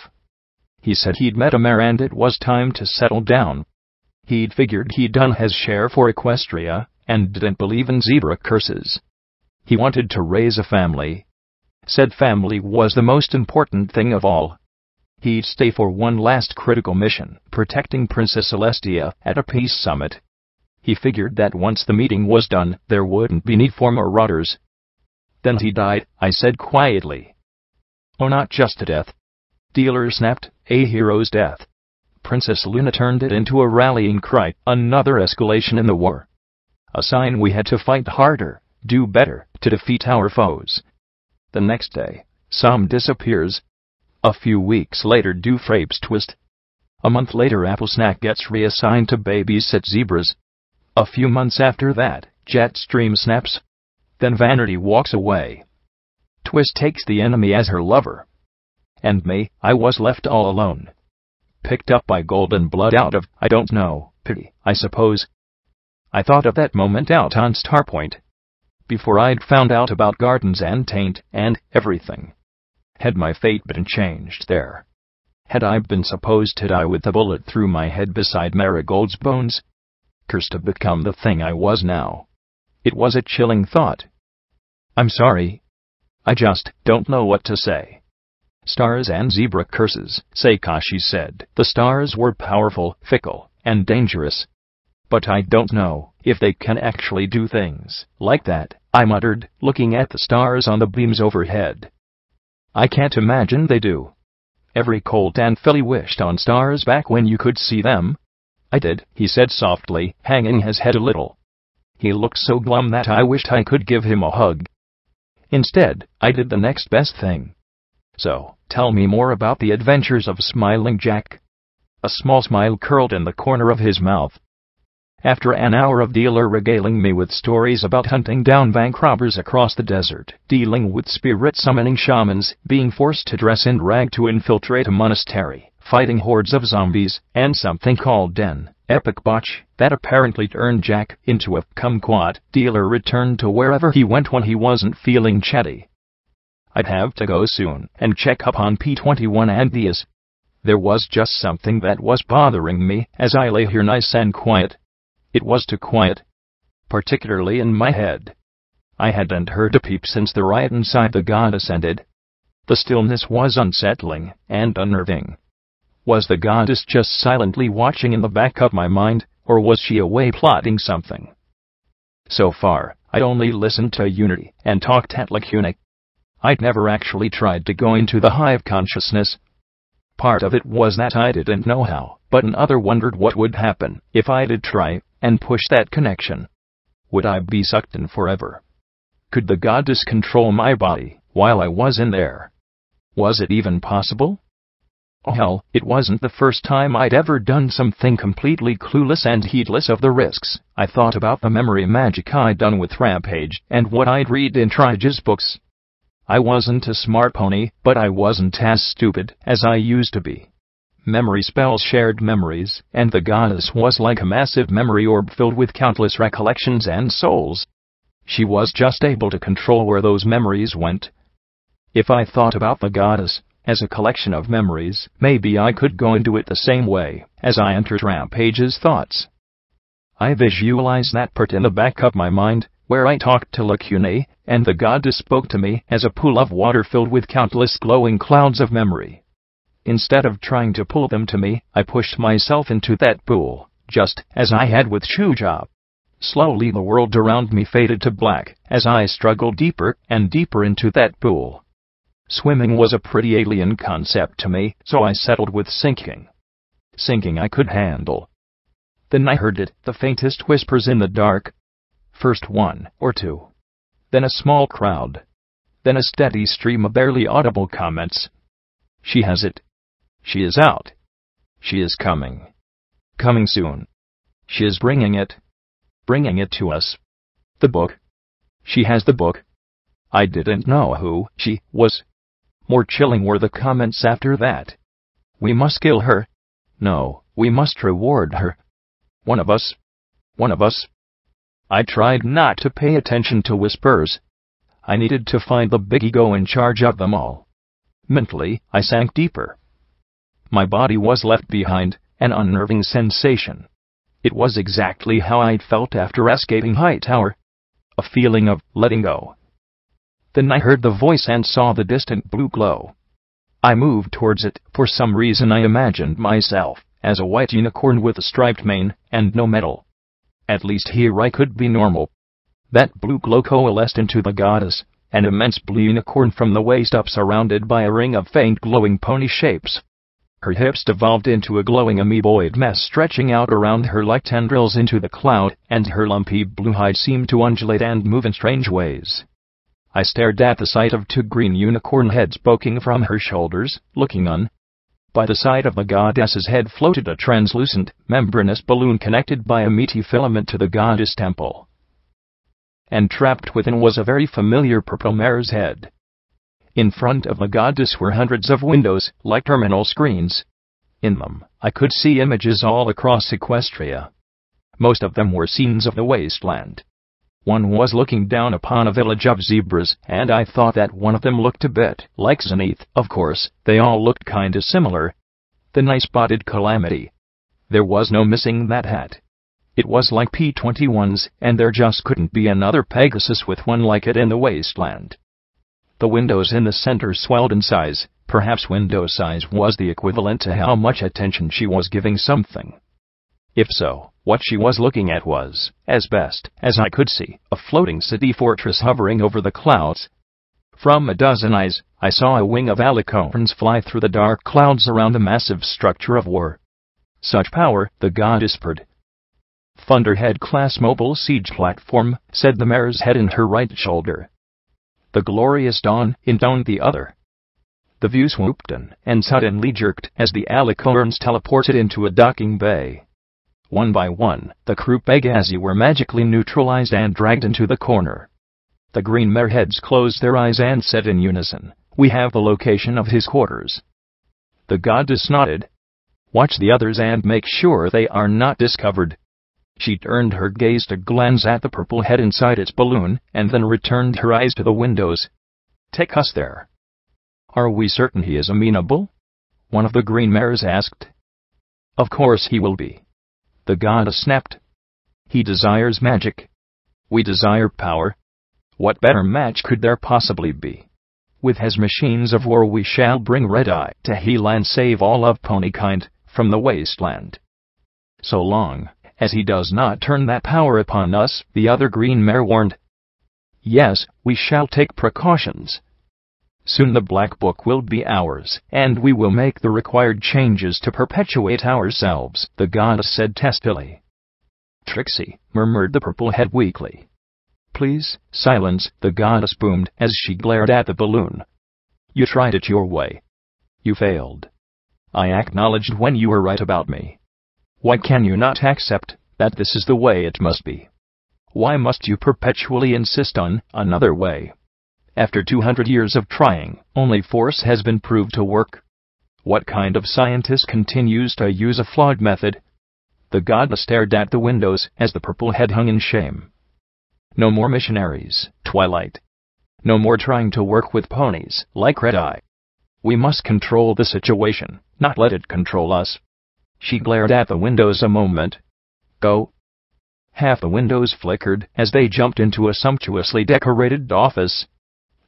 Speaker 1: He said he'd met a mare and it was time to settle down. He'd figured he'd done his share for Equestria, and didn't believe in zebra curses. He wanted to raise a family. Said family was the most important thing of all. He'd stay for one last critical mission, protecting Princess Celestia at a peace summit. He figured that once the meeting was done, there wouldn't be need for marauders. Then he died, I said quietly. Oh, not just to death. Dealer snapped, a hero's death. Princess Luna turned it into a rallying cry, another escalation in the war. A sign we had to fight harder, do better, to defeat our foes. The next day, Sam disappears. A few weeks later, Dufrape's Twist. A month later, Applesnack gets reassigned to babysit zebras. A few months after that, Jetstream snaps. Then Vanity walks away. Twist takes the enemy as her lover. And me, I was left all alone. picked up by golden blood out of, I don't know, pity, I suppose. I thought of that moment out on Starpoint, before I'd found out about gardens and taint and everything. Had my fate been changed there? Had I been supposed to die with a bullet through my head beside Marigold's bones? Cursed to become the thing I was now. It was a chilling thought. I'm sorry. I just don't know what to say. Stars and zebra curses, Seikashi said. The stars were powerful, fickle, and dangerous. But I don't know if they can actually do things like that, I muttered, looking at the stars on the beams overhead. I can't imagine they do. Every colt and filly wished on stars back when you could see them. I did, he said softly, hanging his head a little. He looked so glum that I wished I could give him a hug. Instead, I did the next best thing. So, tell me more about the adventures of Smiling Jack. A small smile curled in the corner of his mouth. After an hour of dealer regaling me with stories about hunting down bank robbers across the desert, dealing with spirit-summoning shamans, being forced to dress in rag to infiltrate a monastery, fighting hordes of zombies, and something called Den, epic botch, that apparently turned Jack into a kumquat, dealer returned to wherever he went when he wasn't feeling chatty. I'd have to go soon and check up on P21 and Diaz. There was just something that was bothering me as I lay here nice and quiet. It was too quiet, particularly in my head. I hadn't heard a peep since the riot inside the goddess ended. The stillness was unsettling and unnerving. Was the goddess just silently watching in the back of my mind, or was she away plotting something? So far, I'd only listened to Unity and talked at Lacunic. I'd never actually tried to go into the hive consciousness. Part of it was that I didn't know how, but another wondered what would happen if I did try and push that connection. Would I be sucked in forever? Could the goddess control my body while I was in there? Was it even possible? Oh hell, it wasn't the first time I'd ever done something completely clueless and heedless of the risks. I thought about the memory magic I'd done with Rampage and what I'd read in Trige's books. I wasn't a smart pony, but I wasn't as stupid as I used to be. Memory spells shared memories, and the goddess was like a massive memory orb filled with countless recollections and souls. She was just able to control where those memories went. If I thought about the goddess as a collection of memories, maybe I could go into it the same way as I entered Rampage's thoughts. I visualized that part in the back of my mind, where I talked to Lacune, and the goddess spoke to me as a pool of water filled with countless glowing clouds of memory. Instead of trying to pull them to me, I pushed myself into that pool, just as I had with Shuja. Slowly the world around me faded to black as I struggled deeper and deeper into that pool. Swimming was a pretty alien concept to me, so I settled with sinking. Sinking I could handle. Then I heard it, the faintest whispers in the dark. First one or two. Then a small crowd. Then a steady stream of barely audible comments. She has it. She is out. She is coming. Coming soon. She is bringing it. Bringing it to us. The book. She has the book. I didn't know who she was. More chilling were the comments after that. We must kill her. No, we must reward her. One of us. One of us. I tried not to pay attention to whispers. I needed to find the big ego in charge of them all. Mentally, I sank deeper. My body was left behind, an unnerving sensation. It was exactly how I'd felt after escaping Hightower. A feeling of letting go. Then I heard the voice and saw the distant blue glow. I moved towards it. For some reason I imagined myself as a white unicorn with a striped mane and no metal. At least here I could be normal. That blue glow coalesced into the goddess, an immense blue unicorn from the waist up surrounded by a ring of faint glowing pony shapes. Her hips devolved into a glowing amoeboid mess stretching out around her like tendrils into the cloud, and her lumpy blue hide seemed to undulate and move in strange ways. I stared at the sight of two green unicorn heads poking from her shoulders, looking on. By the side of the goddess's head floated a translucent, membranous balloon connected by a meaty filament to the goddess temple. And trapped within was a very familiar purple mare's head. In front of the goddess were hundreds of windows, like terminal screens. In them, I could see images all across Equestria. Most of them were scenes of the Wasteland. One was looking down upon a village of zebras, and I thought that one of them looked a bit like Zenith. Of course, they all looked kinda similar. Then I spotted Calamity. There was no missing that hat. It was like P-21's, and there just couldn't be another Pegasus with one like it in the Wasteland. The windows in the center swelled in size. Perhaps window size was the equivalent to how much attention she was giving something. If so, what she was looking at was, as best as I could see, a floating city fortress hovering over the clouds. From a dozen eyes, I saw a wing of alicorns fly through the dark clouds around the massive structure of war. Such power, the goddess purred. Thunderhead-class mobile siege platform, said the mare's head in her right shoulder. The glorious dawn, intoned the other. The view swooped in and suddenly jerked as the alicorns teleported into a docking bay. One by one, the crew Pegasi were magically neutralized and dragged into the corner. The green mare heads closed their eyes and said in unison, "We have the location of his quarters." The goddess nodded. "Watch the others and make sure they are not discovered." She turned her gaze to glance at the purple head inside its balloon, and then returned her eyes to the windows. "Take us there." "Are we certain he is amenable?" one of the green mares asked. "Of course he will be." The goddess snapped. "He desires magic. We desire power. What better match could there possibly be? With his machines of war we shall bring Red-Eye to heal and save all of ponykind from the Wasteland. So long as he does not turn that power upon us," the other green mare warned. "Yes, we shall take precautions. Soon the Black Book will be ours, and we will make the required changes to perpetuate ourselves," the goddess said testily. "Trixie," murmured the purple head weakly. "Please, silence," the goddess boomed as she glared at the balloon. "You tried it your way. You failed. I acknowledged when you were right about me. Why can you not accept that this is the way it must be? Why must you perpetually insist on another way? After 200 years of trying, only force has been proved to work. What kind of scientist continues to use a flawed method?" The goddess stared at the windows as the purple head hung in shame. "No more missionaries, Twilight. No more trying to work with ponies like Red-Eye. We must control the situation, not let it control us." She glared at the windows a moment. "Go." Half the windows flickered as they jumped into a sumptuously decorated office.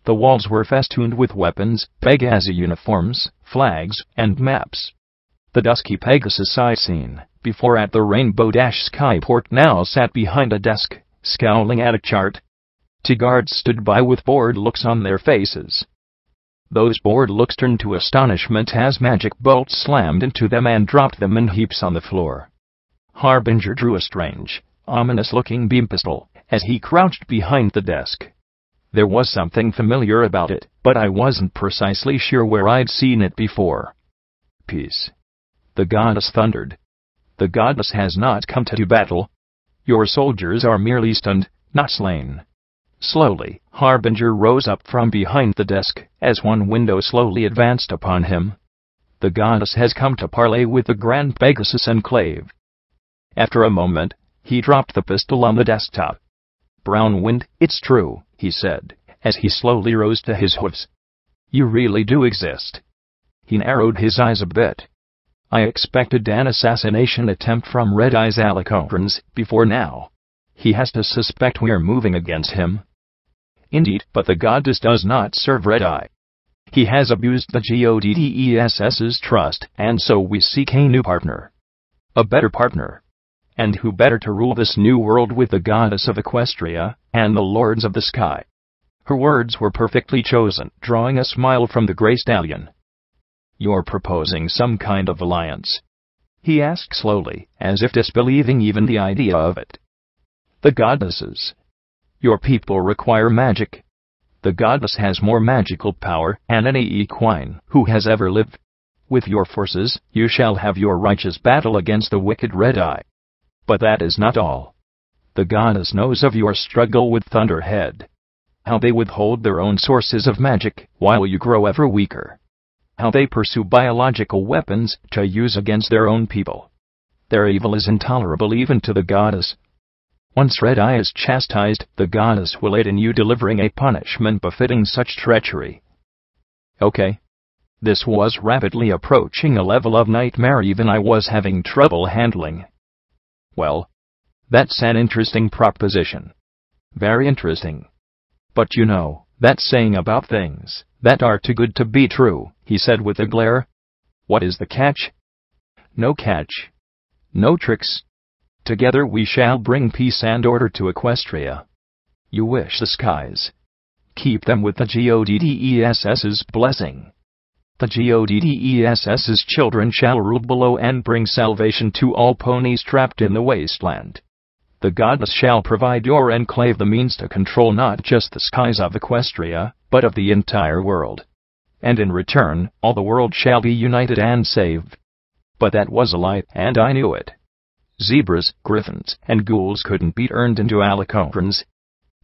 Speaker 1: The walls were festooned with weapons, Pegasi uniforms, flags, and maps. The dusky Pegasus sightseeing before at the Rainbow Dash Skyport now sat behind a desk, scowling at a chart. Two guards stood by with bored looks on their faces. Those bored looks turned to astonishment as magic bolts slammed into them and dropped them in heaps on the floor. Harbinger drew a strange, ominous-looking beam pistol as he crouched behind the desk. There was something familiar about it, but I wasn't precisely sure where I'd seen it before. "Peace," the goddess thundered. "The goddess has not come to do battle. Your soldiers are merely stunned, not slain." Slowly, Harbinger rose up from behind the desk as one window slowly advanced upon him. "The goddess has come to parley with the Grand Pegasus Enclave." After a moment, he dropped the pistol on the desktop. "Brown Wind, it's true," he said, as he slowly rose to his hoofs. "You really do exist." He narrowed his eyes a bit. "I expected an assassination attempt from Red-Eye's alicorns before now. He has to suspect we're moving against him." "Indeed, but the goddess does not serve Red-Eye. He has abused the GODDESS's trust, and so we seek a new partner. A better partner. And who better to rule this new world with the goddess of Equestria and the lords of the sky?" Her words were perfectly chosen, drawing a smile from the gray stallion. "You're proposing some kind of alliance?" he asked slowly, as if disbelieving even the idea of it. "The goddesses. Your people require magic. The goddess has more magical power than any equine who has ever lived. With your forces, you shall have your righteous battle against the wicked Red-Eye. But that is not all. The goddess knows of your struggle with Thunderhead. How they withhold their own sources of magic while you grow ever weaker. How they pursue biological weapons to use against their own people. Their evil is intolerable even to the goddess. Once Red Eye is chastised, the goddess will aid in you delivering a punishment befitting such treachery. Okay. This was rapidly approaching a level of nightmare even I was having trouble handling. Well, that's an interesting proposition. Very interesting. But you know, that saying about things that are too good to be true, he said with a glare. What is the catch? No catch. No tricks. Together we shall bring peace and order to Equestria. You wish the skies. Keep them with the Goddess's blessing. The Goddess's children shall rule below and bring salvation to all ponies trapped in the wasteland. The goddess shall provide your enclave the means to control not just the skies of Equestria, but of the entire world. And in return, all the world shall be united and saved. But that was a lie, and I knew it. Zebras, griffins, and ghouls couldn't be turned into alicorns.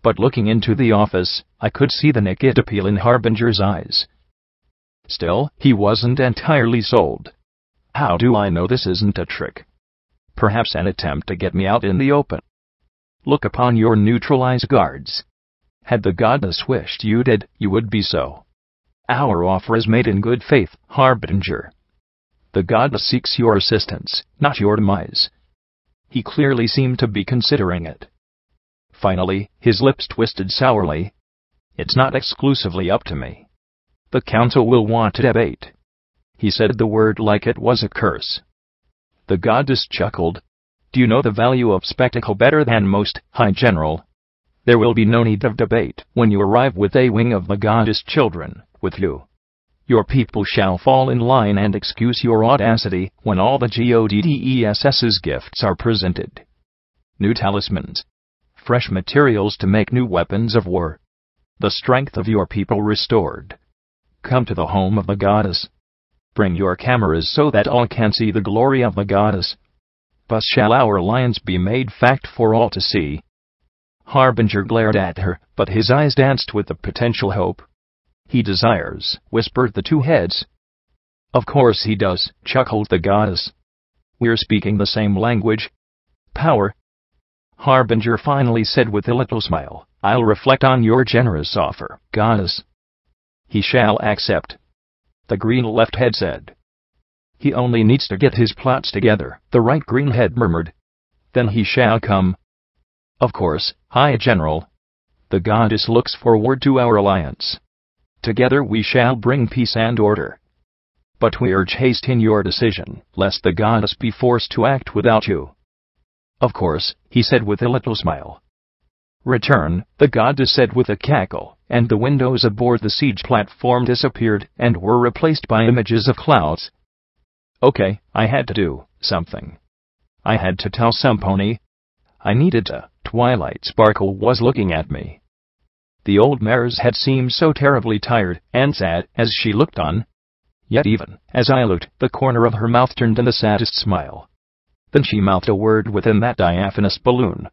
Speaker 1: But looking into the office, I could see the naked appeal in Harbinger's eyes. Still, he wasn't entirely sold. How do I know this isn't a trick? Perhaps an attempt to get me out in the open. Look upon your neutralized guards. Had the goddess wished you did, you would be so. Our offer is made in good faith, Harbinger. The goddess seeks your assistance, not your demise. He clearly seemed to be considering it. Finally, his lips twisted sourly. It's not exclusively up to me. The council will want to debate. He said the word like it was a curse. The goddess chuckled. Do you know the value of spectacle better than most, High General? There will be no need of debate when you arrive with a wing of the goddess children with you. Your people shall fall in line and excuse your audacity when all the Goddess's gifts are presented. New talismans. Fresh materials to make new weapons of war. The strength of your people restored. Come to the home of the goddess. Bring your cameras so that all can see the glory of the goddess. Thus shall our alliance be made fact for all to see. Harbinger glared at her, but his eyes danced with the potential hope. He desires, whispered the two heads. Of course he does, chuckled the goddess. We're speaking the same language. Power. Harbinger finally said with a little smile, I'll reflect on your generous offer, goddess. He shall accept. The green left head said. He only needs to get his plots together, the right green head murmured. Then he shall come. Of course, High General. The goddess looks forward to our alliance. Together we shall bring peace and order. But we urge haste in your decision, lest the goddess be forced to act without you. Of course, he said with a little smile. Return, the goddess said with a cackle, and the windows aboard the siege platform disappeared and were replaced by images of clouds. Okay, I had to do something. I had to tell some pony. I needed to. Twilight Sparkle was looking at me. The old mare's head seemed so terribly tired and sad as she looked on. Yet even as I looked, the corner of her mouth turned in the saddest smile. Then she mouthed a word within that diaphanous balloon.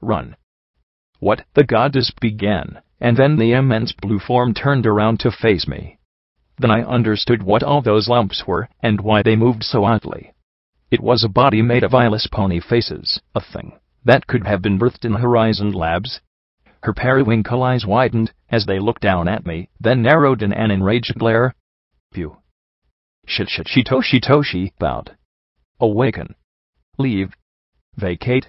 Speaker 1: Run. What? The goddess began, and then the immense blue form turned around to face me. Then I understood what all those lumps were, and why they moved so oddly. It was a body made of eyeless pony faces, a thing that could have been birthed in Horizon Labs. Her periwinkle eyes widened as they looked down at me, then narrowed in an enraged glare. Phew. Shitoshi bowed. Awaken. Leave. Vacate.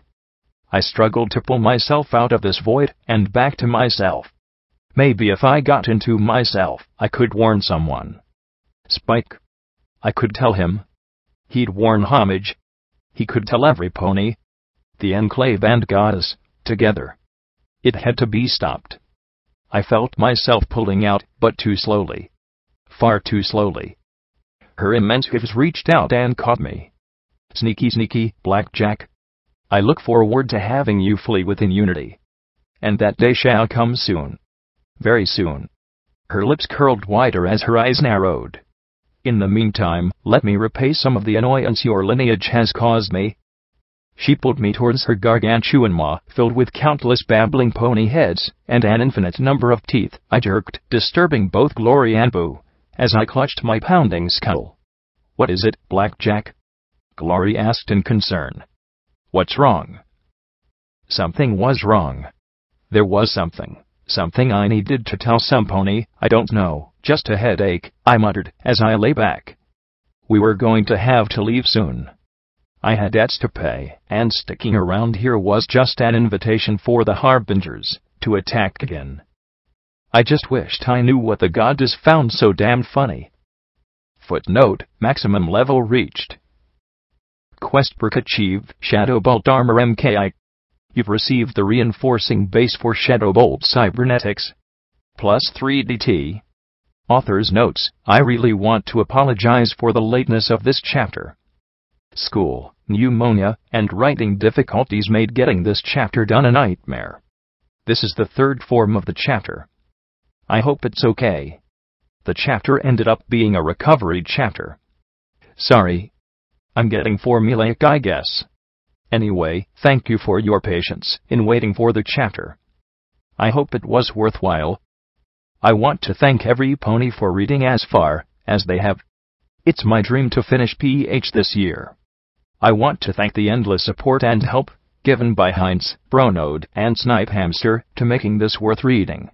Speaker 1: I struggled to pull myself out of this void and back to myself. Maybe if I got into myself, I could warn someone. Spike. I could tell him. He'd warn Homage. He could tell every pony. The Enclave and Goddess, together. It had to be stopped. I felt myself pulling out, but too slowly. Far too slowly. Her immense hooves reached out and caught me. Sneaky, Blackjack. I look forward to having you flee within unity. And that day shall come soon. Very soon. Her lips curled wider as her eyes narrowed. In the meantime, let me repay some of the annoyance your lineage has caused me. She pulled me towards her gargantuan maw, filled with countless babbling pony heads, and an infinite number of teeth. I jerked, disturbing both Glory and Boo, as I clutched my pounding skull. "What is it, Blackjack?" Glory asked in concern. "What's wrong?" Something was wrong. There was something I needed to tell some pony. "I don't know, just a headache," I muttered as I lay back. We were going to have to leave soon. I had debts to pay, and sticking around here was just an invitation for the Harbingers to attack again. I just wished I knew what the goddess found so damn funny. Footnote: maximum level reached. Quest perk achieved, Shadow Bolt Armor MKI. You've received the reinforcing base for Shadow Bolt Cybernetics. Plus 3DT. Author's notes: I really want to apologize for the lateness of this chapter. School, pneumonia, and writing difficulties made getting this chapter done a nightmare. This is the third form of the chapter. I hope it's okay. The chapter ended up being a recovery chapter. Sorry. I'm getting formulaic, I guess. Anyway, thank you for your patience in waiting for the chapter. I hope it was worthwhile. I want to thank every pony for reading as far as they have. It's my dream to finish PH this year. I want to thank the endless support and help given by Heinz, Bronode, and Snipe Hamster to making this worth reading.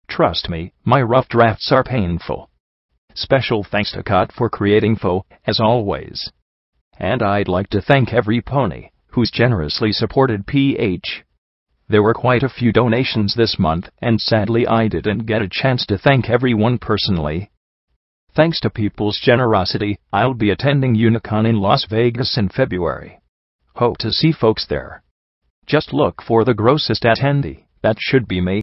Speaker 1: Trust me, my rough drafts are painful. Special thanks to Cot for creating fore, as always. And I'd like to thank every pony who's generously supported PH. There were quite a few donations this month, and sadly I didn't get a chance to thank everyone personally. Thanks to people's generosity, I'll be attending Unicon in Las Vegas in February. Hope to see folks there. Just look for the grossest attendee. That should be me.